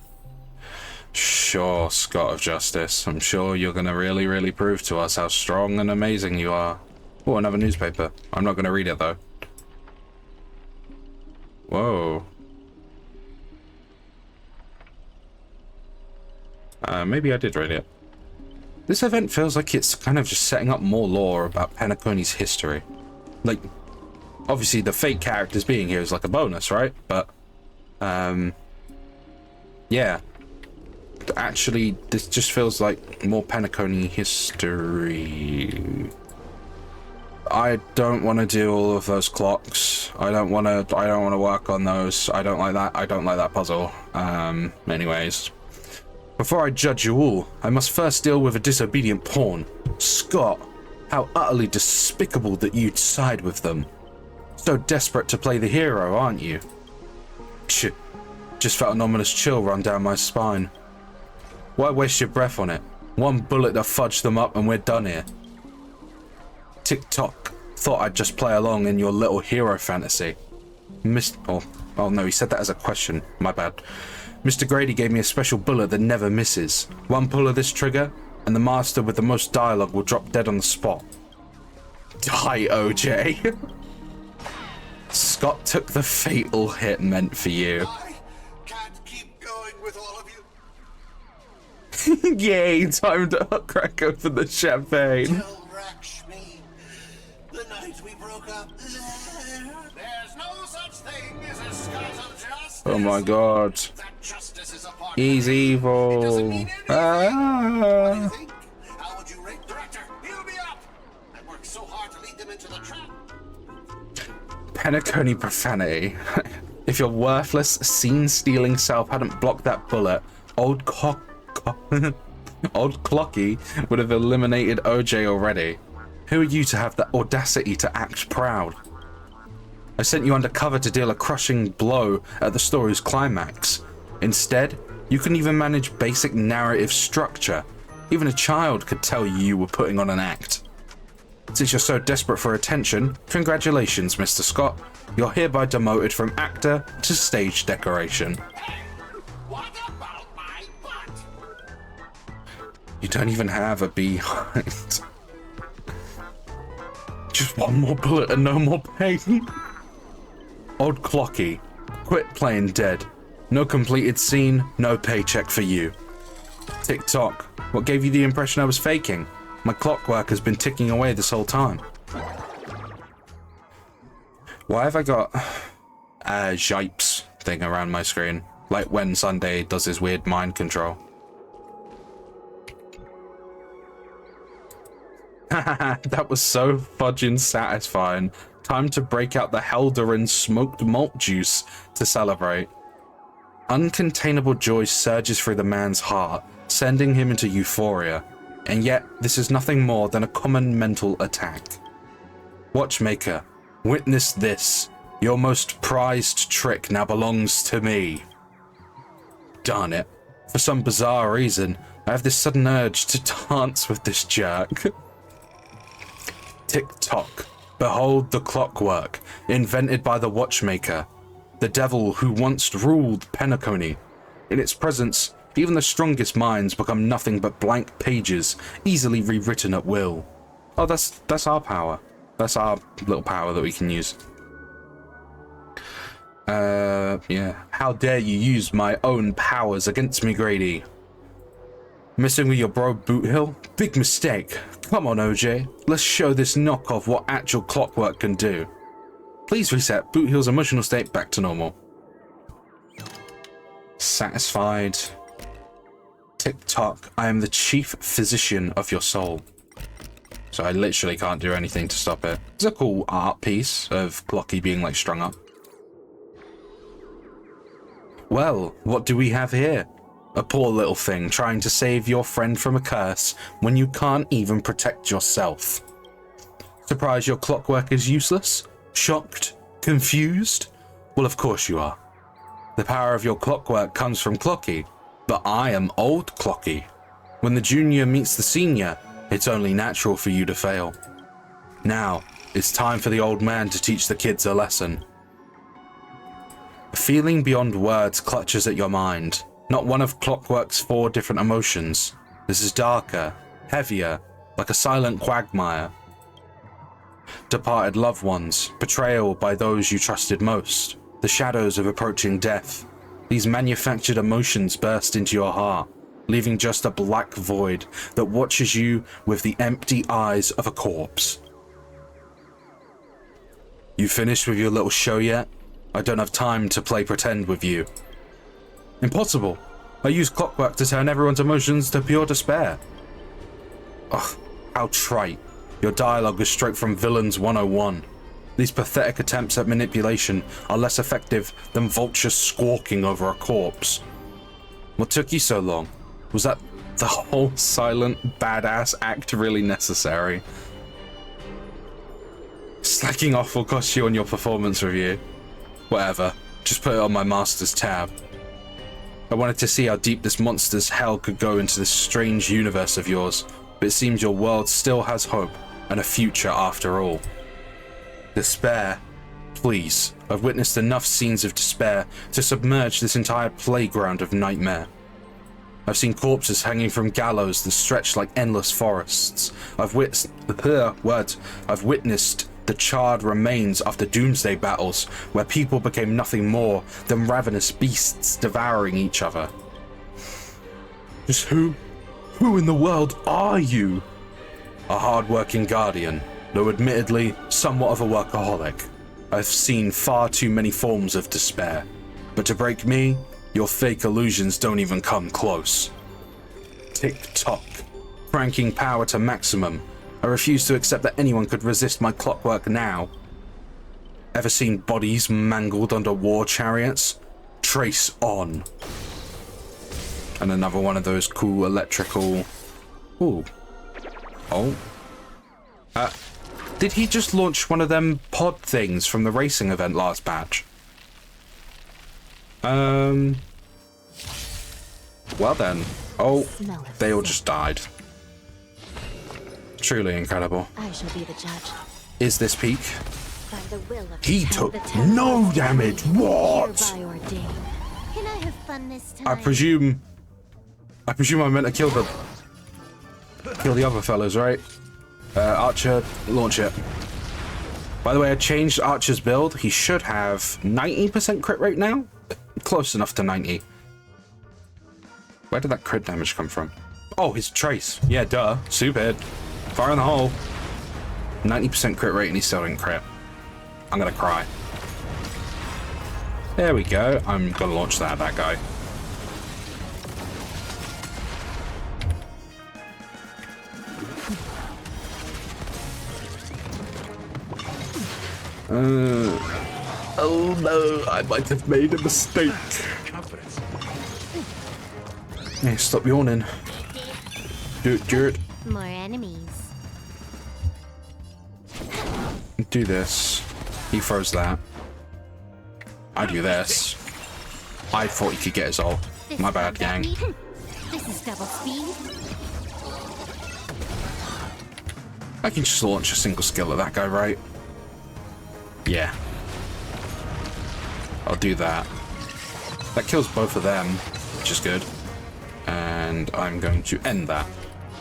Sure, Scott of Justice. I'm sure you're gonna really prove to us how strong and amazing you are. Oh, another newspaper. I'm not gonna read it though. Whoa. Maybe I did read it. This event feels like it's kind of just setting up more lore about Penacony's history. Like, obviously the fake characters being here is like a bonus, right? But, yeah. Actually, this just feels like more Penacony history. I don't want to do all of those clocks. I don't want to work on those. I don't like that puzzle. Anyways. Before I judge you all, I must first deal with a disobedient pawn. Scott, how utterly despicable that you'd side with them. So desperate to play the hero, aren't you? Shit, just felt an ominous chill run down my spine. Why waste your breath on it? One bullet to fudge them up and we're done here. Tick-tock, thought I'd just play along in your little hero fantasy. Oh no, he said that as a question, my bad. Mr. Grady gave me a special bullet that never misses. One pull of this trigger, and the master with the most dialogue will drop dead on the spot. Die, OJ. Scott took the fatal hit meant for you. I can't keep going with all of you. Yay, time to crack open the champagne. Tell Rakshmi, the night we broke up, there's no such thing as a Scott of Justice. Oh my god. He's evil. How would you rate director? Heal me up. I worked so hard to lead them into the trap. Penacony profanity. If your worthless, scene-stealing self hadn't blocked that bullet, old Clocky would have eliminated OJ already. Who are you to have the audacity to act proud? I sent you undercover to deal a crushing blow at the story's climax. Instead, you couldn't even manage basic narrative structure. Even a child could tell you were putting on an act. Since you're so desperate for attention, congratulations, Mr. Scott. You're hereby demoted from actor to stage decoration. What about my butt? You don't even have a behind. Just one more bullet and no more pain. Old Clocky, quit playing dead. No completed scene, no paycheck for you. Tick-tock, what gave you the impression I was faking? My clockwork has been ticking away this whole time. Why have I got a Jipes thing around my screen? Like when Sunday does his weird mind control. That was so fudging satisfying. Time to break out the Helderin smoked malt juice to celebrate. Uncontainable joy surges through the man's heart, sending him into euphoria. And yet, this is nothing more than a common mental attack. Watchmaker, witness this. Your most prized trick now belongs to me. Darn it. For some bizarre reason, I have this sudden urge to dance with this jerk. Tick-tock. Behold the clockwork, invented by the watchmaker, the devil who once ruled Penacony. In its presence, even the strongest minds become nothing but blank pages, easily rewritten at will. Oh, that's our power. That's our little power that we can use. Yeah. How dare you use my own powers against me, Grady? Messing with your bro Boothill? Big mistake. Come on, OJ. Let's show this knockoff what actual clockwork can do. Please reset Boothill's emotional state back to normal. Satisfied. Tick-tock. I am the chief physician of your soul. So I literally can't do anything to stop it. It's a cool art piece of Clocky being like strung up. Well, what do we have here? A poor little thing trying to save your friend from a curse when you can't even protect yourself. Surprised your clockwork is useless? Shocked? Confused? Well, of course you are. The power of your clockwork comes from Clocky, but I am old Clocky. When the junior meets the senior, it's only natural for you to fail. Now, it's time for the old man to teach the kids a lesson. A feeling beyond words clutches at your mind. Not one of Clockwork's 4 different emotions. This is darker, heavier, like a silent quagmire. Departed loved ones, betrayal by those you trusted most, the shadows of approaching death. These manufactured emotions burst into your heart, leaving just a black void that watches you with the empty eyes of a corpse. You finished with your little show yet? I don't have time to play pretend with you. Impossible. I use clockwork to turn everyone's emotions to pure despair. Ugh, how trite. Your dialogue is straight from Villains 101. These pathetic attempts at manipulation are less effective than vultures squawking over a corpse. What took you so long? Was that the whole silent, badass act really necessary? Slacking off will cost you on your performance review. Whatever, just put it on my master's tab. I wanted to see how deep this monster's hell could go into this strange universe of yours, but it seems your world still has hope and a future after all. Despair. Please, I've witnessed enough scenes of despair to submerge this entire playground of nightmare. I've seen corpses hanging from gallows that stretch like endless forests. I've witnessed the charred remains after doomsday battles, where people became nothing more than ravenous beasts devouring each other. Just who in the world are you? A hard-working guardian, though admittedly somewhat of a workaholic. I've seen far too many forms of despair, but to break me, your fake illusions don't even come close. Tick-tock, cranking power to maximum. I refuse to accept that anyone could resist my clockwork now. Ever seen bodies mangled under war chariots? Trace on. And another one of those cool electrical... Ooh. Oh. Did he just launch one of them pod things from the racing event last batch? Well then. Oh, they all just died. Truly incredible. I shall be the judge. Is this peak? By the will of He took no damage. What? Can I have fun this time? I presume I meant to kill the other fellas, right? Archer, launch it. By the way, I changed Archer's build. He should have 90% crit rate now. Close enough to 90. Where did that crit damage come from? Oh, his trace. Yeah, duh. Stupid. Fire in the hole. 90% crit rate and he still didn't crit. I'm gonna cry. There we go. I'm gonna launch that at that guy. Oh no, I might have made a mistake. Hey, stop yawning. Do it. More enemies. Do this. He throws that. I do this. I thought he could get his ult. My bad, gang. This is double speed. I can just launch a single skill at that guy, right? Yeah. I'll do that. That kills both of them, which is good. And I'm going to end that.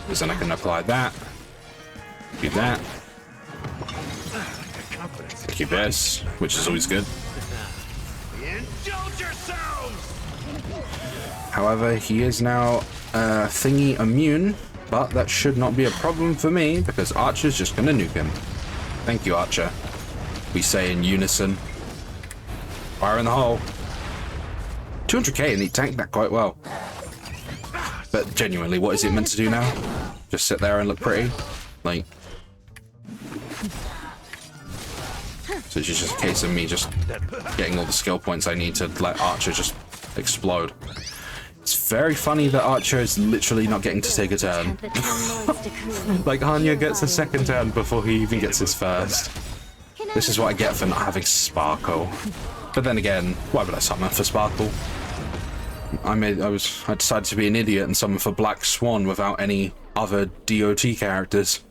Because then I can apply that. Do that. Keep this, which is always good. Indulge yourselves! However, he is now thingy immune, but that should not be a problem for me because Archer's just gonna nuke him. Thank you, Archer. We say in unison. Fire in the hole. 200k and he tanked that quite well. But genuinely, what is it meant to do now? Just sit there and look pretty? Like... So it's just a case of me just getting all the skill points I need to let Archer just explode. It's very funny that Archer is literally not getting to take a turn. Like, Hanya gets a second turn before he even gets his first. This is what I get for not having Sparkle. But then again, why would I summon for Sparkle? I decided to be an idiot and summon for Black Swan without any other DOT characters.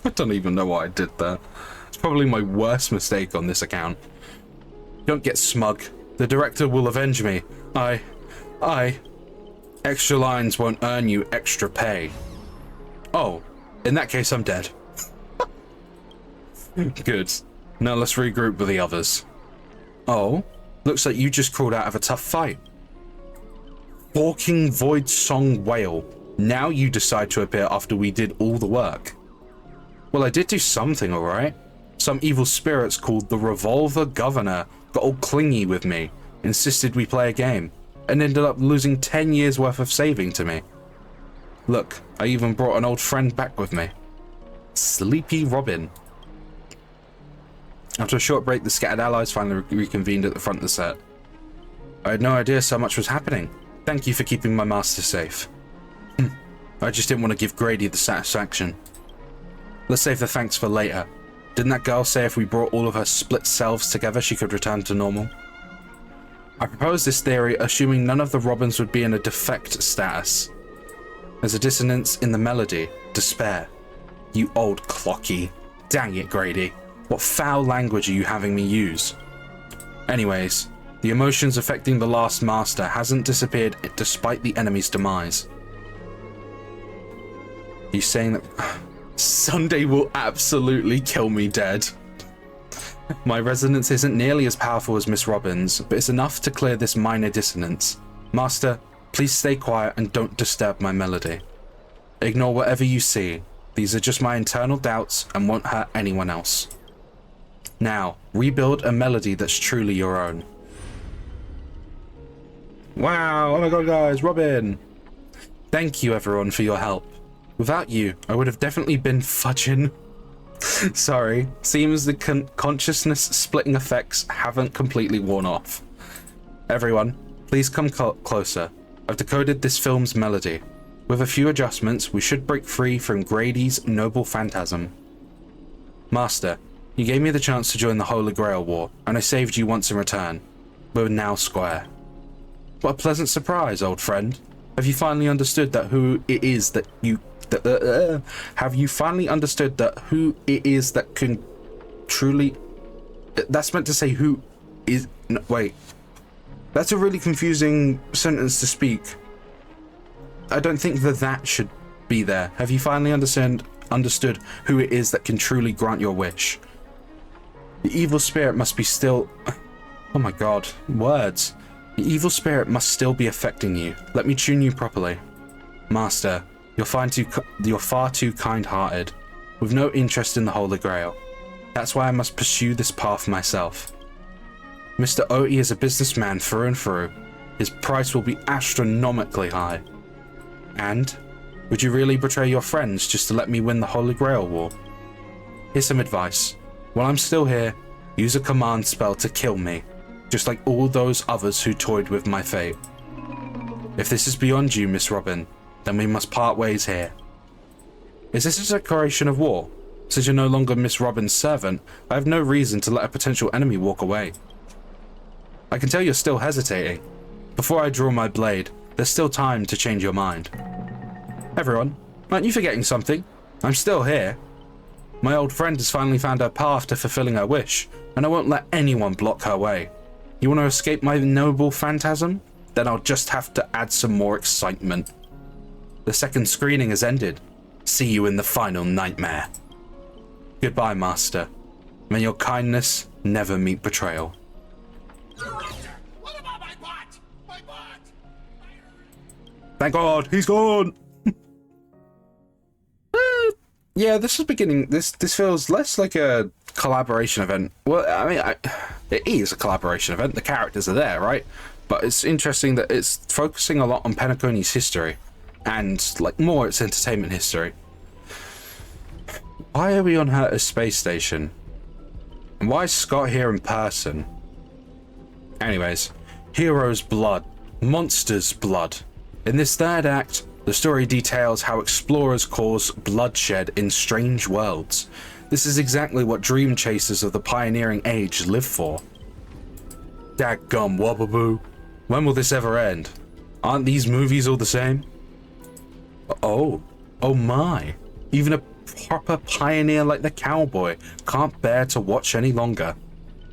I don't even know why I did that. It's probably my worst mistake on this account. Don't get smug. The director will avenge me. Extra lines won't earn you extra pay. Oh, in that case I'm dead. Good. Now let's regroup with the others. Oh, looks like you just crawled out of a tough fight. Forking Void Song Whale. Now you decide to appear after we did all the work. Well, I did do something, alright. Some evil spirits called the Revolver Governor got all clingy with me, insisted we play a game, and ended up losing 10 years worth of saving to me. Look, I even brought an old friend back with me. Sleepy Robin. After a short break, the scattered allies finally reconvened at the front of the set. I had no idea so much was happening. Thank you for keeping my master safe. I just didn't want to give Grady the satisfaction. Let's save the thanks for later. Didn't that girl say if we brought all of her split selves together, she could return to normal? I proposed this theory, assuming none of the Robins would be in a defect status. There's a dissonance in the melody. Despair. You old clocky. Dang it, Grady. What foul language are you having me use? Anyways, the emotions affecting the last master hasn't disappeared despite the enemy's demise. He's saying that Sunday will absolutely kill me dead. My resonance isn't nearly as powerful as Miss Robin's, but it's enough to clear this minor dissonance. Master, please stay quiet and don't disturb my melody. Ignore whatever you see. These are just my internal doubts and won't hurt anyone else. Now, rebuild a melody that's truly your own. Wow, oh my god guys, Robin! Thank you everyone for your help. Without you, I would have definitely been fudging. Sorry, seems the consciousness splitting effects haven't completely worn off. Everyone, please come closer. I've decoded this film's melody. With a few adjustments, we should break free from Grady's noble phantasm. Master, you gave me the chance to join the Holy Grail War, and I saved you once in return. We're now square. What a pleasant surprise, old friend. Have you finally understood that who it is that you... have you finally understood that who it is that can truly... That's meant to say who is... No, wait. That's a really confusing sentence to speak. I don't think that should be there. Have you finally understood who it is that can truly grant your wish? The evil spirit must be still... Oh my god, words. The evil spirit must still be affecting you. Let me tune you properly. Master, you're far too kind-hearted, with no interest in the Holy Grail. That's why I must pursue this path myself. Mr. Oti is a businessman through and through. His price will be astronomically high. And? Would you really betray your friends just to let me win the Holy Grail War? Here's some advice. While I'm still here, use a command spell to kill me, just like all those others who toyed with my fate. If this is beyond you, Miss Robin, then we must part ways here. Is this a declaration of war? Since you're no longer Miss Robin's servant, I have no reason to let a potential enemy walk away. I can tell you're still hesitating. Before I draw my blade, there's still time to change your mind. Everyone, aren't you forgetting something? I'm still here. My old friend has finally found her path to fulfilling her wish, and I won't let anyone block her way. You want to escape my noble phantasm? Then I'll just have to add some more excitement. The second screening has ended. See you in the final nightmare. Goodbye, Master. May your kindness never meet betrayal. What about my bot? My bot! Thank God, he's gone! Yeah, this is beginning. This feels less like a collaboration event. Well, I mean, it is a collaboration event. The characters are there, right? But it's interesting that it's focusing a lot on Penacony's history and like more its entertainment history. Why are we on her space station? And why is Scott here in person? Anyways, hero's blood, monster's blood. In this third act, the story details how explorers cause bloodshed in strange worlds. This is exactly what dream chasers of the pioneering age live for. Dadgum wobbaboo. When will this ever end? Aren't these movies all the same? Oh my. Even a proper pioneer like the cowboy can't bear to watch any longer.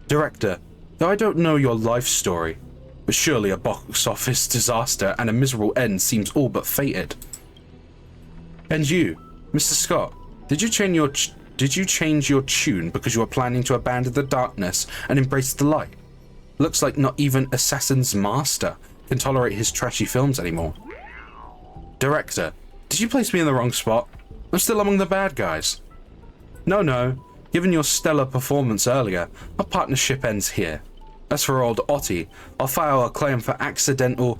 Director, though I don't know your life story, but surely a box office disaster and a miserable end seems all but fated. And you, Mr. Scott, did you change your tune because you were planning to abandon the darkness and embrace the light? Looks like not even Assassin's Master can tolerate his trashy films anymore. Director, did you place me in the wrong spot? I'm still among the bad guys. No. Given your stellar performance earlier, our partnership ends here. As for old Ottie, I'll file a claim for accidental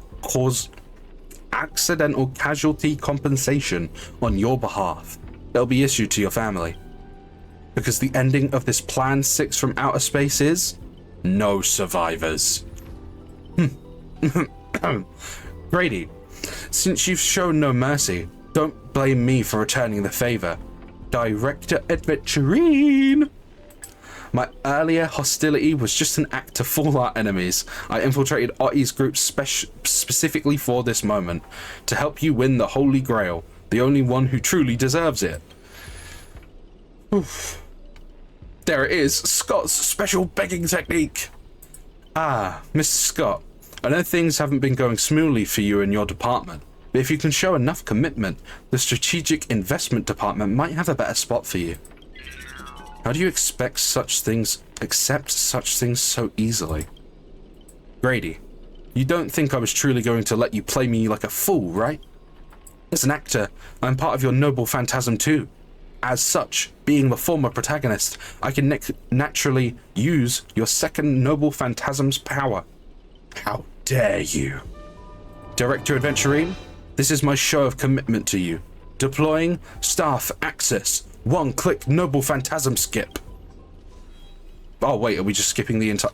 casualty compensation on your behalf. It'll be issued to your family. Because the ending of this Plan 6 from outer space is no survivors. Grady, since you've shown no mercy, don't blame me for returning the favor. Director Adventurine! My earlier hostility was just an act to fool our enemies. I infiltrated Ottie's group specifically for this moment, to help you win the Holy Grail, the only one who truly deserves it. Oof. There it is, Scott's special begging technique. Ah, Mr. Scott, I know things haven't been going smoothly for you in your department, but if you can show enough commitment, the Strategic Investment Department might have a better spot for you. How do you accept such things so easily? Grady, you don't think I was truly going to let you play me like a fool, right? As an actor, I'm part of your noble phantasm too. As such, being the former protagonist, I can naturally use your second noble phantasm's power. How dare you? Director Adventurine, this is my show of commitment to you. Deploying staff access. One-click noble phantasm skip. Oh wait, are we just skipping the entire...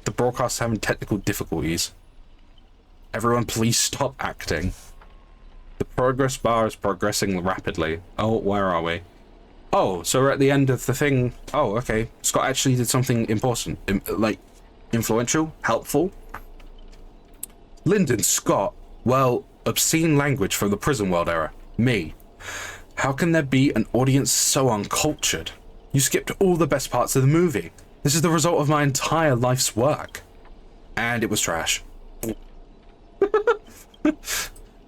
The broadcast's having technical difficulties. Everyone please stop acting. The progress bar is progressing rapidly. Oh, where are we? Oh, so we're at the end of the thing. Oh, okay. Scott actually did something important. Like, influential? Helpful? Lyndon Scott. Well, obscene language from the prison world era. Me. How can there be an audience so uncultured? You skipped all the best parts of the movie. This is the result of my entire life's work. And it was trash.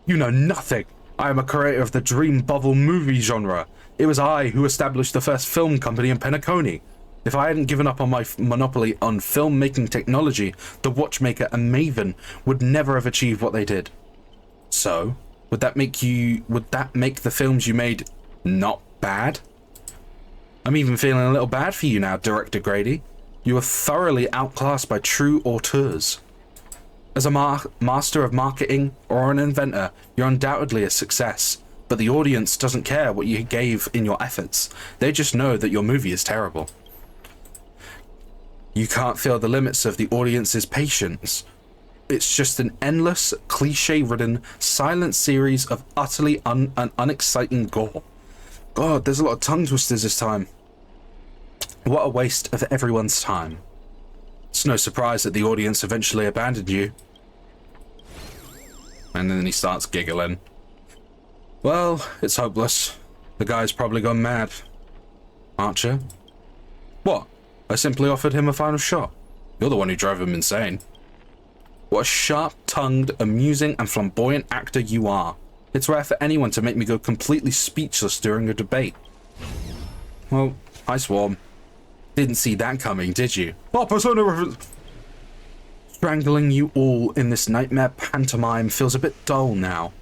You know nothing. I am a creator of the dream bubble movie genre. It was I who established the first film company in Penacony. If I hadn't given up on my monopoly on filmmaking technology, the Watchmaker and Maven would never have achieved what they did. So, would that make the films you made not bad? I'm even feeling a little bad for you now, Director Grady. You were thoroughly outclassed by true auteurs. As a master of marketing or an inventor, you're undoubtedly a success. but the audience doesn't care what you gave in your efforts. They just know that your movie is terrible. You can't feel the limits of the audience's patience. It's just an endless, cliche-ridden, silent series of utterly unexciting gore. God, there's a lot of tongue twisters this time. What a waste of everyone's time. It's no surprise that the audience eventually abandoned you. And then he starts giggling. Well, it's hopeless. The guy's probably gone mad. Archer? What? I simply offered him a final shot. You're the one who drove him insane. What a sharp-tongued, amusing, and flamboyant actor you are. It's rare for anyone to make me go completely speechless during a debate. Well, I swarm. Didn't see that coming, did you? Oh, Persona reference! Strangling you all in this nightmare pantomime feels a bit dull now.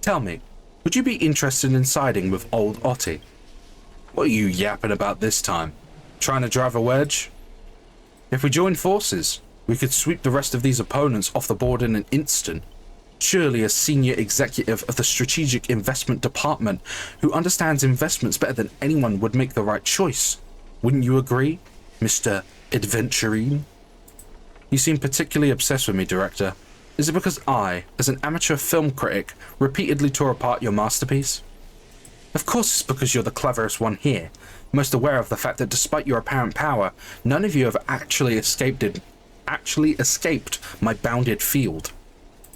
Tell me, would you be interested in siding with old Otti? What are you yapping about this time? Trying to drive a wedge? If we join forces, we could sweep the rest of these opponents off the board in an instant. Surely a senior executive of the Strategic Investment Department who understands investments better than anyone would make the right choice. Wouldn't you agree, Mr. Adventurine? You seem particularly obsessed with me, Director. Is it because I, as an amateur film critic, repeatedly tore apart your masterpiece? Of course it's because you're the cleverest one here, most aware of the fact that despite your apparent power, none of you have actually escaped my bounded field.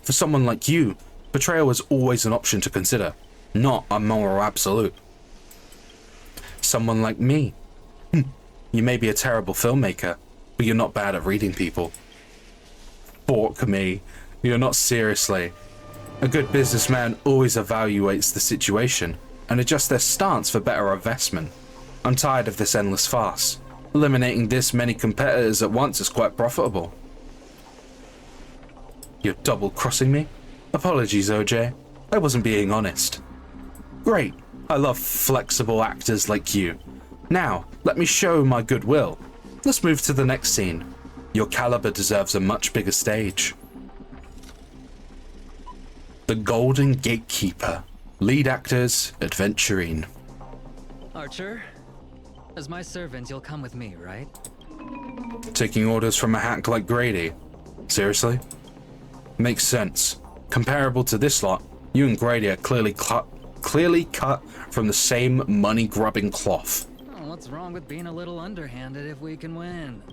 For someone like you, betrayal is always an option to consider, not a moral absolute. Someone like me. You may be a terrible filmmaker, but you're not bad at reading people. Fork me. You're not seriously. A good businessman always evaluates the situation and adjusts their stance for better investment. I'm tired of this endless farce. Eliminating this many competitors at once is quite profitable. You're double-crossing me? Apologies, OJ. I wasn't being honest. Great. I love flexible actors like you. Now, let me show my goodwill. Let's move to the next scene. Your caliber deserves a much bigger stage. The Golden Gatekeeper. Lead actors, Adventurine. Archer, as my servant, you'll come with me, right? Taking orders from a hack like Grady? Seriously? Makes sense. Comparable to this lot, you and Grady are clearly cut from the same money-grubbing cloth. Oh, what's wrong with being a little underhanded if we can win?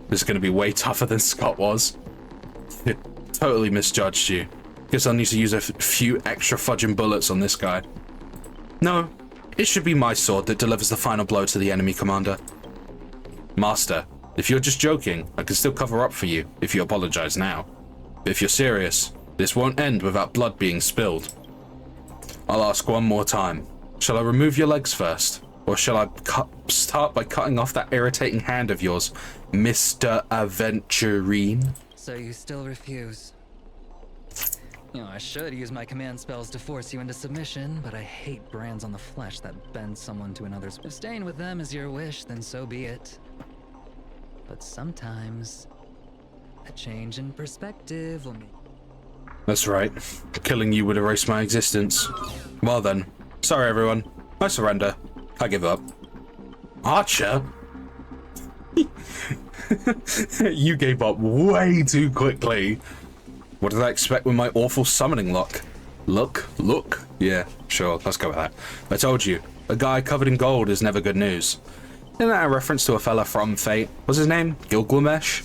This is going to be way tougher than Scott was. Totally misjudged you. Guess I'll need to use a few extra fudging bullets on this guy. No, it should be my sword that delivers the final blow to the enemy commander. Master, if you're just joking, I can still cover up for you if you apologize now. But if you're serious, this won't end without blood being spilled. I'll ask one more time. Shall I remove your legs first? Or shall I start by cutting off that irritating hand of yours, Mr. Aventurine? So you still refuse? You know, I should use my command spells to force you into submission, but I hate brands on the flesh that bend someone to another's. If staying with them is your wish, then so be it. But sometimes, a change in perspective will make... That's right. Killing you would erase my existence. Well then. Sorry everyone. I surrender. I give up. Archer? You gave up way too quickly. What did I expect with my awful summoning luck? Look? Yeah, sure, let's go with that. I told you, a guy covered in gold is never good news. Isn't that a reference to a fella from Fate? What's his name? Gilgamesh?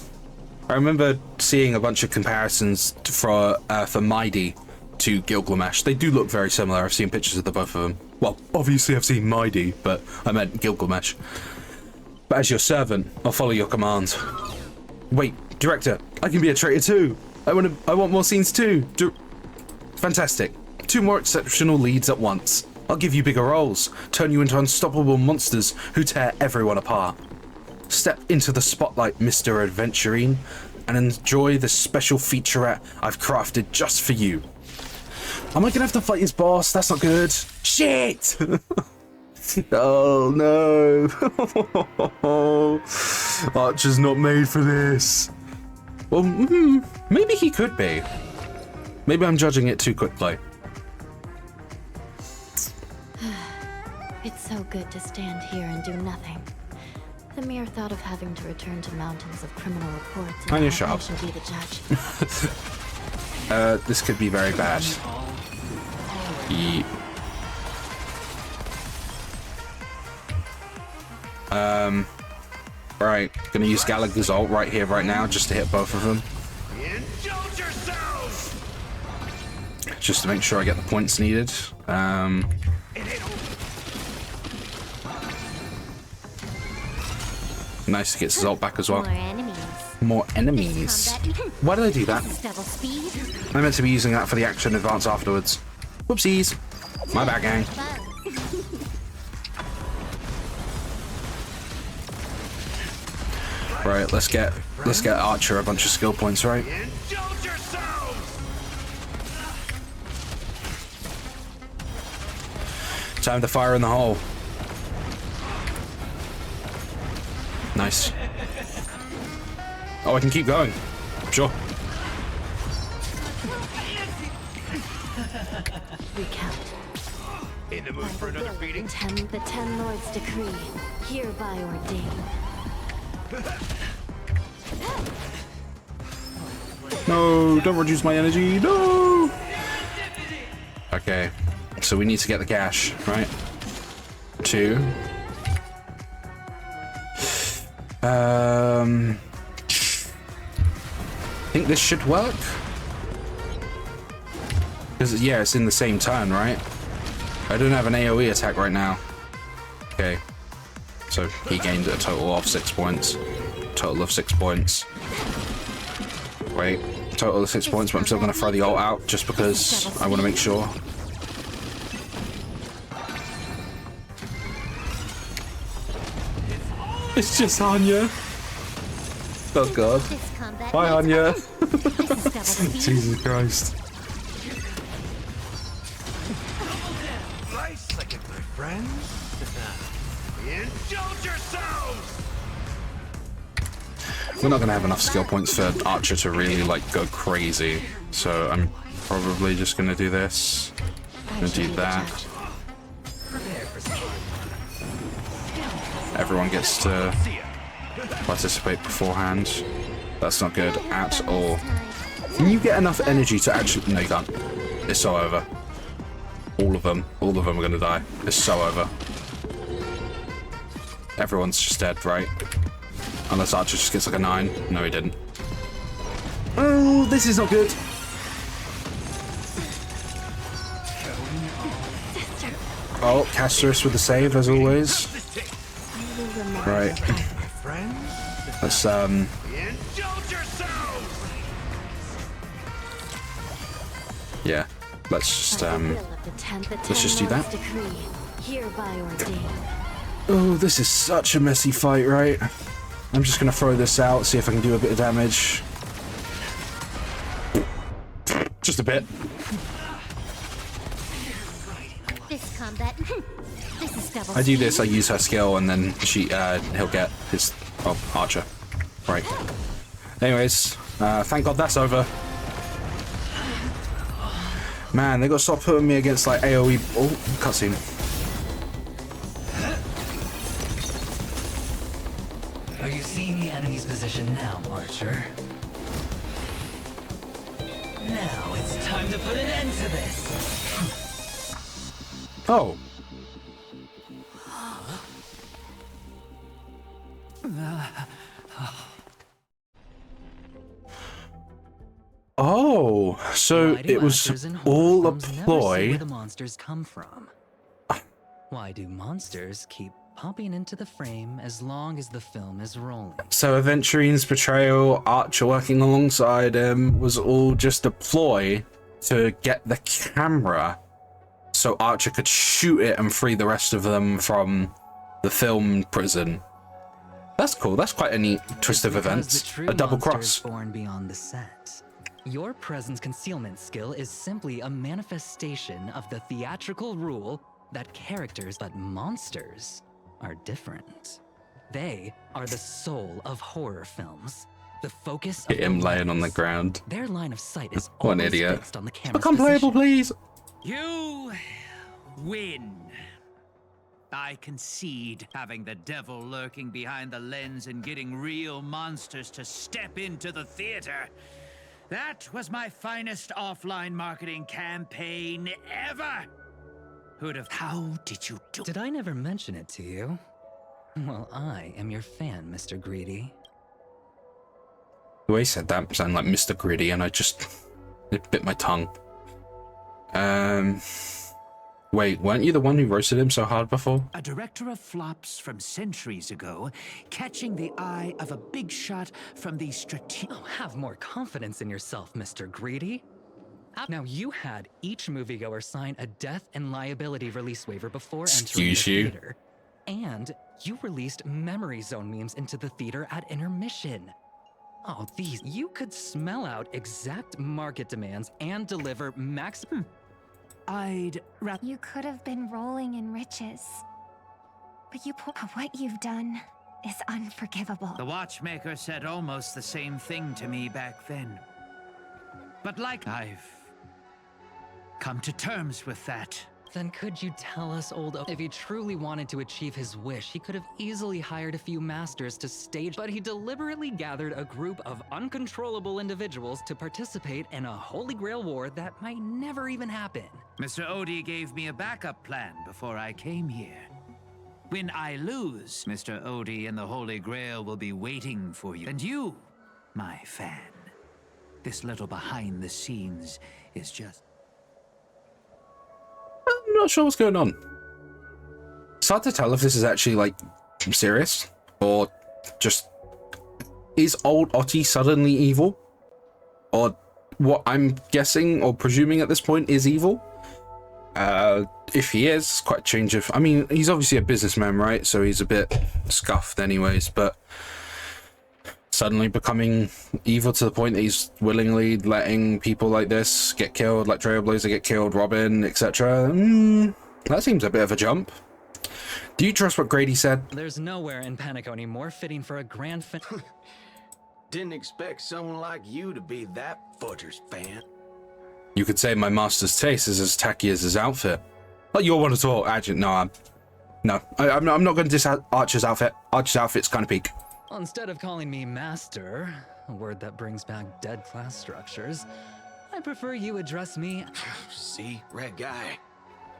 I remember seeing a bunch of comparisons for Mighty to Gilgamesh. They do look very similar. I've seen pictures of the both of them. Well, obviously I've seen Mighty, but I meant Gilgamesh. But as your servant, I'll follow your commands. Wait, Director, I can be a traitor too. I want more scenes too. Fantastic. 2 more exceptional leads at once. I'll give you bigger roles, turn you into unstoppable monsters who tear everyone apart. Step into the spotlight, Mr. Adventurine, and enjoy the special featurette I've crafted just for you. Am I gonna have to fight his boss? That's not good. Shit! Oh no. Archer's not made for this. Well, maybe he could be. Maybe I'm judging it too quickly. It's so good to stand here and do nothing. The mere thought of having to return to mountains of criminal reports and On your I shop. should be the judge. This could be very bad. Right, gonna use Gallagher's ult right here, right now, just to hit both of them. Just to make sure I get the points needed. Nice to get his ult back as well. More enemies. Why did I do that? I meant to be using that for the action advance afterwards. Whoopsies. My bad, gang. Right, let's get Archer a bunch of skill points, right? Time to fire in the hole. Nice. Oh, I can keep going. Sure. Recount. In the mood for another beating? The ten lords decree, hereby ordained. No, don't reduce my energy. No. Okay, so we need to get the cash, right? 2. I think this should work. Because yeah, it's in the same turn, right? I don't have an AoE attack right now. Okay. So he gained a total of 6 points. Total of 6 points. Wait, total of 6 points, but I'm still going to throw the ult out just because I want to make sure. It's just Anya. Oh god. Hi Anya. Jesus Christ. Nice second, my friends. Indulge yourselves! We're not going to have enough skill points for Archer to really like go crazy, so I'm probably just going to do this. Gonna do that. Everyone gets to participate beforehand. That's not good at all. Can you get enough energy to actually... No, you can't. It's so over. All of them are going to die. It's so over. Everyone's just dead, right? Unless Archer just gets like a 9. No, he didn't. Oh, this is not good. Oh, Casterus with the save, as always. Right. Let's, yeah. Let's just do that. Oh, this is such a messy fight, right? I'm just gonna throw this out, see if I can do a bit of damage. Just a bit. This combat. This is double. I do this, I use her skill, and then he'll get his Archer. Right. Anyways, thank God that's over. Man, they gotta stop putting me against like AoE. Oh, cutscene. Are you seeing the enemy's position now, Archer? Now it's time to put an end to this. Oh. Oh, so it was all a ploy. Where the monsters come from? Why do monsters keep popping into the frame as long as the film is rolling? So Aventurine's betrayal, Archer working alongside him, was all just a ploy to get the camera so Archer could shoot it and free the rest of them from the film prison. That's cool. That's quite a neat twist of events. A double cross. Born beyond the set. Your presence concealment skill is simply a manifestation of the theatrical rule that characters, but monsters, are different. They are the soul of horror films. The focus Get him laying on the ground. Their line of sight is What an always idiot. fixed on the camera's Become playable, position. please. You win. I concede having the devil lurking behind the lens and getting real monsters to step into the theater. That was my finest offline marketing campaign ever. Who'd have... How did you do... Did I never mention it to you? Well, I am your fan, Mr. Greedy. The way he said that sounded like Mr. Gritty, and it bit my tongue. Wait, weren't you the one who roasted him so hard before? A director of flops from centuries ago, catching the eye of a big shot from the strategic... Oh, have more confidence in yourself, Mr. Greedy. Now, you had each moviegoer sign a death and liability release waiver before entering the theater. And you released Memory Zone memes into the theater at intermission. Oh, these... You could smell out exact market demands and deliver maximum... You could have been rolling in riches. But what you've done is unforgivable. The watchmaker said almost the same thing to me back then. But like I've come to terms with that. Then could you tell us, old if he truly wanted to achieve his wish, he could have easily hired a few masters to stage, but he deliberately gathered a group of uncontrollable individuals to participate in a Holy Grail war that might never even happen. Mr. Odie gave me a backup plan before I came here. When I lose, Mr. Odie and the Holy Grail will be waiting for you. And you, my fan. This little behind the scenes is just... I'm not sure what's going on. It's hard to tell if this is actually, like, serious, or just... Is old Otti suddenly evil? Or what I'm guessing or presuming at this point is evil? If he is, it's quite a change of... I mean, he's obviously a businessman, right? So he's a bit scuffed anyways, but... Suddenly becoming evil to the point that he's willingly letting people like this get killed, like Trailblazer get killed, Robin, etc. That seems a bit of a jump. Do you trust what Grady said? There's nowhere in Penacony more fitting for a grand Didn't expect someone like you to be that Fudger's fan. You could say my master's taste is as tacky as his outfit. Like, you're one at all, Agent. No, I'm not going to diss Archer's outfit. Archer's outfit's kind of peak. Well, instead of calling me master, a word that brings back dead class structures, I prefer you address me... See, red guy.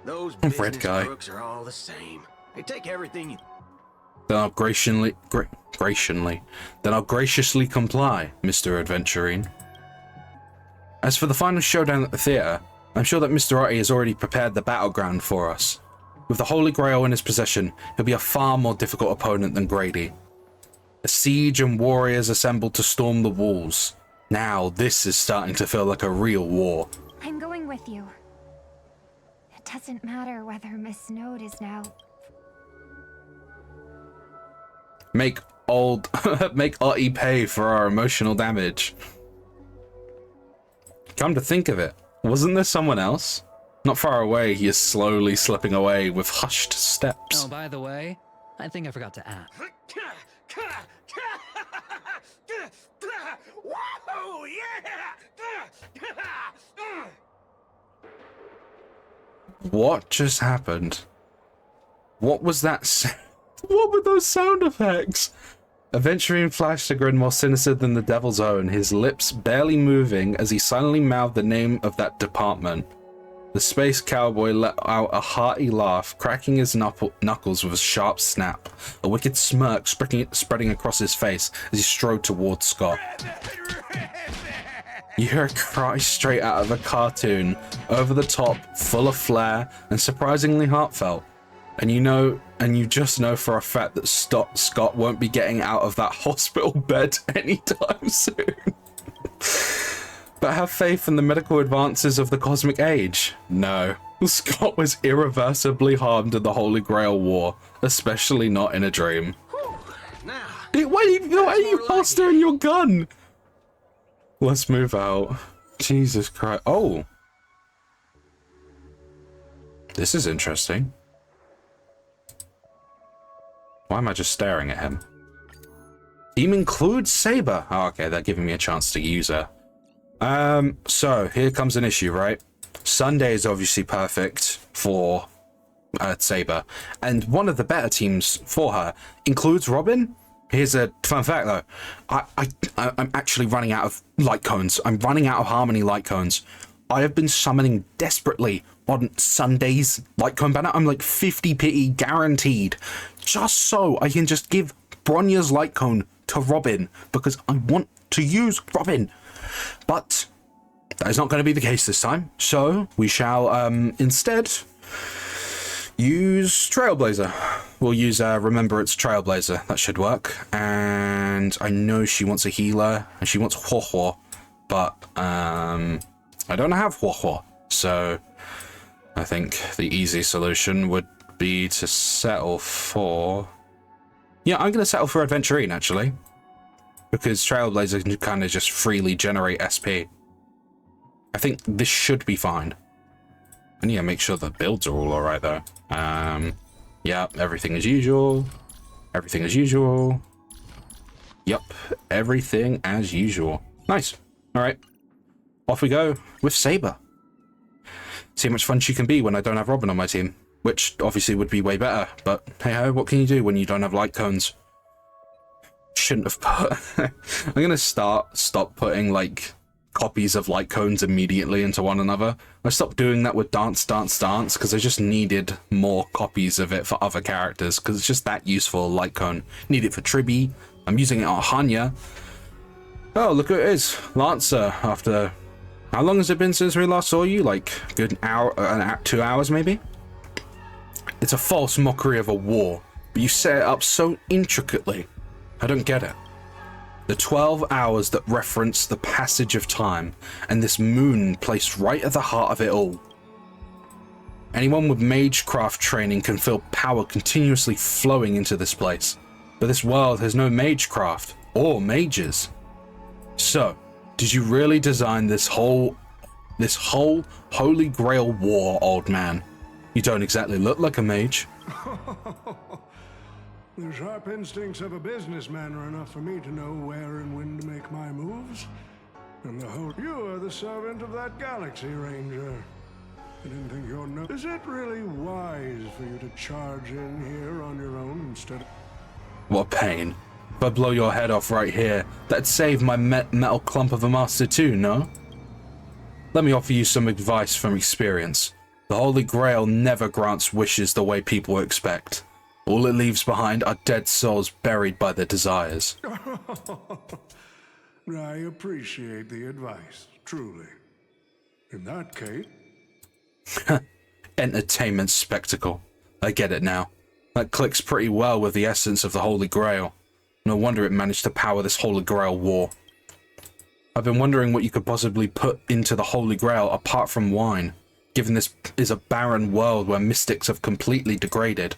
Those Red business guy. crooks are all the same. They take everything you... Then I'll graciously comply, Mr. Adventurine. As for the final showdown at the theater, I'm sure that Mr. Otti has already prepared the battleground for us. With the Holy Grail in his possession, he'll be a far more difficult opponent than Grady. A siege and warriors assembled to storm the walls. Now this is starting to feel like a real war. I'm going with you. It doesn't matter whether Miss Snowd is now... Make Otti pay for our emotional damage. Come to think of it, wasn't there someone else? Not far away, he is slowly slipping away with hushed steps. Oh, by the way, I think I forgot to ask. Whoa, yeah! What just happened? What was that? What were those sound effects? Adventurine flashed a grin more sinister than the devil's own, his lips barely moving as he silently mouthed the name of that department. The space cowboy let out a hearty laugh, cracking his knuckles with a sharp snap, a wicked smirk spreading across his face as he strode towards Scott. You hear a cry straight out of a cartoon, over the top, full of flair, and surprisingly heartfelt. And you just know for a fact that Scott won't be getting out of that hospital bed anytime soon. But have faith in the medical advances of the cosmic age? No. Scott was irreversibly harmed in the Holy Grail War, especially not in a dream. Why are you holstering your gun? Let's move out. Jesus Christ. Oh. This is interesting. Why am I just staring at him? Team includes Saber. Oh, okay, they're giving me a chance to use her. So here comes an issue, right? Sunday is obviously perfect for Saber, and one of the better teams for her includes Robin. Here's a fun fact though. I'm actually running out of light cones. I'm running out of Harmony light cones. I have been summoning desperately on Sunday's light cone banner. I'm like 50 pity guaranteed, just so I can just give Bronya's light cone to Robin, because I want to use Robin. But that is not going to be the case this time. So we shall instead use Trailblazer. We'll use Remembrance Trailblazer. That should work. And I know she wants a healer and she wants Huohuo, but I don't have Huohuo. So I think the easy solution would be to settle for... Yeah, I'm going to settle for Adventurine, actually. Because Trailblazer can kind of just freely generate SP. I think this should be fine. And yeah, make sure the builds are all alright, though. Yeah, everything as usual. Everything as usual. Yep, everything as usual. Nice. Alright. Off we go with Saber. See how much fun she can be when I don't have Robin on my team. Which obviously would be way better, but hey ho, what can you do when you don't have light cones? Shouldn't have put... I'm gonna stop putting like copies of light cones immediately into one another. I stopped doing that with Dance because I just needed more copies of it for other characters, because it's just that useful, light cone. Need it for Tribby. I'm using it on Hanya. Oh, look who it is. Lancer, after... How long has it been since we last saw you? Like, good hour, 2 hours maybe? It's a false mockery of a war, but you set it up so intricately. I don't get it. The 12 hours that reference the passage of time, and this moon placed right at the heart of it all. Anyone with magecraft training can feel power continuously flowing into this place, but this world has no magecraft, or mages. So, did you really design this whole Holy Grail war, old man? You don't exactly look like a mage. The sharp instincts of a businessman are enough for me to know where and when to make my moves. And the whole... You are the servant of that Galaxy Ranger. I didn't think you're no... Is it really wise for you to charge in here on your own instead of... What pain. If I blow your head off right here, that'd save my metal clump of a master too, no? Let me offer you some advice from experience. The Holy Grail never grants wishes the way people expect. All it leaves behind are dead souls buried by their desires. I appreciate the advice, truly. In that case... Entertainment spectacle. I get it now. That clicks pretty well with the essence of the Holy Grail. No wonder it managed to power this Holy Grail war. I've been wondering what you could possibly put into the Holy Grail apart from wine, given this is a barren world where mystics have completely degraded.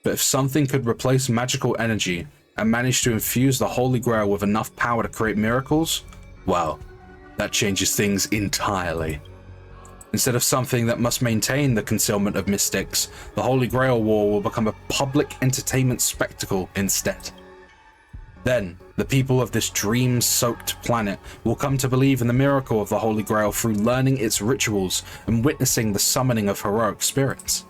But if something could replace magical energy and manage to infuse the Holy Grail with enough power to create miracles, well, that changes things entirely. Instead of something that must maintain the concealment of mystics, the Holy Grail War will become a public entertainment spectacle instead. Then, the people of this dream-soaked planet will come to believe in the miracle of the Holy Grail through learning its rituals and witnessing the summoning of heroic spirits.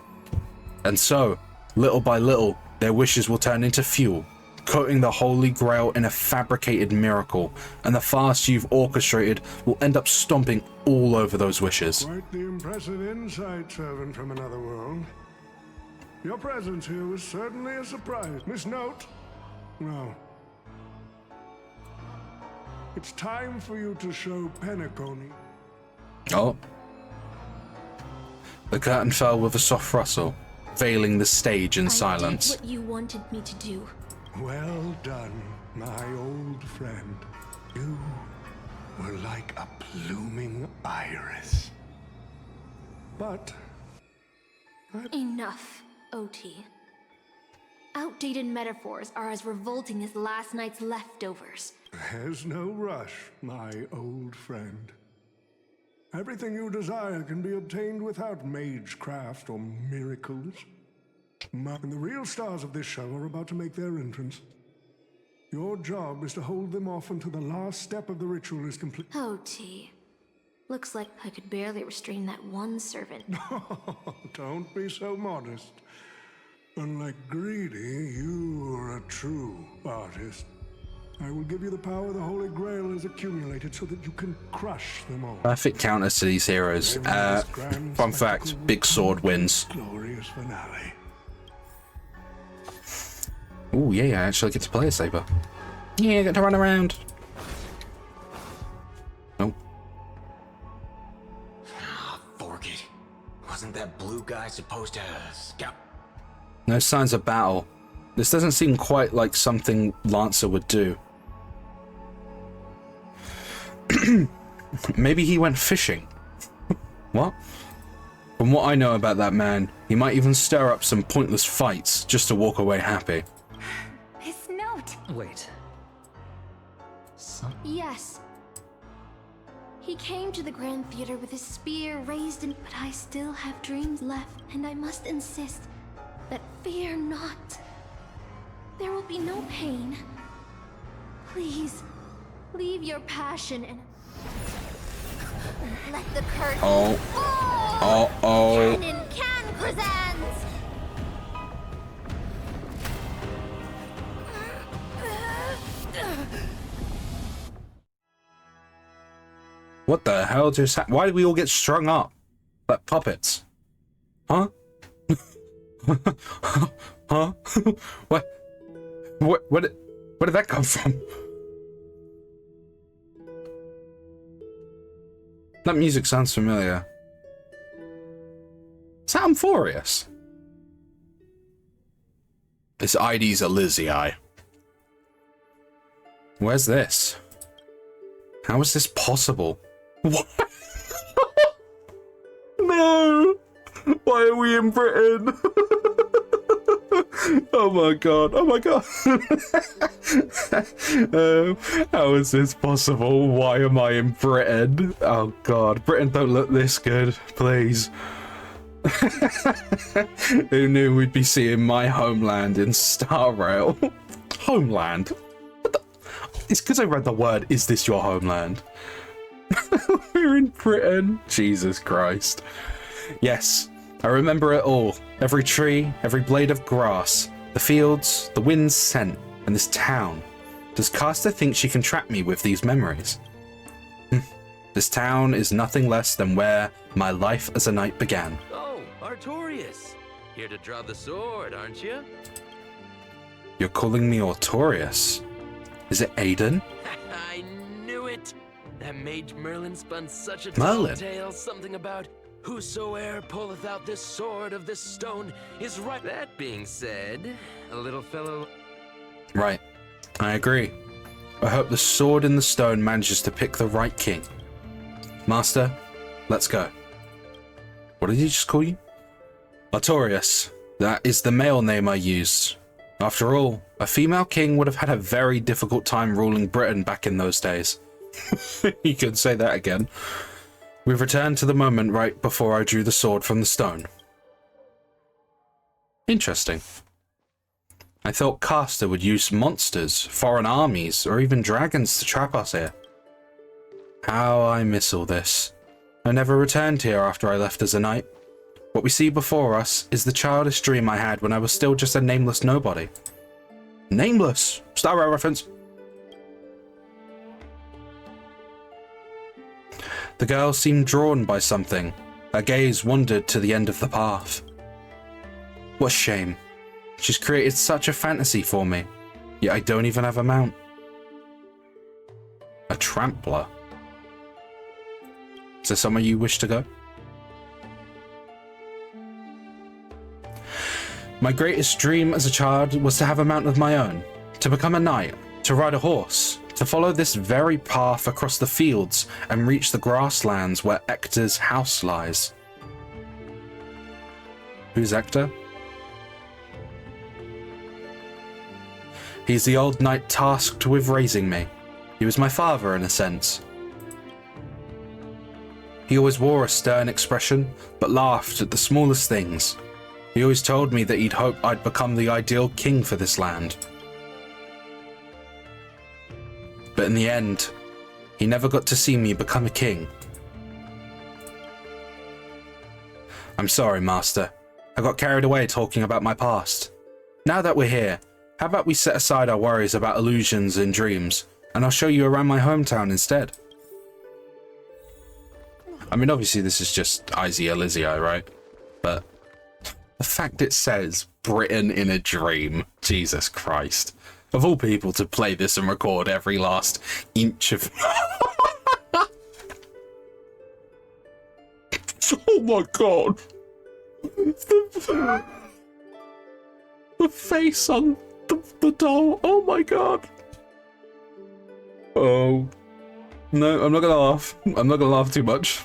And so, little by little, their wishes will turn into fuel, coating the Holy Grail in a fabricated miracle, and the fast you've orchestrated will end up stomping all over those wishes. Quite the impressive insight, servant from another world. Your presence here was certainly a surprise. Miss Note? No. It's time for you to show Penacony. Oh. The curtain fell with a soft rustle, veiling the stage in silence. I did what you wanted me to do. Well done, my old friend. You were like a blooming iris. But... Enough, OT. Outdated metaphors are as revolting as last night's leftovers. There's no rush, my old friend. Everything you desire can be obtained without magecraft or miracles. And the real stars of this show are about to make their entrance. Your job is to hold them off until the last step of the ritual is complete. Oh, T. Looks like I could barely restrain that one servant. Don't be so modest. Unlike Greedy, you are a true artist. I will give you the power the Holy Grail has accumulated so that you can crush them all. Perfect counter to these heroes. Fun fact, big sword wins. Glorious finale. Oh yeah, I actually get to play a Saber. Yeah, I get to run around. Oh. Forget it. Wasn't that blue guy supposed to scout? No signs of battle. This doesn't seem quite like something Lancer would do. Maybe he went fishing. What? From what I know about that man, he might even stir up some pointless fights just to walk away happy. His note. Wait. Yes. He came to the Grand Theater with his spear raised in... But I still have dreams left, and I must insist that fear not. There will be no pain. Please, leave your passion and... Let the curtain fall! Cannon can present! What the hell just happened? Why did we all get strung up? Like puppets? Huh? Huh? What? Where did that come from? That music sounds familiar. Is that Amphorius? This ID's Elysiae. Where's this? How is this possible? What? No! Why are we in Britain? Oh my god, oh my god. How is this possible? Why am I in Britain? Oh god, Britain don't look this good, please. Who knew we'd be seeing my homeland in StarRail? Homeland? What the? It's because I read the word, is this your homeland? We're in Britain. Jesus Christ. Yes, I remember it all. Every tree, every blade of grass, the fields, the wind's scent, and this town. Does Caster think she can trap me with these memories? This town is nothing less than where my life as a knight began. Oh, Artorias. Here to draw the sword, aren't you? You're calling me Artorias? Is it Aiden? I knew it. That mage Merlin spun such a Merlin? tall tale, something about whosoe'er pulleth out this sword of this stone is right. That being said, a little fellow... Right, I agree. I hope the sword in the stone manages to pick the right king. Master, let's go. What did he just call you? Artorias. That is the male name I used. After all, a female king would have had a very difficult time ruling Britain back in those days. You could say that again. We've returned to the moment right before I drew the sword from the stone. Interesting. I thought Caster would use monsters, foreign armies, or even dragons to trap us here. How I miss all this. I never returned here after I left as a knight. What we see before us is the childish dream I had when I was still just a nameless nobody. Nameless! StarRail reference. The girl seemed drawn by something. Her gaze wandered to the end of the path. What a shame. She's created such a fantasy for me, yet I don't even have a mount. A trampler. Is there somewhere you wish to go? My greatest dream as a child was to have a mount of my own, to become a knight, to ride a horse, to follow this very path across the fields and reach the grasslands where Ector's house lies. Who's Ector? He's the old knight tasked with raising me. He was my father in a sense. He always wore a stern expression, but laughed at the smallest things. He always told me that he'd hoped I'd become the ideal king for this land. But in the end, he never got to see me become a king. I'm sorry, Master. I got carried away talking about my past. Now that we're here, how about we set aside our worries about illusions and dreams, and I'll show you around my hometown instead. I mean, obviously this is just Izzy Elysium, right? But the fact it says Britain in a dream, Jesus Christ. Of all people to play this and record every last inch of... Oh my god. The face on the doll. Oh my god. Oh. No, I'm not gonna laugh. I'm not gonna laugh too much.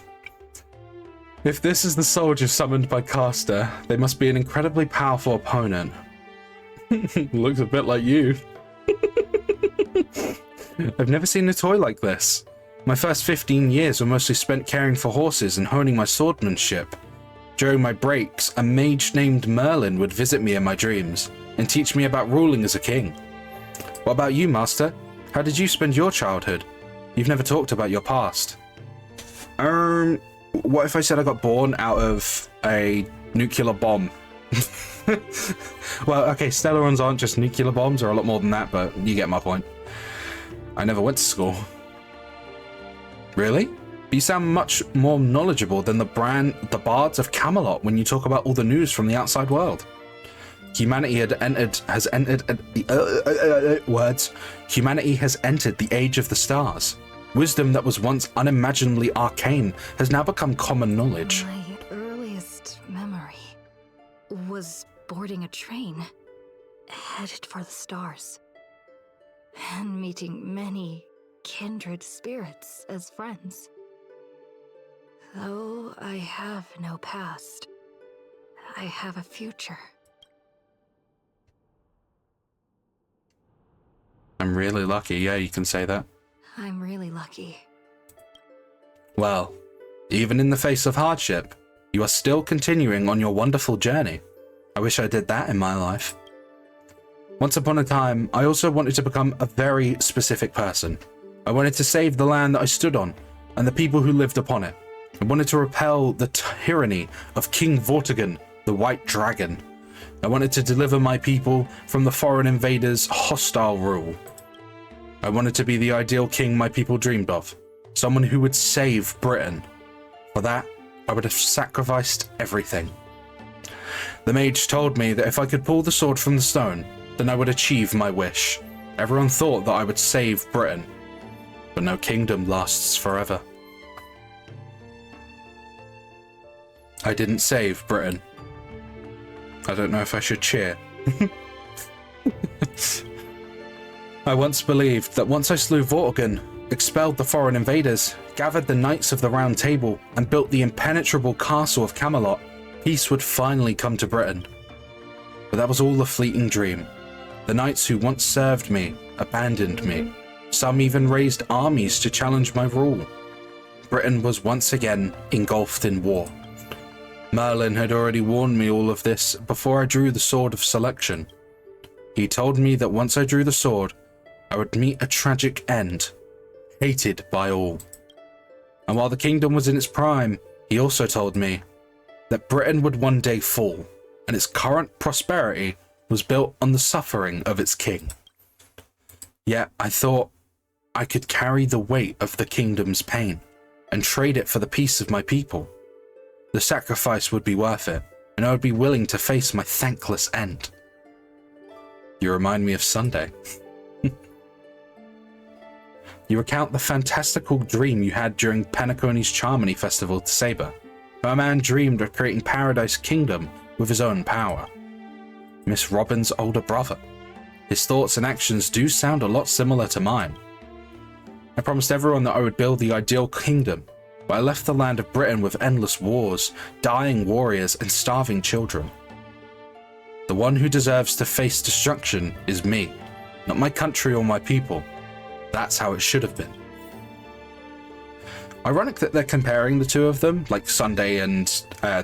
If this is the soldier summoned by Caster, they must be an incredibly powerful opponent. Looks a bit like you. I've never seen a toy like this. My first 15 years were mostly spent caring for horses and honing my swordsmanship. During my breaks, a mage named Merlin would visit me in my dreams and teach me about ruling as a king. What about you, Master? How did you spend your childhood? You've never talked about your past. What if I said I got born out of a nuclear bomb? Well, okay, Stellarons aren't just nuclear bombs, they're a lot more than that, but you get my point. I never went to school. Really? You sound much more knowledgeable than the bards of Camelot when you talk about all the news from the outside world. Humanity has entered the age of the stars. Wisdom that was once unimaginably arcane has now become common knowledge. My earliest memory was boarding a train, headed for the stars, and meeting many kindred spirits as friends. Though I have no past, I have a future. I'm really lucky, yeah, you can say that. I'm really lucky. Well, even in the face of hardship, you are still continuing on your wonderful journey. I wish I did that in my life. Once upon a time, I also wanted to become a very specific person. I wanted to save the land that I stood on, and the people who lived upon it. I wanted to repel the tyranny of King Vortigern, the White Dragon. I wanted to deliver my people from the foreign invaders' hostile rule. I wanted to be the ideal king my people dreamed of, someone who would save Britain. For that, I would have sacrificed everything. The mage told me that if I could pull the sword from the stone, then I would achieve my wish. Everyone thought that I would save Britain, but no kingdom lasts forever. I didn't save Britain. I don't know if I should cheer. I once believed that once I slew Vortigern, expelled the foreign invaders, gathered the Knights of the Round Table, and built the impenetrable castle of Camelot, peace would finally come to Britain. But that was all a fleeting dream. The knights who once served me abandoned me. Some even raised armies to challenge my rule. Britain was once again engulfed in war. Merlin had already warned me all of this before I drew the Sword of Selection. He told me that once I drew the sword, I would meet a tragic end, hated by all. And while the kingdom was in its prime, he also told me that Britain would one day fall, and its current prosperity was built on the suffering of its king. Yet I thought I could carry the weight of the kingdom's pain and trade it for the peace of my people. The sacrifice would be worth it, and I would be willing to face my thankless end. You remind me of Sunday. You recount the fantastical dream you had during Penacony's Charmony Festival to Saber. A man dreamed of creating Paradise Kingdom with his own power. Miss Robin's older brother. His thoughts and actions do sound a lot similar to mine. I promised everyone that I would build the ideal kingdom, but I left the land of Britain with endless wars, dying warriors, and starving children. The one who deserves to face destruction is me, not my country or my people. That's how it should have been. Ironic that they're comparing the two of them, like Sunday and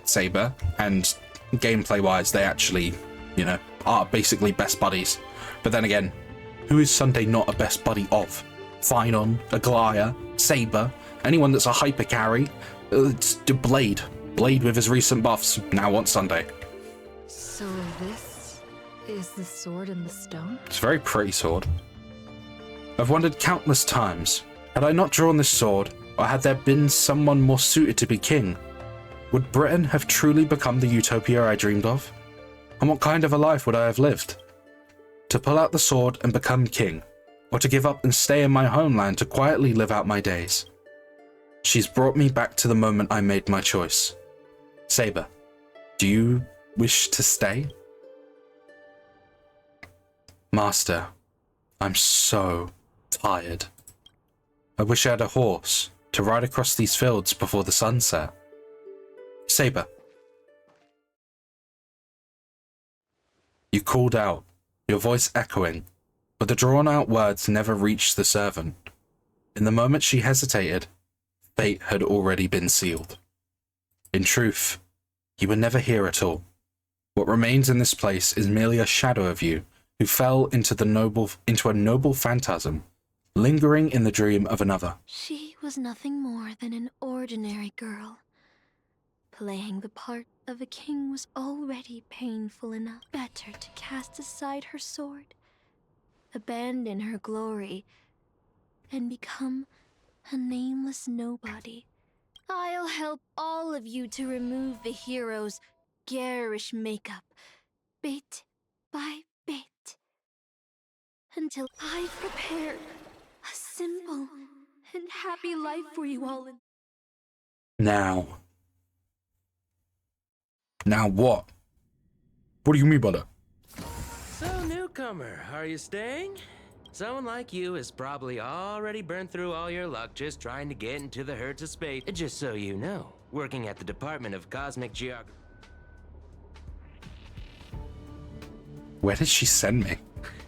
Saber, and gameplay-wise, they actually, you know, are basically best buddies. But then again, who is Sunday not a best buddy of? Phynon, Aglaya, Saber, anyone that's a hyper carry. It's Blade. Blade with his recent buffs, now on Sunday. So this is the sword in the stone? It's a very pretty sword. I've wondered countless times, had I not drawn this sword, or had there been someone more suited to be king, would Britain have truly become the utopia I dreamed of? And what kind of a life would I have lived? To pull out the sword and become king, or to give up and stay in my homeland to quietly live out my days? She's brought me back to the moment I made my choice. Saber, do you wish to stay? Master, I'm so tired. I wish I had a horse to ride across these fields before the sunset. Saber. You called out, your voice echoing, but the drawn-out words never reached the servant. In the moment she hesitated, fate had already been sealed. In truth, you were never here at all. What remains in this place is merely a shadow of you, who fell into a noble phantasm, lingering in the dream of another. She was nothing more than an ordinary girl. Playing the part of a king was already painful enough. Better to cast aside her sword, abandon her glory, and become a nameless nobody. I'll help all of you to remove the hero's garish makeup, bit by bit, until I've prepared a simple and happy life for you all. Now what? What do you mean by that? So, newcomer, are you staying? Someone like you has probably already burned through all your luck just trying to get into the herds of space. Just so you know, working at the Department of Cosmic Geography. Where did she send me?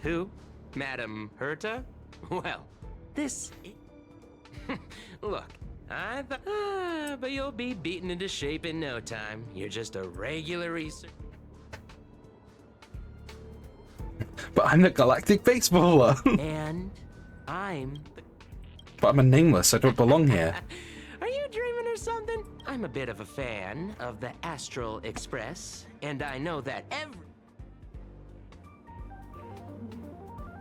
Who? Madam Herta? Well, this... Look, I thought... but you'll be beaten into shape in no time. You're just a regular researcher. But I'm the galactic baseballer. And I'm... But I'm a nameless, I don't belong here. Are you dreaming or something? I'm a bit of a fan of the Astral Express, and I know that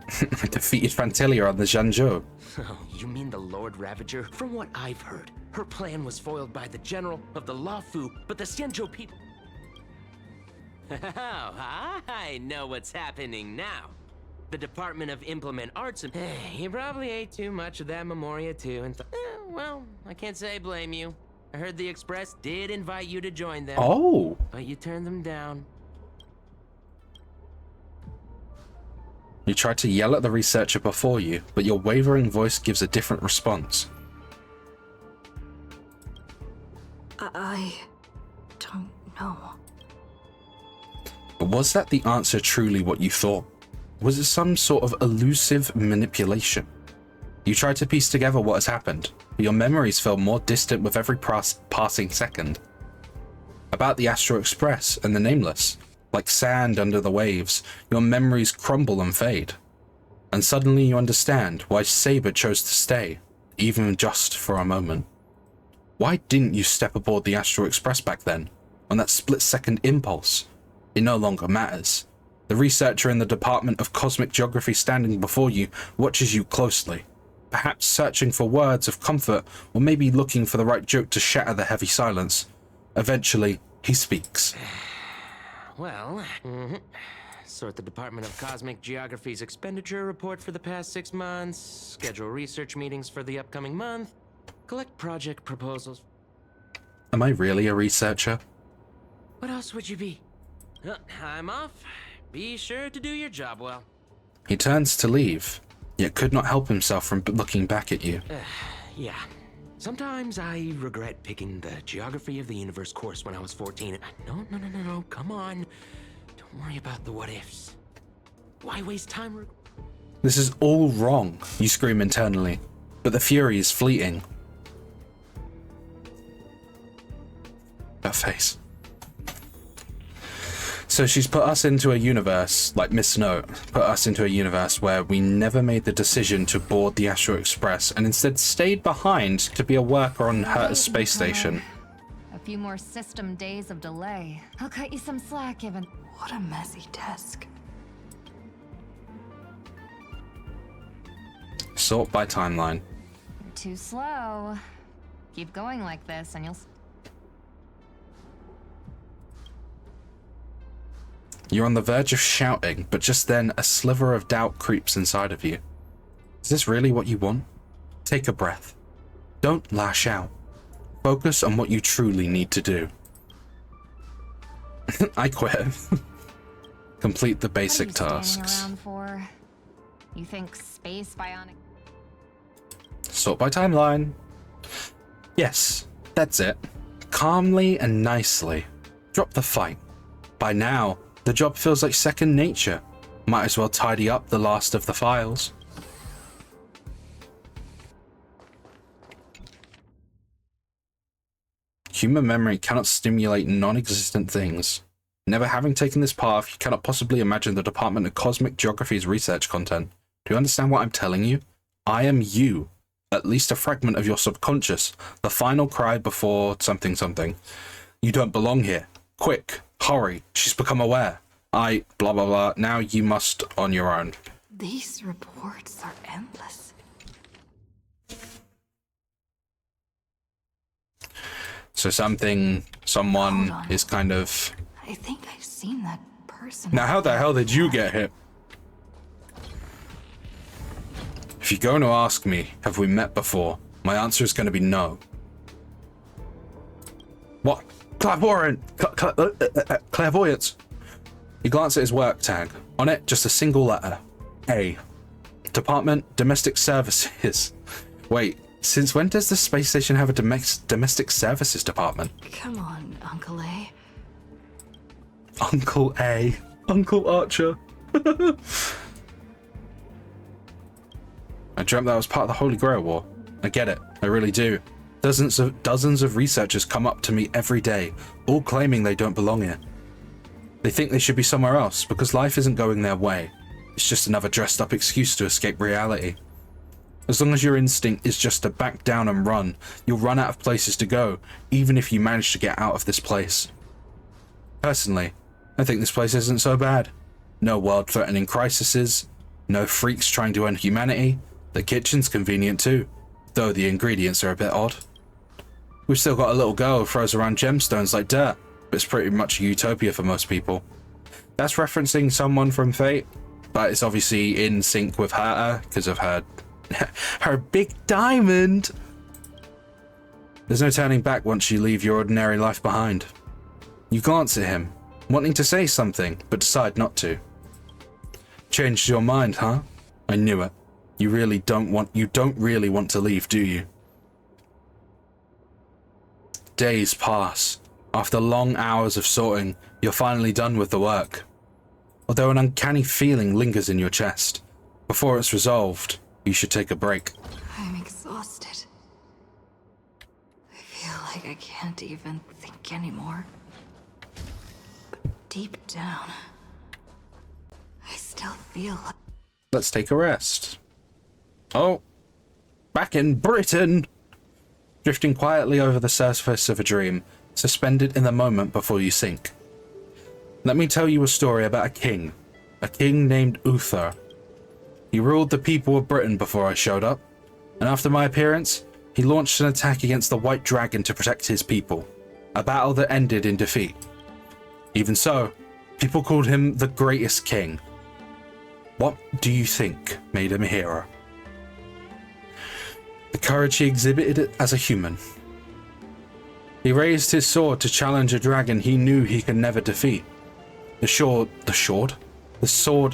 I defeated Fantilia on the Zhanzhou. Oh, you mean the Lord Ravager? From what I've heard, her plan was foiled by the general of the Lafu, but the Xianzhou people... Oh, I know what's happening now. The Department of Implement Arts and... you probably ate too much of that Memoria too and well, I can't say I blame you. I heard the Express did invite you to join them. Oh! But you turned them down. You tried to yell at the researcher before you, but your wavering voice gives a different response. I don't know. But was that the answer truly what you thought? Was it some sort of elusive manipulation? You tried to piece together what has happened, but your memories felt more distant with every passing second. About the Astral Express and the Nameless, like sand under the waves, your memories crumble and fade. And suddenly you understand why Saber chose to stay, even just for a moment. Why didn't you step aboard the Astral Express back then, on that split-second impulse? It no longer matters. The researcher in the Department of Cosmic Geography standing before you watches you closely, perhaps searching for words of comfort or maybe looking for the right joke to shatter the heavy silence. Eventually, he speaks. Well, sort the Department of Cosmic Geography's expenditure report for the past 6 months, schedule research meetings for the upcoming month, collect project proposals. Am I really a researcher? What else would you be? I'm off. Be sure to do your job well. He turns to leave, yet could not help himself from looking back at you. Yeah. Sometimes I regret picking the Geography of the Universe course when I was 14. No, come on. Don't worry about the what-ifs. Why waste time? This is all wrong, you scream internally, but the fury is fleeting. That face. So she's put us into a universe, like Miss Note, put us into a universe where we never made the decision to board the Astral Express and instead stayed behind to be a worker on Herta's space station. A few more system days of delay. I'll cut you some slack, given. What a messy desk. Sort by timeline. You're too slow. Keep going like this, and you'll. You're on the verge of shouting, but just then a sliver of doubt creeps inside of you. Is this really what you want? Take a breath. Don't lash out. Focus on what you truly need to do. I quit. Complete the basic tasks. Around for? You think space bionic? Sort by timeline. Yes, that's it. Calmly and nicely. Drop the fight. By now, the job feels like second nature. Might as well tidy up the last of the files. Human memory cannot stimulate non-existent things. Never having taken this path, you cannot possibly imagine the Department of Cosmic Geography's research content. Do you understand what I'm telling you? I am you. At least a fragment of your subconscious. The final cry before something something. You don't belong here. Quick, hurry. She's become aware. Blah blah blah. Now you must on your own. These reports are endless. So someone is kind of... I think I've seen that person. Now how the hell did you get hit? If you're going to ask me, have we met before? My answer is going to be no. What? Clairvoyance. He glanced at his work tag. On it, just a single letter. A. Department, Domestic Services. Wait, since when does the space station have a domestic services department? Come on, Uncle A. Uncle A. Uncle Archer. I dreamt that I was part of the Holy Grail War. I get it. I really do. Dozens of researchers come up to me every day, all claiming they don't belong here. They think they should be somewhere else because life isn't going their way. It's just another dressed up excuse to escape reality. As long as your instinct is just to back down and run, you'll run out of places to go, even if you manage to get out of this place. Personally, I think this place isn't so bad. No world-threatening crises, no freaks trying to end humanity. The kitchen's convenient too, though the ingredients are a bit odd. We've still got a little girl who throws around gemstones like dirt, but it's pretty much a utopia for most people. That's referencing someone from Fate, but it's obviously in sync with her because of her big diamond. There's no turning back once you leave your ordinary life behind. You glance at him, wanting to say something, but decide not to. Changed your mind, huh? I knew it. You don't really want to leave, do you? Days pass. After long hours of sorting, you're finally done with the work. Although an uncanny feeling lingers in your chest. Before it's resolved, you should take a break. I'm exhausted. I feel like I can't even think anymore. But deep down, I still feel like... Let's take a rest. Oh, back in Britain! Drifting quietly over the surface of a dream, suspended in the moment before you sink. Let me tell you a story about a king named Uther. He ruled the people of Britain before I showed up, and after my appearance, he launched an attack against the White Dragon to protect his people, a battle that ended in defeat. Even so, people called him the greatest king. What do you think made him a hero? The courage he exhibited as a human. He raised his sword to challenge a dragon he knew he could never defeat. The sword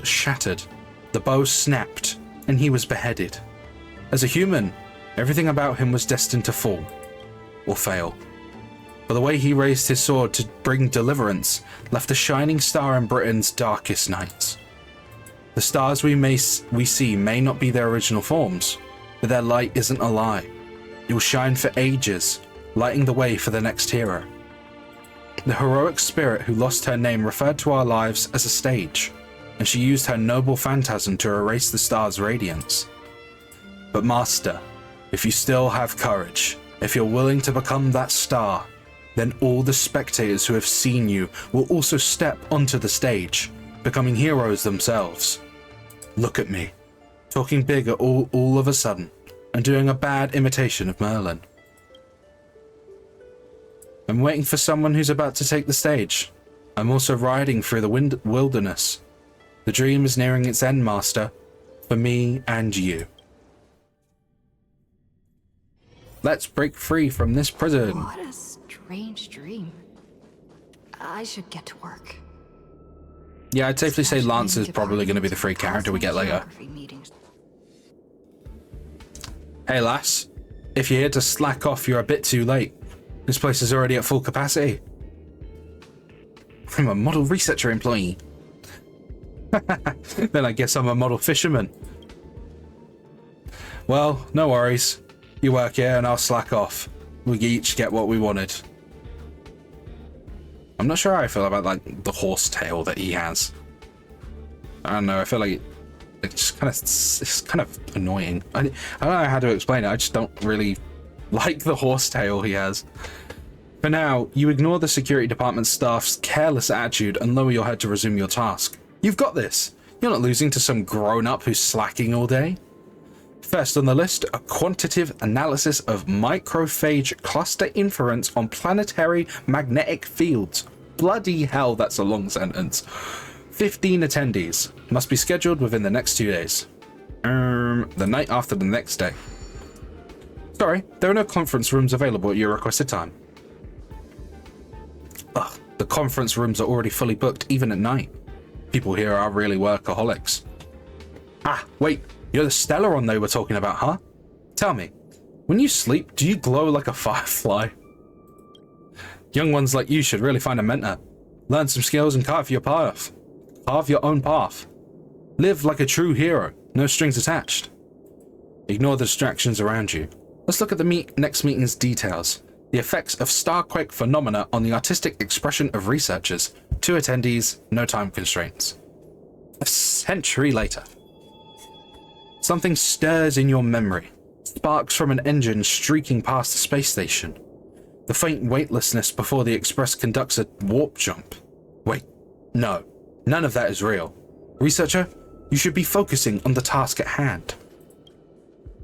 shattered, the bow snapped, and he was beheaded. As a human, everything about him was destined to fall, or fail. But the way he raised his sword to bring deliverance left a shining star in Britain's darkest nights. The stars we see may not be their original forms, but their light isn't a lie. It will shine for ages, lighting the way for the next hero. The heroic spirit who lost her name referred to our lives as a stage, and she used her noble phantasm to erase the star's radiance. But Master, if you still have courage, if you're willing to become that star, then all the spectators who have seen you will also step onto the stage, becoming heroes themselves. Look at me, talking big all of a sudden, and doing a bad imitation of Merlin. I'm waiting for someone who's about to take the stage. I'm also riding through the wilderness. The dream is nearing its end, Master, for me and you. Let's break free from this prison. What a strange dream. I should get to work. Yeah, I'd safely say Lance is probably going to be the free character we get later. Hey lass, if you're here to slack off, you're a bit too late. This place is already at full capacity. I'm a model researcher employee. Then I guess I'm a model fisherman. Well, no worries. You work here and I'll slack off. We each get what we wanted. I'm not sure how I feel about like the horse tail that he has. I don't know, I feel like it's kind of annoying. I don't know how to explain it. I just don't really like the horse tail he has. For now, you ignore the security department staff's careless attitude and lower your head to resume your task. You've got this. You're not losing to some grown-up who's slacking all day. First on the list, a quantitative analysis of microphage cluster inference on planetary magnetic fields. Bloody hell, that's a long sentence. 15 attendees. Must be scheduled within the next 2 days. The night after the next day. Sorry, there are no conference rooms available at your requested time. Ugh, the conference rooms are already fully booked, even at night. People here are really workaholics. Ah, wait, you're the Stellaron they were talking about, huh? Tell me, when you sleep, do you glow like a firefly? Young ones like you should really find a mentor. Learn some skills and carve your path. Carve your own path. Live like a true hero, no strings attached. Ignore the distractions around you. Let's look at the next meeting's details. The effects of starquake phenomena on the artistic expression of researchers. 2 attendees, no time constraints. A century later. Something stirs in your memory. Sparks from an engine streaking past the space station. The faint weightlessness before the Express conducts a warp jump. Wait, no, none of that is real. Researcher, you should be focusing on the task at hand.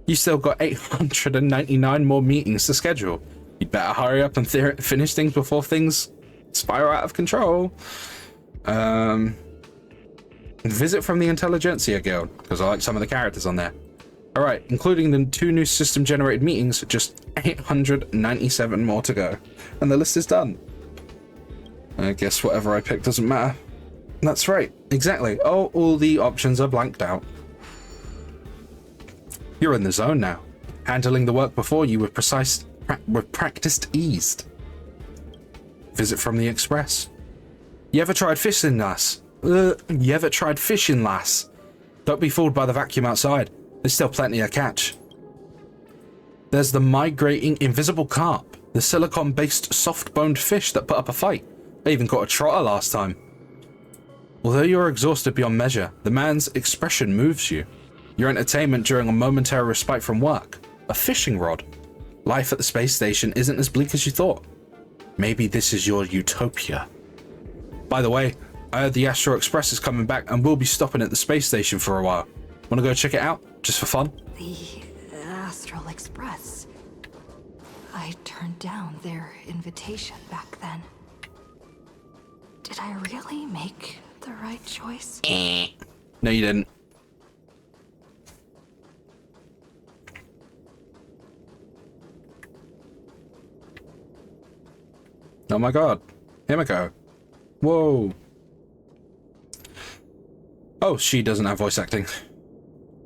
You still got 899 more meetings to schedule. You'd better hurry up and finish things before things spiral out of control. Visit from the Intelligentsia Guild, because I like some of the characters on there. Alright, including the 2 new system-generated meetings, just 897 more to go. And the list is done. I guess whatever I pick doesn't matter. That's right, exactly. Oh, all the options are blanked out. You're in the zone now, handling the work before you with practiced ease. Visit from the Express. You ever tried fishing, lass? Don't be fooled by the vacuum outside. There's still plenty to catch. There's the migrating invisible carp, the silicon-based soft-boned fish that put up a fight. I even caught a trotter last time. Although you're exhausted beyond measure, the man's expression moves you. Your entertainment during a momentary respite from work. A fishing rod. Life at the space station isn't as bleak as you thought. Maybe this is your utopia. By the way, I heard the Astro Express is coming back and we'll be stopping at the space station for a while. Want to go check it out? Just for fun? The Astral Express. I turned down their invitation back then. Did I really make the right choice? No, you didn't. Oh my god. Here we go. Whoa. Oh, she doesn't have voice acting.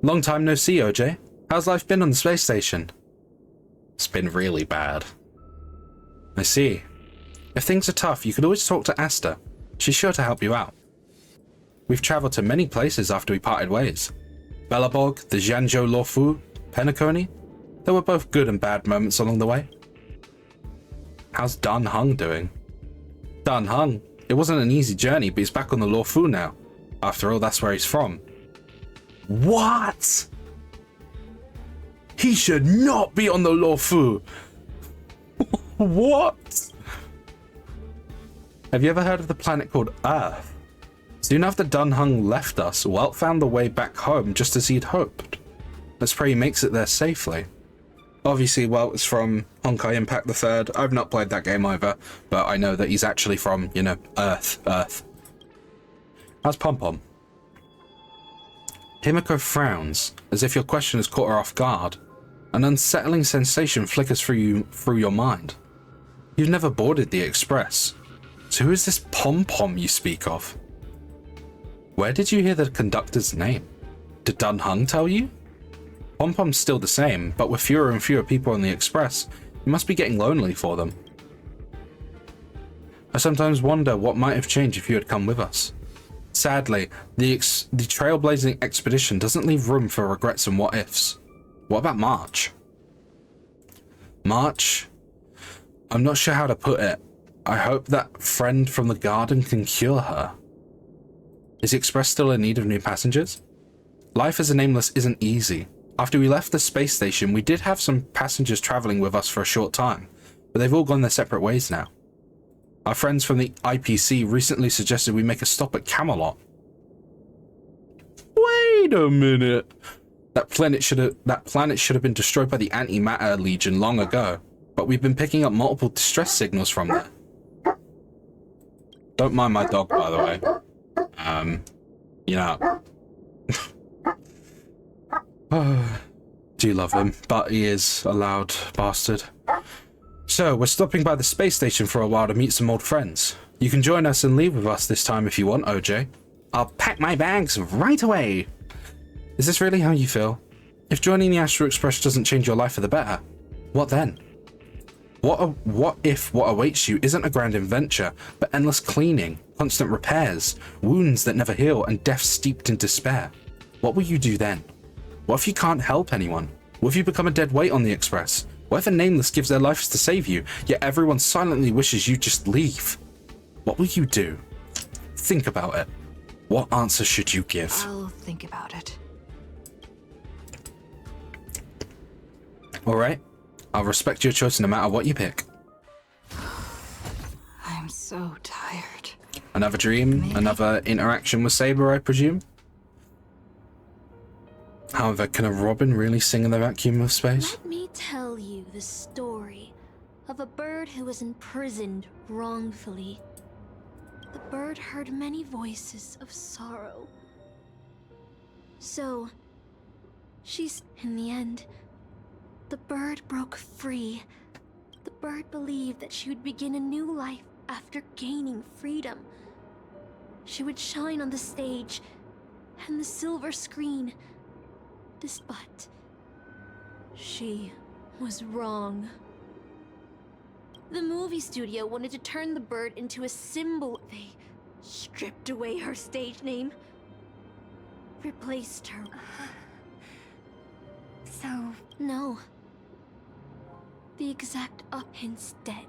Long time no see, OJ. How's life been on the space station? It's been really bad. I see. If things are tough, you could always talk to Asta. She's sure to help you out. We've traveled to many places after we parted ways. Bellabog, the Zhanzhou Lorfu, Penacony. There were both good and bad moments along the way. How's Dan Hung doing? Dan Heng. It wasn't an easy journey, but he's back on the Luofu now. After all, that's where he's from. What? He should not be on the Luofu. What? Have you ever heard of the planet called Earth? Soon after Dan Heng left us, Welt found the way back home just as he'd hoped. Let's pray he makes it there safely. Obviously, Welt is from Honkai Impact the Third. I've not played that game either, but I know that he's actually from, you know, Earth. How's Pom Pom? Himiko frowns, as if your question has caught her off guard. An unsettling sensation flickers through your mind. You've never boarded the express. So who is this Pom Pom you speak of? Where did you hear the conductor's name? Did Dan Heng tell you? Pom Pom's still the same, but with fewer and fewer people on the express, you must be getting lonely for them. I sometimes wonder what might have changed if you had come with us. Sadly, the trailblazing expedition doesn't leave room for regrets and what-ifs. What about March? March? I'm not sure how to put it. I hope that friend from the garden can cure her. Is the express still in need of new passengers? Life as a nameless isn't easy. After we left the space station, we did have some passengers traveling with us for a short time, but they've all gone their separate ways now. Our friends from the IPC recently suggested we make a stop at Camelot. Wait a minute. That planet should have been destroyed by the Antimatter Legion long ago, but we've been picking up multiple distress signals from there. Don't mind my dog, by the way. You know. Do you love him? But he is a loud bastard. So, we're stopping by the space station for a while to meet some old friends. You can join us and leave with us this time if you want, OJ. I'll pack my bags right away. Is this really how you feel? If joining the Astral Express doesn't change your life for the better, what then? What if what awaits you isn't a grand adventure, but endless cleaning, constant repairs, wounds that never heal, and death steeped in despair? What will you do then? What if you can't help anyone? What if you become a dead weight on the Express? What if a nameless gives their lives to save you, yet everyone silently wishes you just leave? What will you do? Think about it. What answer should you give? I'll think about it. Alright. I'll respect your choice no matter what you pick. I'm so tired. Another dream? Another interaction with Saber, I presume? However, can a robin really sing in the vacuum of space? Let me tell you the story of a bird who was imprisoned wrongfully. The bird heard many voices of sorrow. So, in the end, the bird broke free. The bird believed that she would begin a new life after gaining freedom. She would shine on the stage and the silver screen. But she was wrong. The movie studio wanted to turn the bird into a symbol. They stripped away her stage name, replaced her. So... No. The exact instead.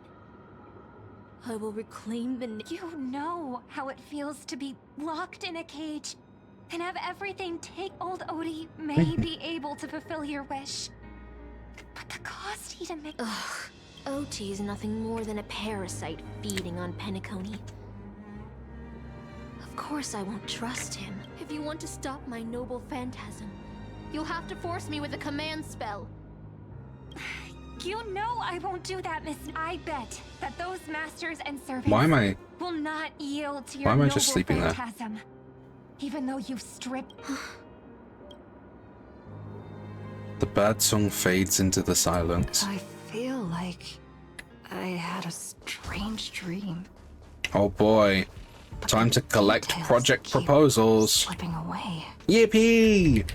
I will reclaim the name. You know how it feels to be locked in a cage and have everything take. Old Odie may be able to fulfill your wish, but the cost he to make. Ugh, OT is nothing more than a parasite feeding on Penacony. Of course I won't trust him. If you want to stop my noble phantasm, you'll have to force me with a command spell. You know I won't do that, Miss. I bet that those masters and servants will not yield to your noble phantasm. Even though you've stripped... The bird song fades into the silence. I feel like I had a strange dream. Oh boy. Time to collect project proposals. Slipping away. Yippee!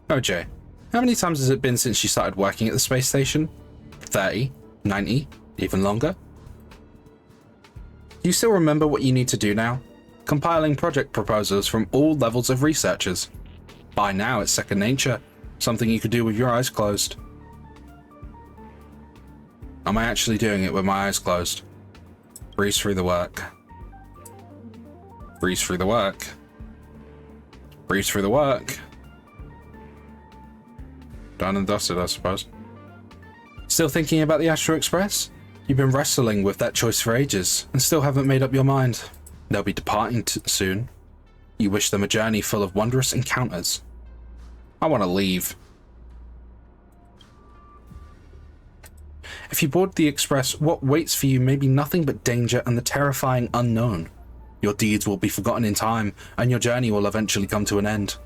OJ, how many times has it been since you started working at the space station? 30? 90? Even longer? Do you still remember what you need to do now? Compiling project proposals from all levels of researchers. By now, it's second nature. Something you could do with your eyes closed. Am I actually doing it with my eyes closed? Breeze through the work. Breeze through the work. Breeze through the work. Done and dusted, I suppose. Still thinking about the Astral Express? You've been wrestling with that choice for ages and still haven't made up your mind. They'll be departing soon. You wish them a journey full of wondrous encounters. I want to leave. If you board the Express, what waits for you may be nothing but danger and the terrifying unknown. Your deeds will be forgotten in time, and your journey will eventually come to an end.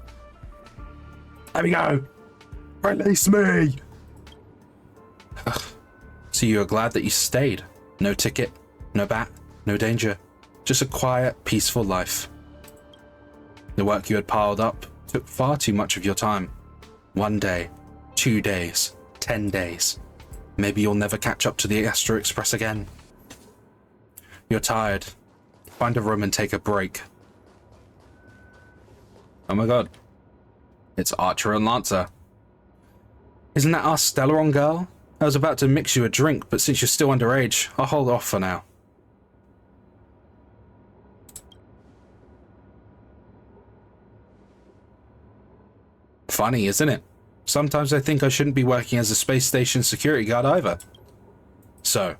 There we go! Release me! Ugh. So you are glad that you stayed. No ticket, no bat, no danger. Just a quiet, peaceful life. The work you had piled up took far too much of your time. 1 day, 2 days, 10 days. Maybe you'll never catch up to the Astral Express again. You're tired. Find a room and take a break. Oh my god. It's Archer and Lancer. Isn't that our Stellaron girl? I was about to mix you a drink, but since you're still underage, I'll hold off for now. Funny, isn't it? Sometimes I think I shouldn't be working as a space station security guard either. So,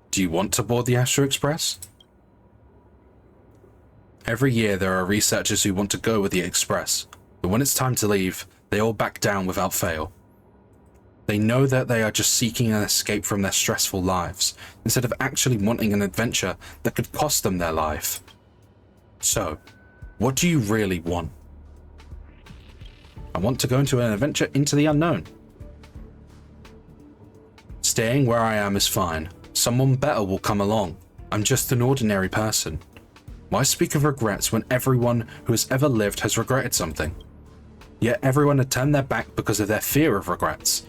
do you want to board the Astral Express? Every year there are researchers who want to go with the Express, but when it's time to leave, they all back down without fail. They know that they are just seeking an escape from their stressful lives, instead of actually wanting an adventure that could cost them their life. So, what do you really want? I want to go into an adventure into the unknown. Staying where I am is fine. Someone better will come along. I'm just an ordinary person. Why speak of regrets when everyone who has ever lived has regretted something? Yet everyone had turned their back because of their fear of regrets.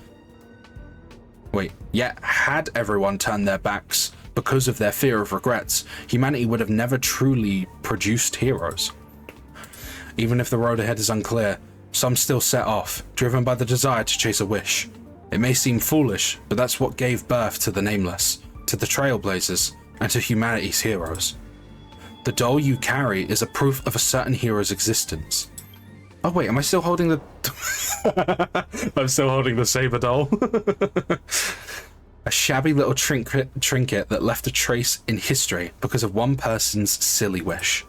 Yet had everyone turned their backs because of their fear of regrets, humanity would have never truly produced heroes. Even if the road ahead is unclear, some still set off, driven by the desire to chase a wish. It may seem foolish, but that's what gave birth to the Nameless, to the Trailblazers, and to humanity's heroes. The doll you carry is a proof of a certain hero's existence. Oh wait, am I still holding the... I'm still holding the Saber doll. A shabby little trinket that left a trace in history because of one person's silly wish.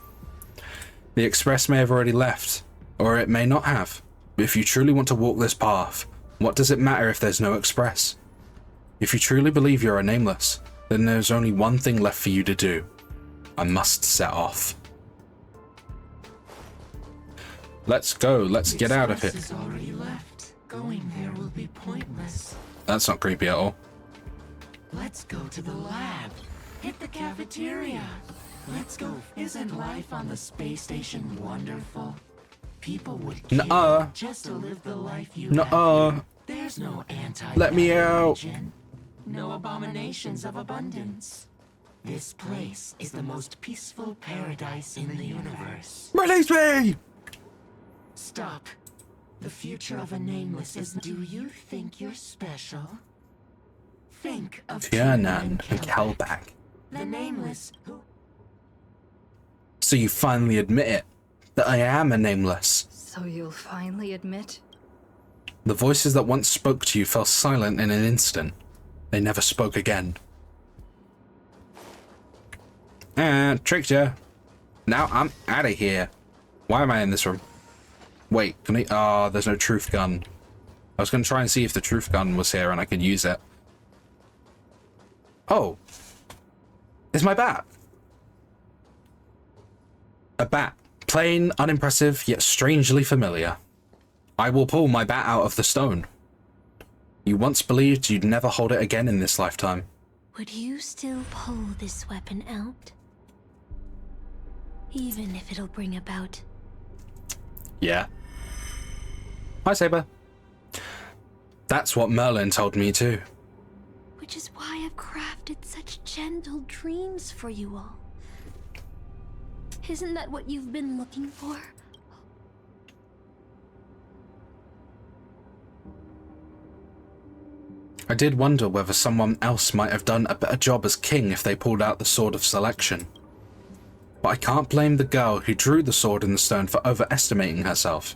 The Express may have already left, or it may not have. But if you truly want to walk this path, what does it matter if there's no Express? If you truly believe you're a Nameless, then there's only one thing left for you to do. I must set off. Let's go. Let's get out of here. Is already left. Going there will be pointless. That's not creepy at all. Let's go to the lab. Hit the cafeteria. Let's go. Isn't life on the space station wonderful? People would kill just to live the life you have. There's no anti. Let me out. No abominations of abundance. This place is the most peaceful paradise in the universe. Release me! Stop. The future of a Nameless is... Do you think you're special? Think of Tiernan and Kalbak. The Nameless who... So you finally admit it, that I am a Nameless. So you'll finally admit? The voices that once spoke to you fell silent in an instant. They never spoke again. Tricked ya. Now I'm out of here. Why am I in this room? Wait, can I... there's no truth gun. I was going to try and see if the truth gun was here and I could use it. Oh. It's my bat. A bat. Plain, unimpressive, yet strangely familiar. I will pull my bat out of the stone. You once believed you'd never hold it again in this lifetime. Would you still pull this weapon out? Even if it'll bring about... Yeah. Hi, Saber. That's what Merlin told me too. Which is why I've crafted such gentle dreams for you all. Isn't that what you've been looking for? I did wonder whether someone else might have done a better job as king if they pulled out the Sword of Selection. But I can't blame the girl who drew the sword in the stone for overestimating herself.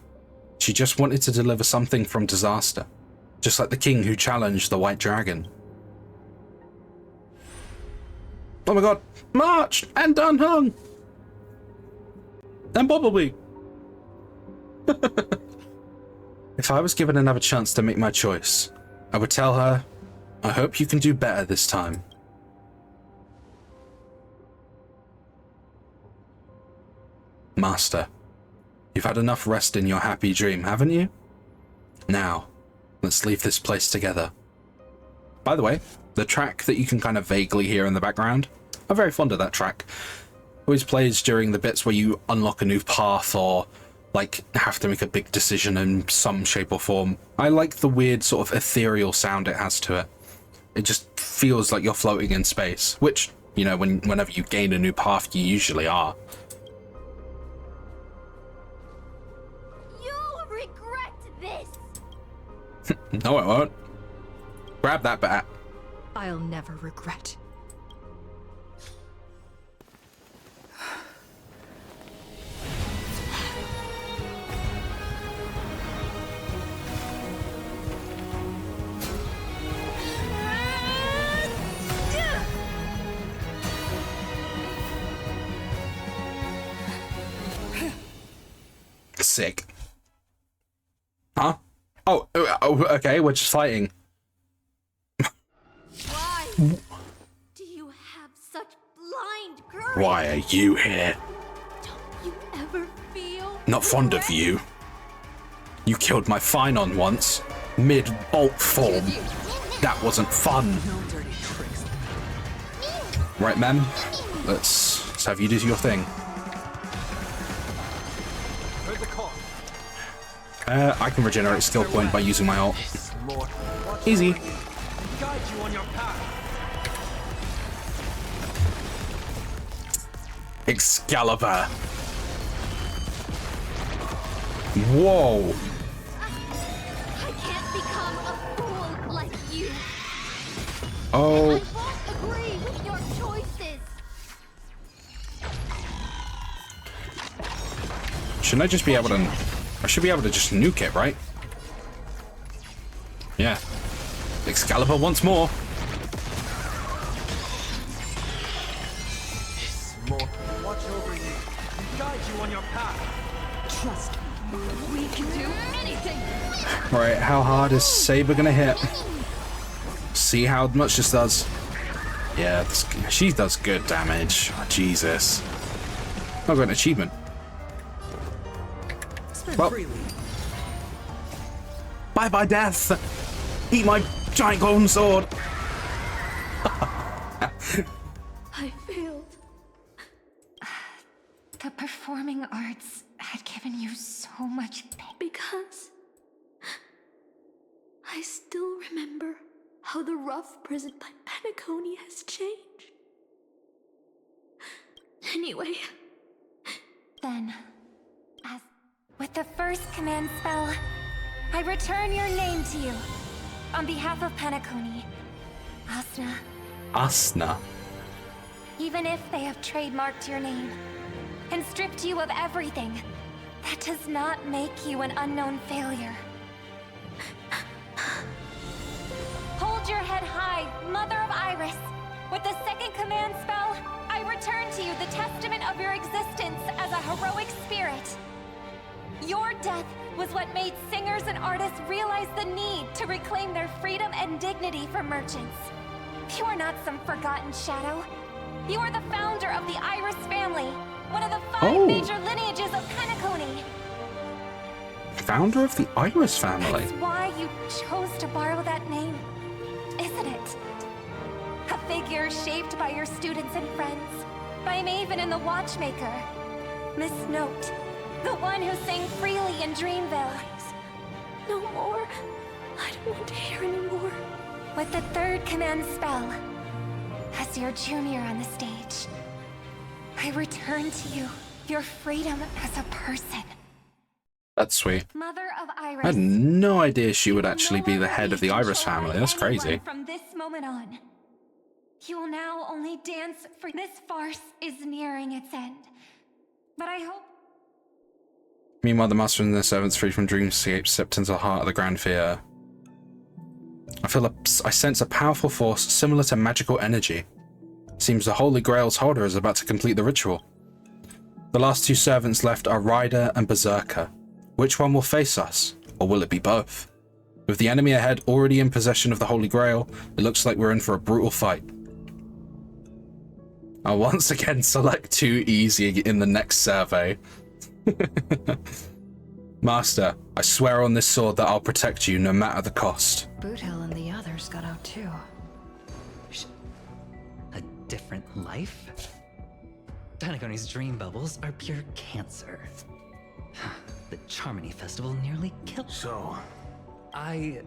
She just wanted to deliver something from disaster, just like the king who challenged the White Dragon. Oh my god, March and Dunhung! And Bobblebee! If I was given another chance to make my choice, I would tell her, I hope you can do better this time. Master, you've had enough rest in your happy dream, haven't you? Now, let's leave this place together. By the way, the track that you can kind of vaguely hear in the background, I'm very fond of that track. Always plays during the bits where you unlock a new path or like have to make a big decision in some shape or form. I like the weird sort of ethereal sound it has to it. It just feels like you're floating in space, which, you know, whenever you gain a new path, you usually are. You'll regret this! No, I won't. Grab that bat. I'll never regret. Sick. Huh? Oh, okay, we're just fighting. Why do you have such blind courage? Why are you here? Don't you ever feel Not fond of you. You killed my Phynon once, mid-bolt form. That wasn't fun. Right, ma'am? Let's have you do your thing. I can regenerate skill point by using my ult. Easy. Excalibur. Whoa. I can't become a fool like you. Oh. I won't agree with your choices. Shouldn't I just be able to... I should be able to just nuke it, right? Yeah. Excalibur once more. Watch over you. Guide you on your path. Trust me. We can do anything. Right, how hard is Saber gonna hit? See how much this does. Yeah, she does good damage. Oh, Jesus. I've got an achievement. Well, bye-bye death! Eat my giant golden sword! I failed. The performing arts had given you so much pain. Because I still remember how the rough prison by Penacony has changed. Anyway. Then, as with the first command spell, I return your name to you. On behalf of Penacony, Asna. Asna. Even if they have trademarked your name and stripped you of everything, that does not make you an unknown failure. Hold your head high, Mother of Iris. With the second command spell, I return to you the testament of your existence as a heroic spirit. Your death was what made singers and artists realize the need to reclaim their freedom and dignity from merchants. You are not some forgotten shadow. You are the founder of the Iris family, one of the 5 major lineages of Penacony. Founder of the Iris family? That's why you chose to borrow that name, isn't it? A figure shaped by your students and friends, by Maven and the Watchmaker, Miss Note, the one who sang freely in Dreamville. No more. I don't want to hear anymore. With the third command spell, as your junior on the stage, I return to you your freedom as a person. That's sweet. Mother of Iris. I had no idea she would actually be the head of the Iris family. That's crazy. From this moment on, you will now only dance for this farce is nearing its end. But I hope. Meanwhile, the Master and their servants, free from dreamscape, stepped into the heart of the Grand Theatre. I sense a powerful force similar to magical energy. Seems the Holy Grail's holder is about to complete the ritual. The last two servants left are Ryder and Berserker. Which one will face us, or will it be both? With the enemy ahead already in possession of the Holy Grail, it looks like we're in for a brutal fight. I'll once again select too easy in the next survey. Master, I swear on this sword that I'll protect you no matter the cost. Boothill and the others got out too. A different life? Penacony's dream bubbles are pure cancer. The Charmony Festival nearly killed me. So? I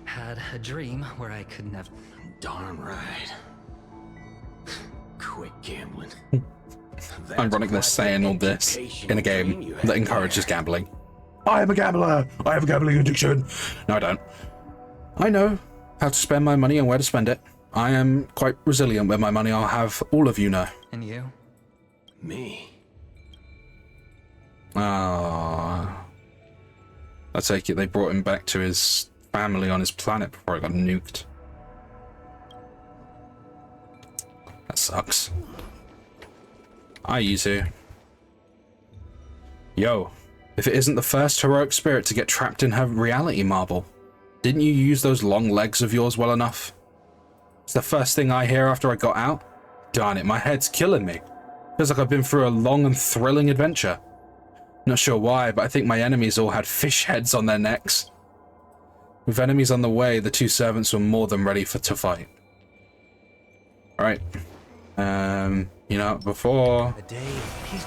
had a dream where I could never... Darn right. Quit gambling. Ironic they're saying all this in a game that encourages gambling. I am a gambler! I have a gambling addiction! No, I don't. I know how to spend my money and where to spend it. I am quite resilient with my money, I'll have all of you know. And you? Me? Ah, I take it they brought him back to his family on his planet before it got nuked. That sucks. Hi, you two. Yo, if it isn't the first heroic spirit to get trapped in her reality marble, didn't you use those long legs of yours well enough? It's the first thing I hear after I got out. Darn it, my head's killing me. Feels like I've been through a long and thrilling adventure. Not sure why, but I think my enemies all had fish heads on their necks. With enemies on the way, the two servants were more than ready to fight. Alright. You know, before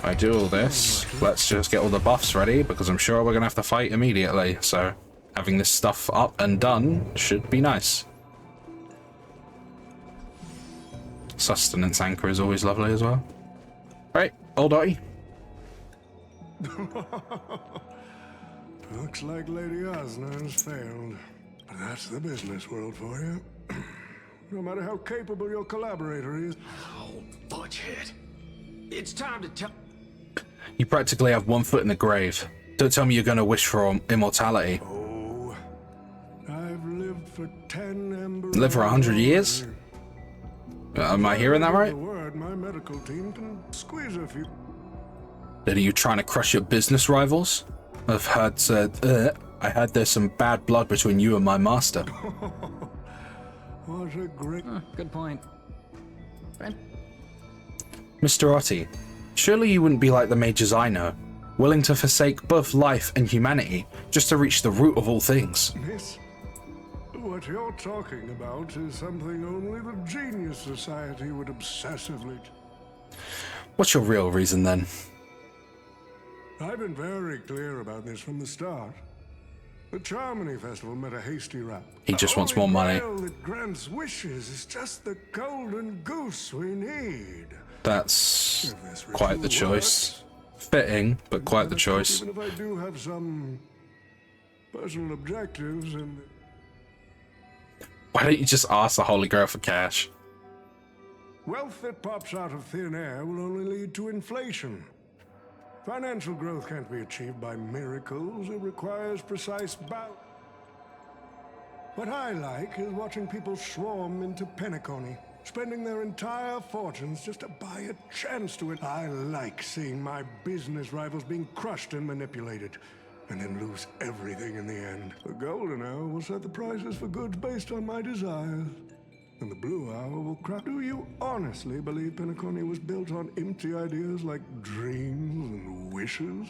I do all this, let's just get all the buffs ready, because I'm sure we're gonna have to fight immediately, so having this stuff up and done should be nice. Sustenance anchor is always lovely as well. Right, old Dottie. Looks like Lady Osna has failed. But that's the business world for you. No matter how capable your collaborator is. Oh, butchhead. It's time to tell. You practically have 1 foot in the grave. Don't tell me you're gonna wish for immortality. Oh, I've lived for 10 Live for 100 years? Am I hearing that right? Word, my medical team can squeeze a few. Then are you trying to crush your business rivals? I've heard I heard there's some bad blood between you and my master. What a great... good point. Mr. Otti, surely you wouldn't be like the mages I know, willing to forsake both life and humanity just to reach the root of all things. Miss, what you're talking about is something only the Genius Society would obsessively... What's your real reason then? I've been very clear about this from the start. The Charmony Festival met a hasty rap. He just wants more money. The Holy Grail that grants wishes is just the golden goose we need. That's quite the choice. Fitting, but quite the choice. Even if I do have some personal objectives and... Why don't you just ask the Holy Grail for cash? Wealth that pops out of thin air will only lead to inflation. Financial growth can't be achieved by miracles. It requires precise balance. What I like is watching people swarm into Penacony, spending their entire fortunes just to buy a chance to it. I like seeing my business rivals being crushed and manipulated, and then lose everything in the end. The golden hour will set the prices for goods based on my desires. And the blue hour will crack. Do you honestly believe Penacony was built on empty ideas like dreams and wishes?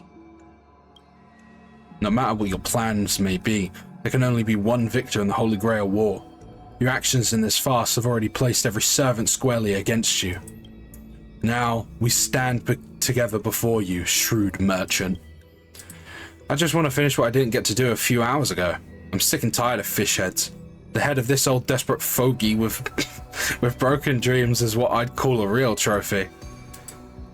No matter what your plans may be, there can only be one victor in the Holy Grail War. Your actions in this farce have already placed every servant squarely against you. Now, we stand together before you, shrewd merchant. I just want to finish what I didn't get to do a few hours ago. I'm sick and tired of fish heads. The head of this old desperate fogey with broken dreams is what I'd call a real trophy.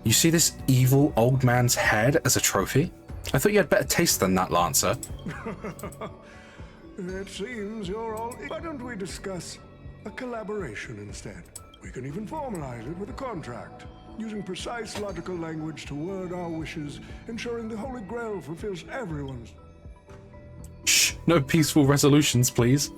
You see this evil old man's head as a trophy? I thought you had better taste than that, Lancer. It seems you're all... Why don't we discuss a collaboration instead? We can even formalize it with a contract, using precise logical language to word our wishes, ensuring the Holy Grail fulfills everyone's... Shh, no peaceful resolutions, please.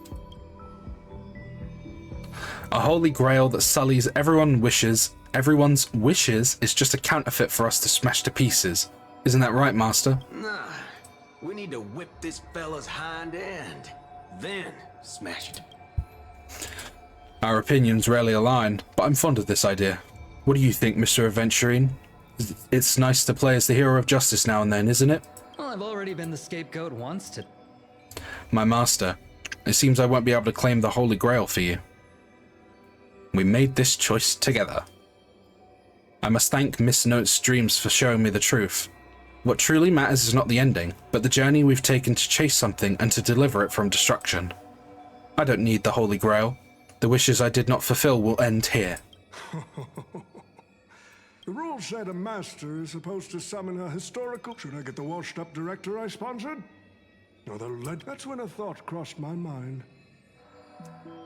A Holy Grail that sullies everyone's wishes is just a counterfeit for us to smash to pieces. Isn't that right, Master? Nah, we need to whip this fella's hind end, then smash it. Our opinions rarely align, but I'm fond of this idea. What do you think, Mr. Aventurine? It's nice to play as the hero of justice now and then, isn't it? Well, I've already been the scapegoat once to... My master, it seems I won't be able to claim the Holy Grail for you. We made this choice together. I must thank Miss Note's dreams for showing me the truth. What truly matters is not the ending, but the journey we've taken to chase something and to deliver it from destruction. I don't need the Holy Grail. The wishes I did not fulfill will end here. The rules said a master is supposed to summon a historical... Should I get the washed-up director I sponsored? No, that's when a thought crossed my mind.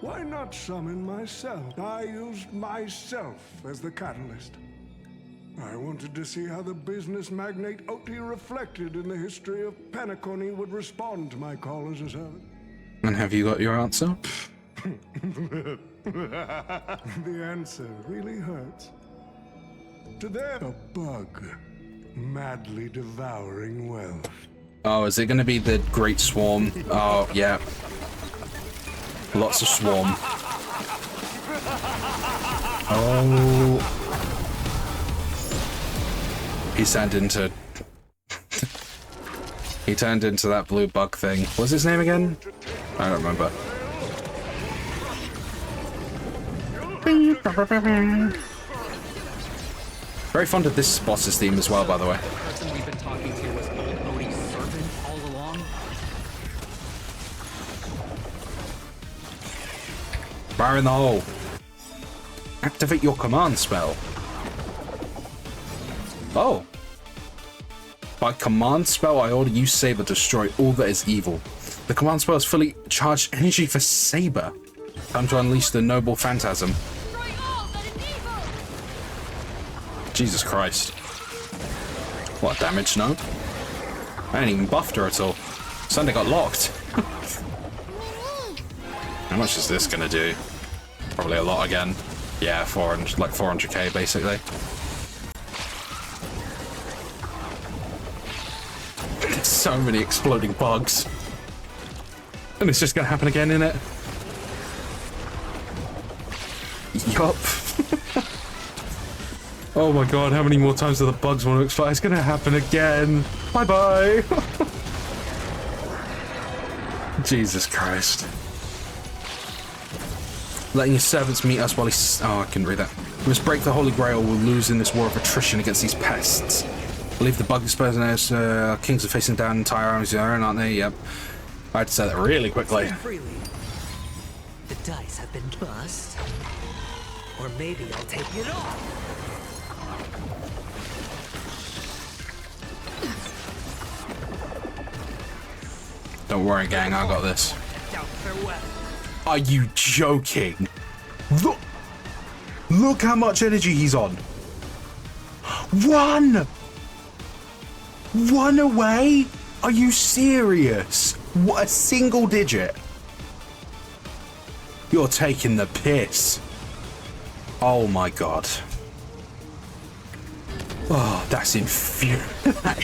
Why not summon myself? I used myself as the catalyst. I wanted to see how the business magnate Oti reflected in the history of Penacony would respond to my call as a servant. And have you got your answer? The answer really hurts. To them, a bug, madly devouring wealth. Oh, is it going to be the Great Swarm? Oh, yeah. Lots of swarm. Oh. He turned into... he turned into that blue bug thing. What's his name again? I don't remember. Very fond of this boss's theme as well, by the way. The person we've been talking to was old Odie's servant all along. Fire in the hole. Activate your command spell. Oh. By command spell, I order you, Saber, destroy all that is evil. The command spell is fully charged energy for Saber. Time to unleash the noble phantasm. Jesus Christ. What damage, no? I ain't even buffed her at all. Sunday got locked. How much is this gonna do? Probably a lot again. Yeah, 400, like 400k basically. So many exploding bugs. And it's just gonna happen again, innit? Yup. Oh my god, how many more times do the bugs want to explode? It's gonna happen again. Bye-bye. Jesus Christ. Letting your servants meet us while he's... Oh, I couldn't read that. We must break the Holy Grail. We'll lose in this war of attrition against these pests. Leave the bug exposed as kings are facing down entire armies of their own, aren't they? Yep. I had to say that really quickly. Freely. The dice have been tossed. Or maybe I'll take it off. Don't worry, gang, I got this. Are you joking? Look how much energy he's on. One away? Are you serious? What, a single digit? You're taking the piss. Oh my god. Oh, that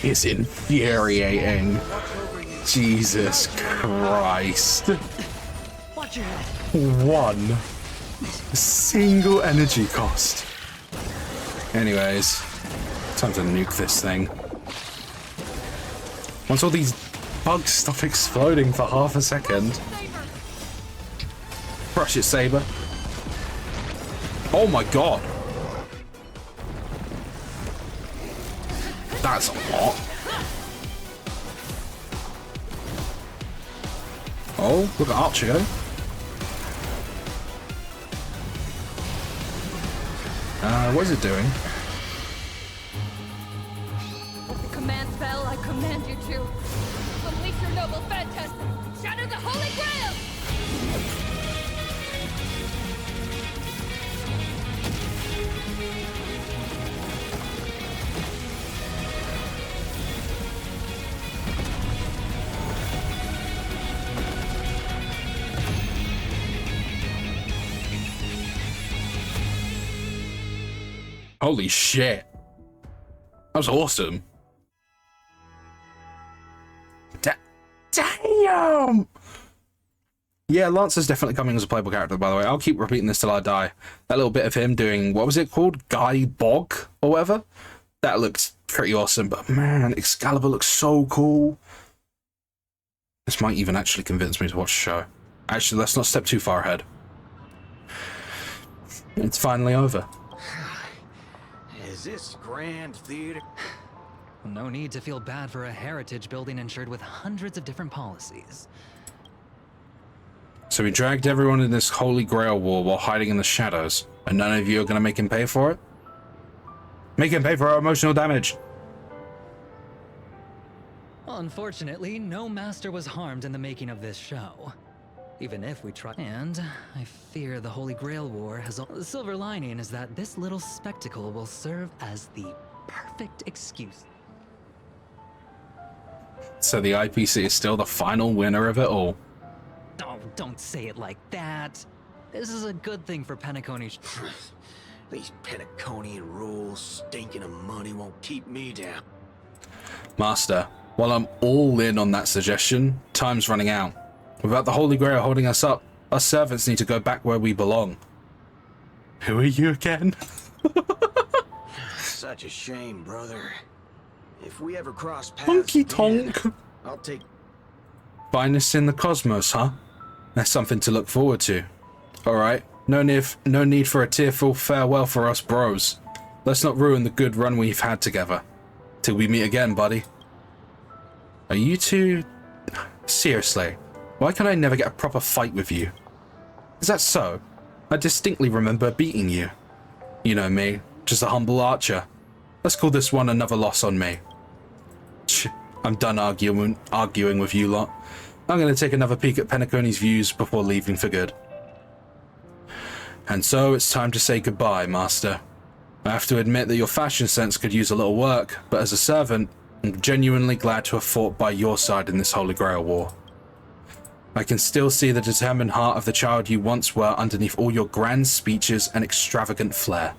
is infuriating. Jesus Christ. One single energy cost. Anyways, time to nuke this thing. Once all these bugs stop exploding for half a second. Crush it, Saber. Oh my god. That's a lot. Oh, look at Archer go. What is it doing? The command spell I command you to. Unleash your noble phantasm! Shatter the Holy Grail! Holy shit. That was awesome. Damn! Yeah, Lancer's definitely coming as a playable character, by the way. I'll keep repeating this till I die. That little bit of him doing, what was it called? Guy Bog or whatever? That looks pretty awesome, but man, Excalibur looks so cool. This might even actually convince me to watch the show. Actually, let's not step too far ahead. It's finally over. Is this grand theater? No need to feel bad for a heritage building insured with hundreds of different policies. So we dragged everyone in this Holy Grail war while hiding in the shadows, and none of you are going to make him pay for it? Make him pay for our emotional damage! Unfortunately, no master was harmed in the making of this show. Even if we try. And I fear the Holy Grail War has a... The silver lining is that this little spectacle will serve as the perfect excuse. So the IPC is still the final winner of it all. Oh, don't say it like that. This is a good thing for Penacony. These Penaconian rules, stinking of money won't keep me down. Master, while I'm all in on that suggestion, time's running out. Without the Holy Grail holding us up, our servants need to go back where we belong. Who are you again? Such a shame, brother. If we ever cross paths Honky again, tonk. I'll take... Finest in the cosmos, huh? That's something to look forward to. Alright, no need for a tearful farewell for us bros. Let's not ruin the good run we've had together. Till we meet again, buddy. Are you two... Seriously, why can I never get a proper fight with you? Is that so? I distinctly remember beating you. You know me, just a humble archer. Let's call this one another loss on me. I'm done arguing with you lot. I'm going to take another peek at Penacony's views before leaving for good. And so it's time to say goodbye, Master. I have to admit that your fashion sense could use a little work, but as a servant, I'm genuinely glad to have fought by your side in this Holy Grail war. I can still see the determined heart of the child you once were underneath all your grand speeches and extravagant flair.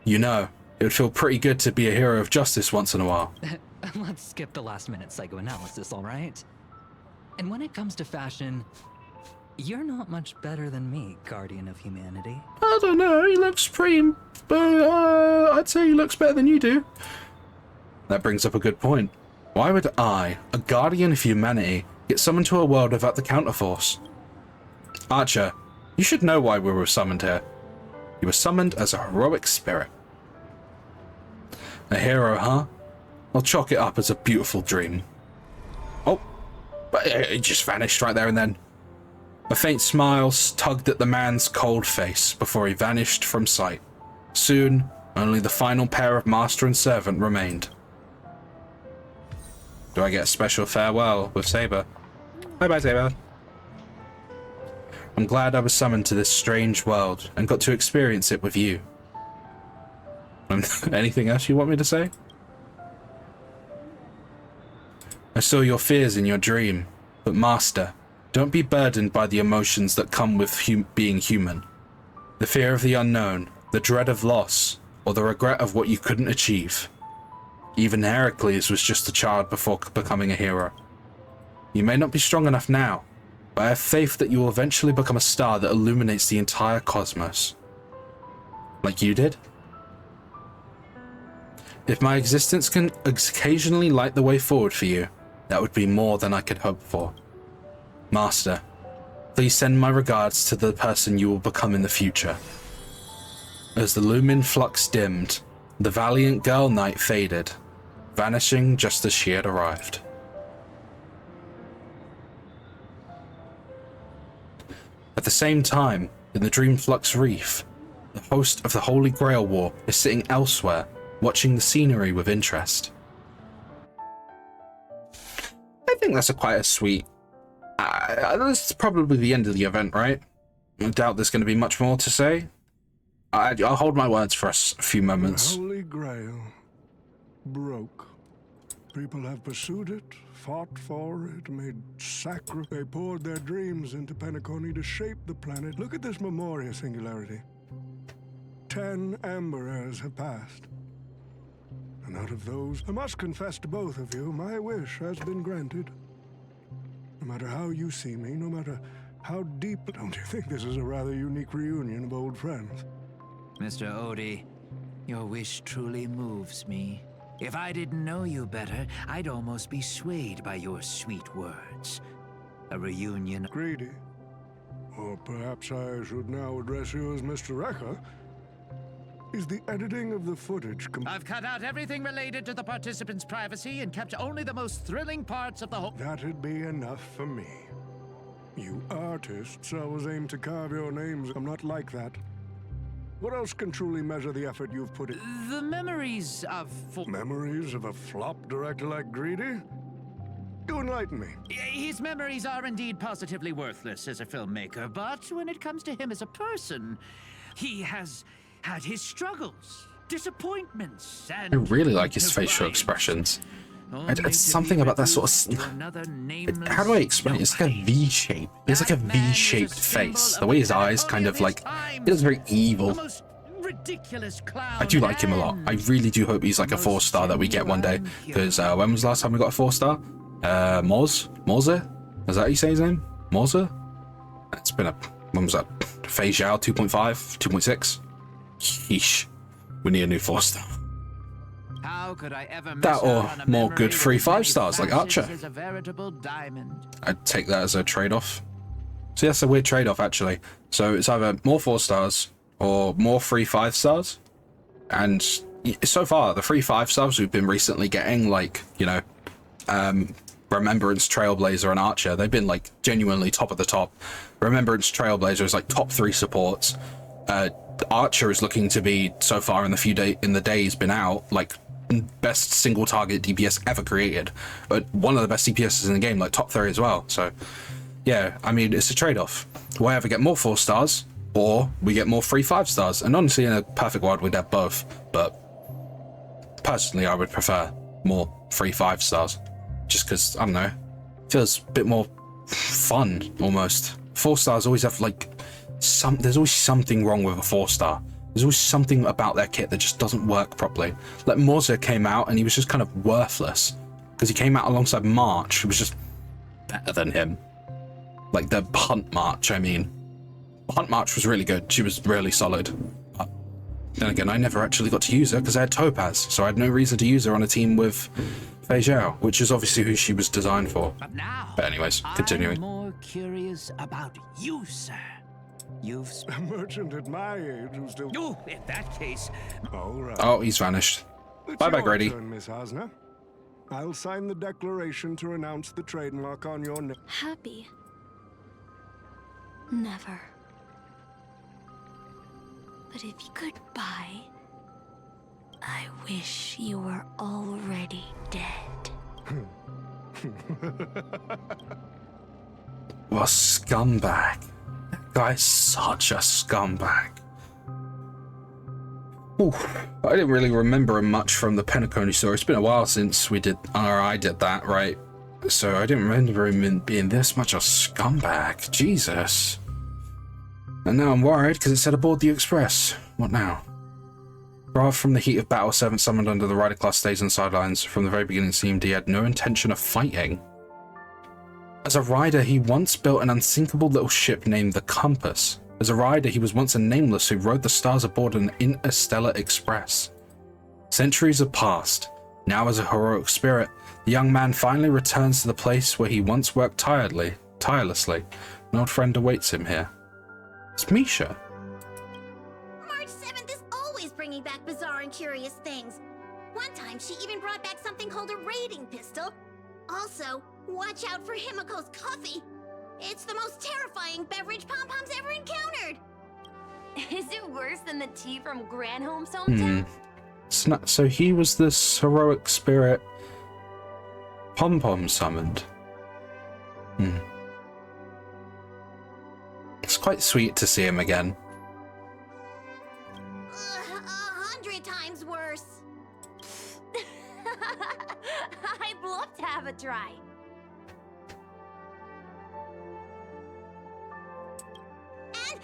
You know, it would feel pretty good to be a hero of justice once in a while. Let's skip the last-minute psychoanalysis, all right? And when it comes to fashion, you're not much better than me, Guardian of Humanity. I don't know, he looks pretty... I'd say he looks better than you do. That brings up a good point. Why would I, a Guardian of Humanity, get summoned to a world without the counterforce? Archer, you should know why we were summoned here. You were summoned as a heroic spirit. A hero, huh? I'll chalk it up as a beautiful dream. Oh, but it just vanished right there and then. A faint smile tugged at the man's cold face before he vanished from sight. Soon, only the final pair of master and servant remained. Do I get a special farewell with Saber? Bye-bye, Saber. I'm glad I was summoned to this strange world and got to experience it with you. Anything else you want me to say? I saw your fears in your dream, but Master, don't be burdened by the emotions that come with being human. The fear of the unknown, the dread of loss, or the regret of what you couldn't achieve. Even Heracles was just a child before becoming a hero. You may not be strong enough now, but I have faith that you will eventually become a star that illuminates the entire cosmos. Like you did? If my existence can occasionally light the way forward for you, that would be more than I could hope for. Master, please send my regards to the person you will become in the future. As the lumen flux dimmed, the valiant girl knight faded, vanishing just as she had arrived. At the same time, in the Dreamflux Reef, the host of the Holy Grail War is sitting elsewhere, watching the scenery with interest. think that's quite a sweet... this is probably the end of the event, right? I doubt there's going to be much more to say. I'll hold my words for a few moments. The Holy Grail broke. People have pursued it, fought for it, made sacrifice. They poured their dreams into Penacony to shape the planet. Look at this Memoria singularity. 10 Amber Heirs have passed. And out of those, I must confess to both of you, my wish has been granted. No matter how you see me, no matter how deep, don't you think this is a rather unique reunion of old friends? Mr. Odie, your wish truly moves me. If I didn't know you better, I'd almost be swayed by your sweet words. A reunion... Greedy. Or perhaps I should now address you as Mr. Rekka. Is the editing of the footage... I've cut out everything related to the participants' privacy and kept only the most thrilling parts of the whole... That'd be enough for me. You artists always aim to carve your names. I'm not like that. What else can truly measure the effort you've put in? The memories of... Memories of a flop director like Greedy? Do enlighten me. His memories are indeed positively worthless as a filmmaker, but when it comes to him as a person, he has had his struggles, disappointments, and... I really like his facial expressions. It's something about that sort of... How do I explain it? It's like a V shape. It's like a V-shaped face. The way his eyes kind of like... He looks very evil. I do like him a lot. I really do hope he's like a 4-star that we get one day. Because when was the last time we got a 4-star? Morze? Is that how you say his name? Morze? It's been a... When was that? Fei Zhao 2.5? 2.6? Yeesh. We need a new 4-star. How could I ever That or more good free 5-stars like Archer. is a veritable diamond. I'd take that as a trade-off. So that's a weird trade-off, actually. So it's either more 4-stars or more free 5-stars. And so far, the free 5-stars we've been recently getting, like, you know, Remembrance, Trailblazer, and Archer, they've been, like, genuinely top of the top. Remembrance, Trailblazer is, like, top 3 supports. Archer is looking to be, so far in the days been out, like, best single target DPS ever created, but one of the best DPSs in the game, like top 3 as well. So yeah, I mean, it's a trade-off. We either get more 4-stars or we get more free 5-stars, and honestly in a perfect world we'd have both, but personally I would prefer more free 5-stars just because, I don't know, it feels a bit more fun almost. 4-stars always have like there's always something wrong with a 4-star. There's always something about their kit that just doesn't work properly. Like Morze came out and he was just kind of worthless because he came out alongside March, who was just better than him. Like the Hunt March, I mean. Hunt March was really good. She was really solid. But then again, I never actually got to use her because I had Topaz, so I had no reason to use her on a team with Fei Zhao, which is obviously who she was designed for. But anyways, continuing. I'm more curious about you, sir. You've... A merchant at my age who still... Oh, in that case... All right. Oh, he's vanished. Bye-bye, Grady. Turn, Miss Hasna. I'll sign the declaration to renounce the trademark on your name. Happy? Never. But if goodbye, I wish you were already dead. What a scumbag. That guy's such a scumbag. Ooh, I didn't really remember much from the Penacony story. It's been a while since we did, or I did that, right? So I didn't remember him being this much a scumbag. Jesus. And now I'm worried because it said aboard the Express. What now? Rather from the heat of battle, servant summoned under the rider class stays on the sidelines. From the very beginning it seemed he had no intention of fighting. As a rider, he once built an unsinkable little ship named the Compass. As a rider, he was once a nameless who rode the stars aboard an interstellar express. Centuries have passed. Now as a heroic spirit, the young man finally returns to the place where he once worked tirelessly. An old friend awaits him here. It's Misha. March 7th is always bringing back bizarre and curious things. One time, she even brought back something called a raiding pistol. Also, watch out for Himiko's coffee. It's the most terrifying beverage Pom-Pom's ever encountered. Is it worse than the tea from Granholm's hometown? So he was this heroic spirit Pom-Pom summoned. It's quite sweet to see him again. 100 times worse. I'd love to have a try. And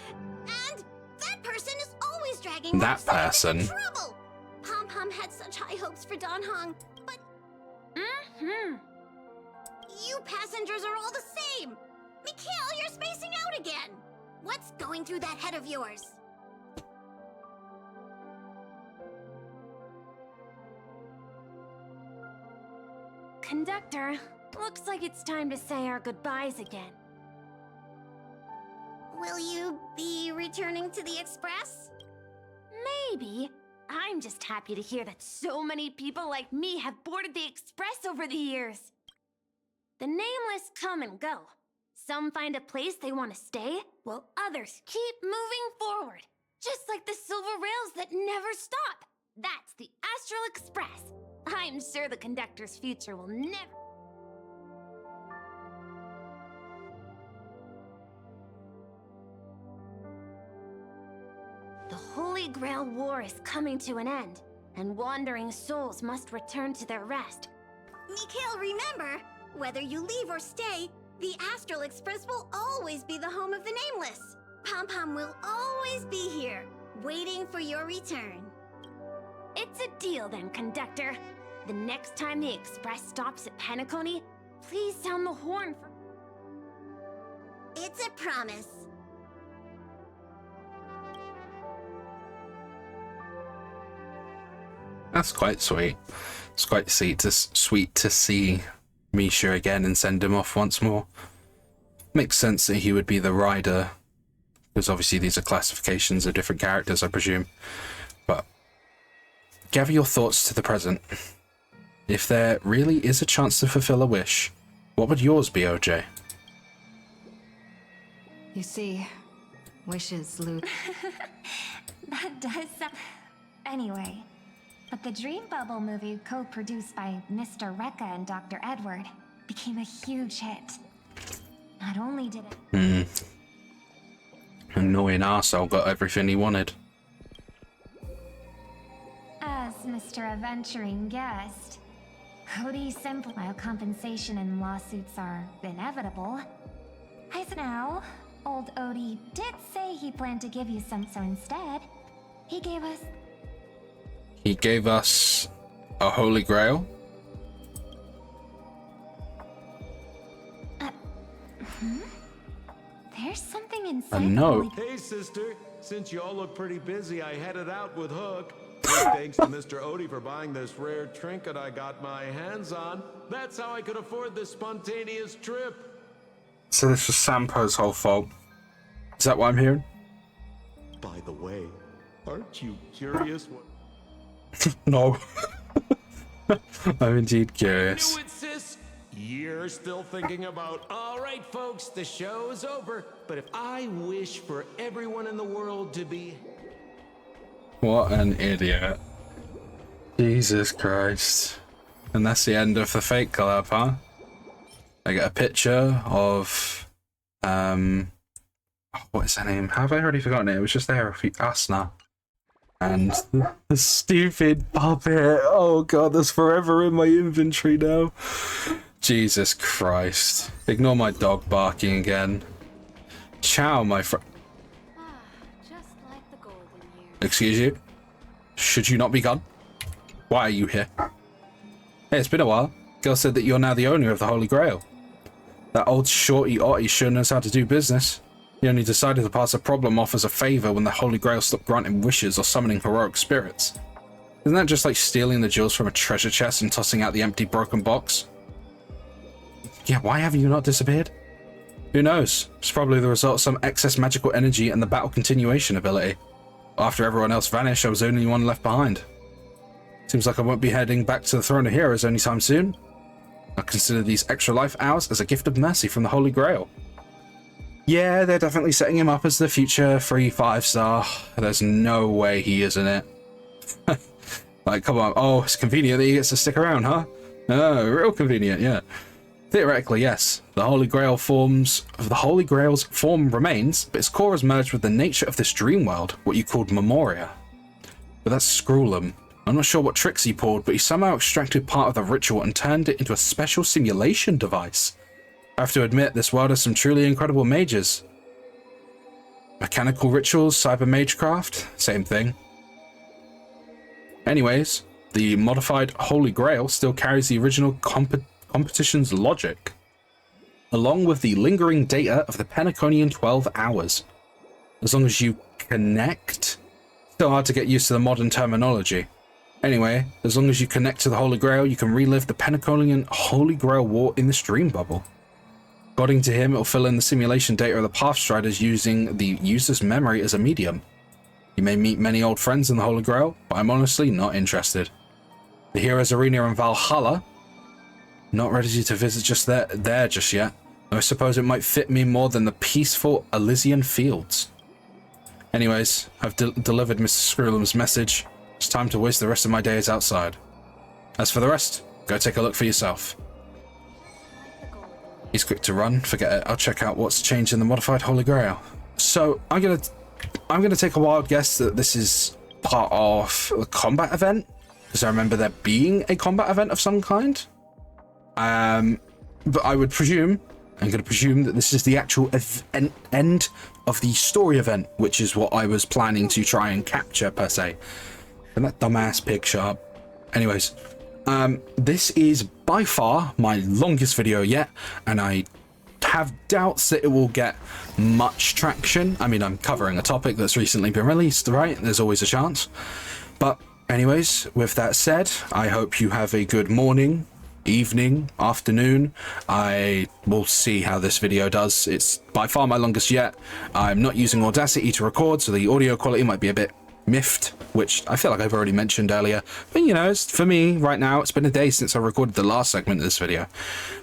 that person is always dragging That person. into trouble. Pom Pom had such high hopes for Don Hong, but you passengers are all the same. Mikhail, you're spacing out again. What's going through that head of yours? Conductor, looks like it's time to say our goodbyes again. Will you be returning to the Express? Maybe. I'm just happy to hear that so many people like me have boarded the Express over the years. The nameless come and go. Some find a place they want to stay, while others keep moving forward. Just like the silver rails that never stop. That's the Astral Express. I'm sure the conductor's future will never... The Holy Grail War is coming to an end, and wandering souls must return to their rest. Mikhail, remember, whether you leave or stay, the Astral Express will always be the home of the Nameless. Pom Pom will always be here, waiting for your return. It's a deal then, conductor. The next time the Express stops at Penacony, please sound the horn for... It's a promise. That's quite sweet. It's quite sweet to see Misha again and send him off once more. Makes sense that he would be the rider, because obviously these are classifications of different characters, I presume. But gather your thoughts to the present. If there really is a chance to fulfill a wish, what would yours be, OJ? You see, wishes lose. That does sound... Anyway, but the Dream Bubble movie co-produced by Mr. Rekka and Dr. Edward became a huge hit. Not only did it... Annoying arsehole got everything he wanted. As Mr. Adventuring guessed, Cody simple while compensation and lawsuits are inevitable. As now, old Odie did say he planned to give you some, so instead, he gave us... He gave us a Holy Grail? There's something A inside. note. Hey, sister. Since you all look pretty busy, I headed out with Hook. Big thanks to Mr. Odie for buying this rare trinket I got my hands on. That's how I could afford this spontaneous trip. So this was Sampo's whole fault. Is that what I'm hearing? By the way, aren't you curious what... No. I'm indeed curious. Knew it, sis. You're still thinking about, all right, folks, the show's over. But if I wish for everyone in the world to be... What an idiot. Jesus Christ. And that's the end of the fake collab, huh? I get a picture of... what is her name? Have I already forgotten it? It was just there. Asna. And the stupid puppet. Oh god, that's forever in my inventory now. Jesus Christ. Ignore my dog barking again. Ciao, my friend. Excuse you? Should you not be gone? Why are you here? Hey, it's been a while. Girl said that you're now the owner of the Holy Grail. That old shorty Otty sure knows how to do business. He only decided to pass a problem off as a favor when the Holy Grail stopped granting wishes or summoning heroic spirits. Isn't that just like stealing the jewels from a treasure chest and tossing out the empty broken box? Yeah, why have you not disappeared? Who knows? It's probably the result of some excess magical energy and the battle continuation ability. After everyone else vanished, I was the only one left behind. Seems like I won't be heading back to the Throne of Heroes anytime soon. I consider these extra life hours as a gift of mercy from the Holy Grail. Yeah, they're definitely setting him up as the future free 5-star. There's no way he isn't it. Like, come on. Oh, it's convenient that he gets to stick around, huh? Oh, real convenient, yeah. Theoretically, yes. The Holy Grail's form remains, but its core is merged with the nature of this dream world, what you called Memoria. But that's Screwlum. I'm not sure what tricks he pulled, but he somehow extracted part of the ritual and turned it into a special simulation device. I have to admit, this world has some truly incredible mages. Mechanical rituals, cyber magecraft, same thing. Anyways, the modified Holy Grail still carries the original competition's logic, along with the lingering data of the Penaconian 12 hours. As long as you connect, still hard to get used to the modern terminology. Anyway, as long as you connect to the Holy Grail, you can relive the Penaconian Holy Grail War in this dream bubble. According to him, it will fill in the simulation data of the Pathstriders using the user's memory as a medium. You may meet many old friends in the Holy Grail, but I'm honestly not interested. The Heroes Arena in Valhalla, not ready to visit just there just yet. I suppose it might fit me more than the peaceful Elysian fields. Anyways, I've delivered Mr. Screwlum's message. It's time to waste the rest of my days outside. As for the rest, go take a look for yourself. He's quick to run, forget it. I'll check out what's changed in the modified Holy Grail. So I'm gonna take a wild guess that this is part of a combat event, because I remember there being a combat event of some kind. But I'm gonna presume that this is the actual end of the story event, which is what I was planning to try and capture per se. And that dumbass pig sharp. Anyways, this is by far my longest video yet, and I have doubts that it will get much traction. I mean, I'm covering a topic that's recently been released, right? There's always a chance. But anyways, with that said, I hope you have a good morning, evening, afternoon. I will see how this video does. It's by far my longest yet. I'm not using Audacity to record, so the audio quality might be a bit miffed, which I feel like I've already mentioned earlier, but you know, for me right now, it's been a day since I recorded the last segment of this video.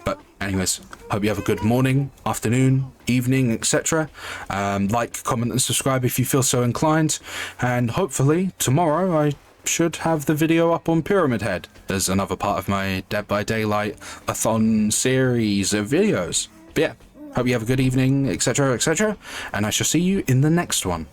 But anyways, hope you have a good morning, afternoon, evening, etc. Like, comment and subscribe if you feel so inclined, and hopefully tomorrow I should have the video up on Pyramid Head. There's another part of my Dead by Daylight-a-thon series of videos. But yeah, hope you have a good evening, etc., etc., and I shall see you in the next one.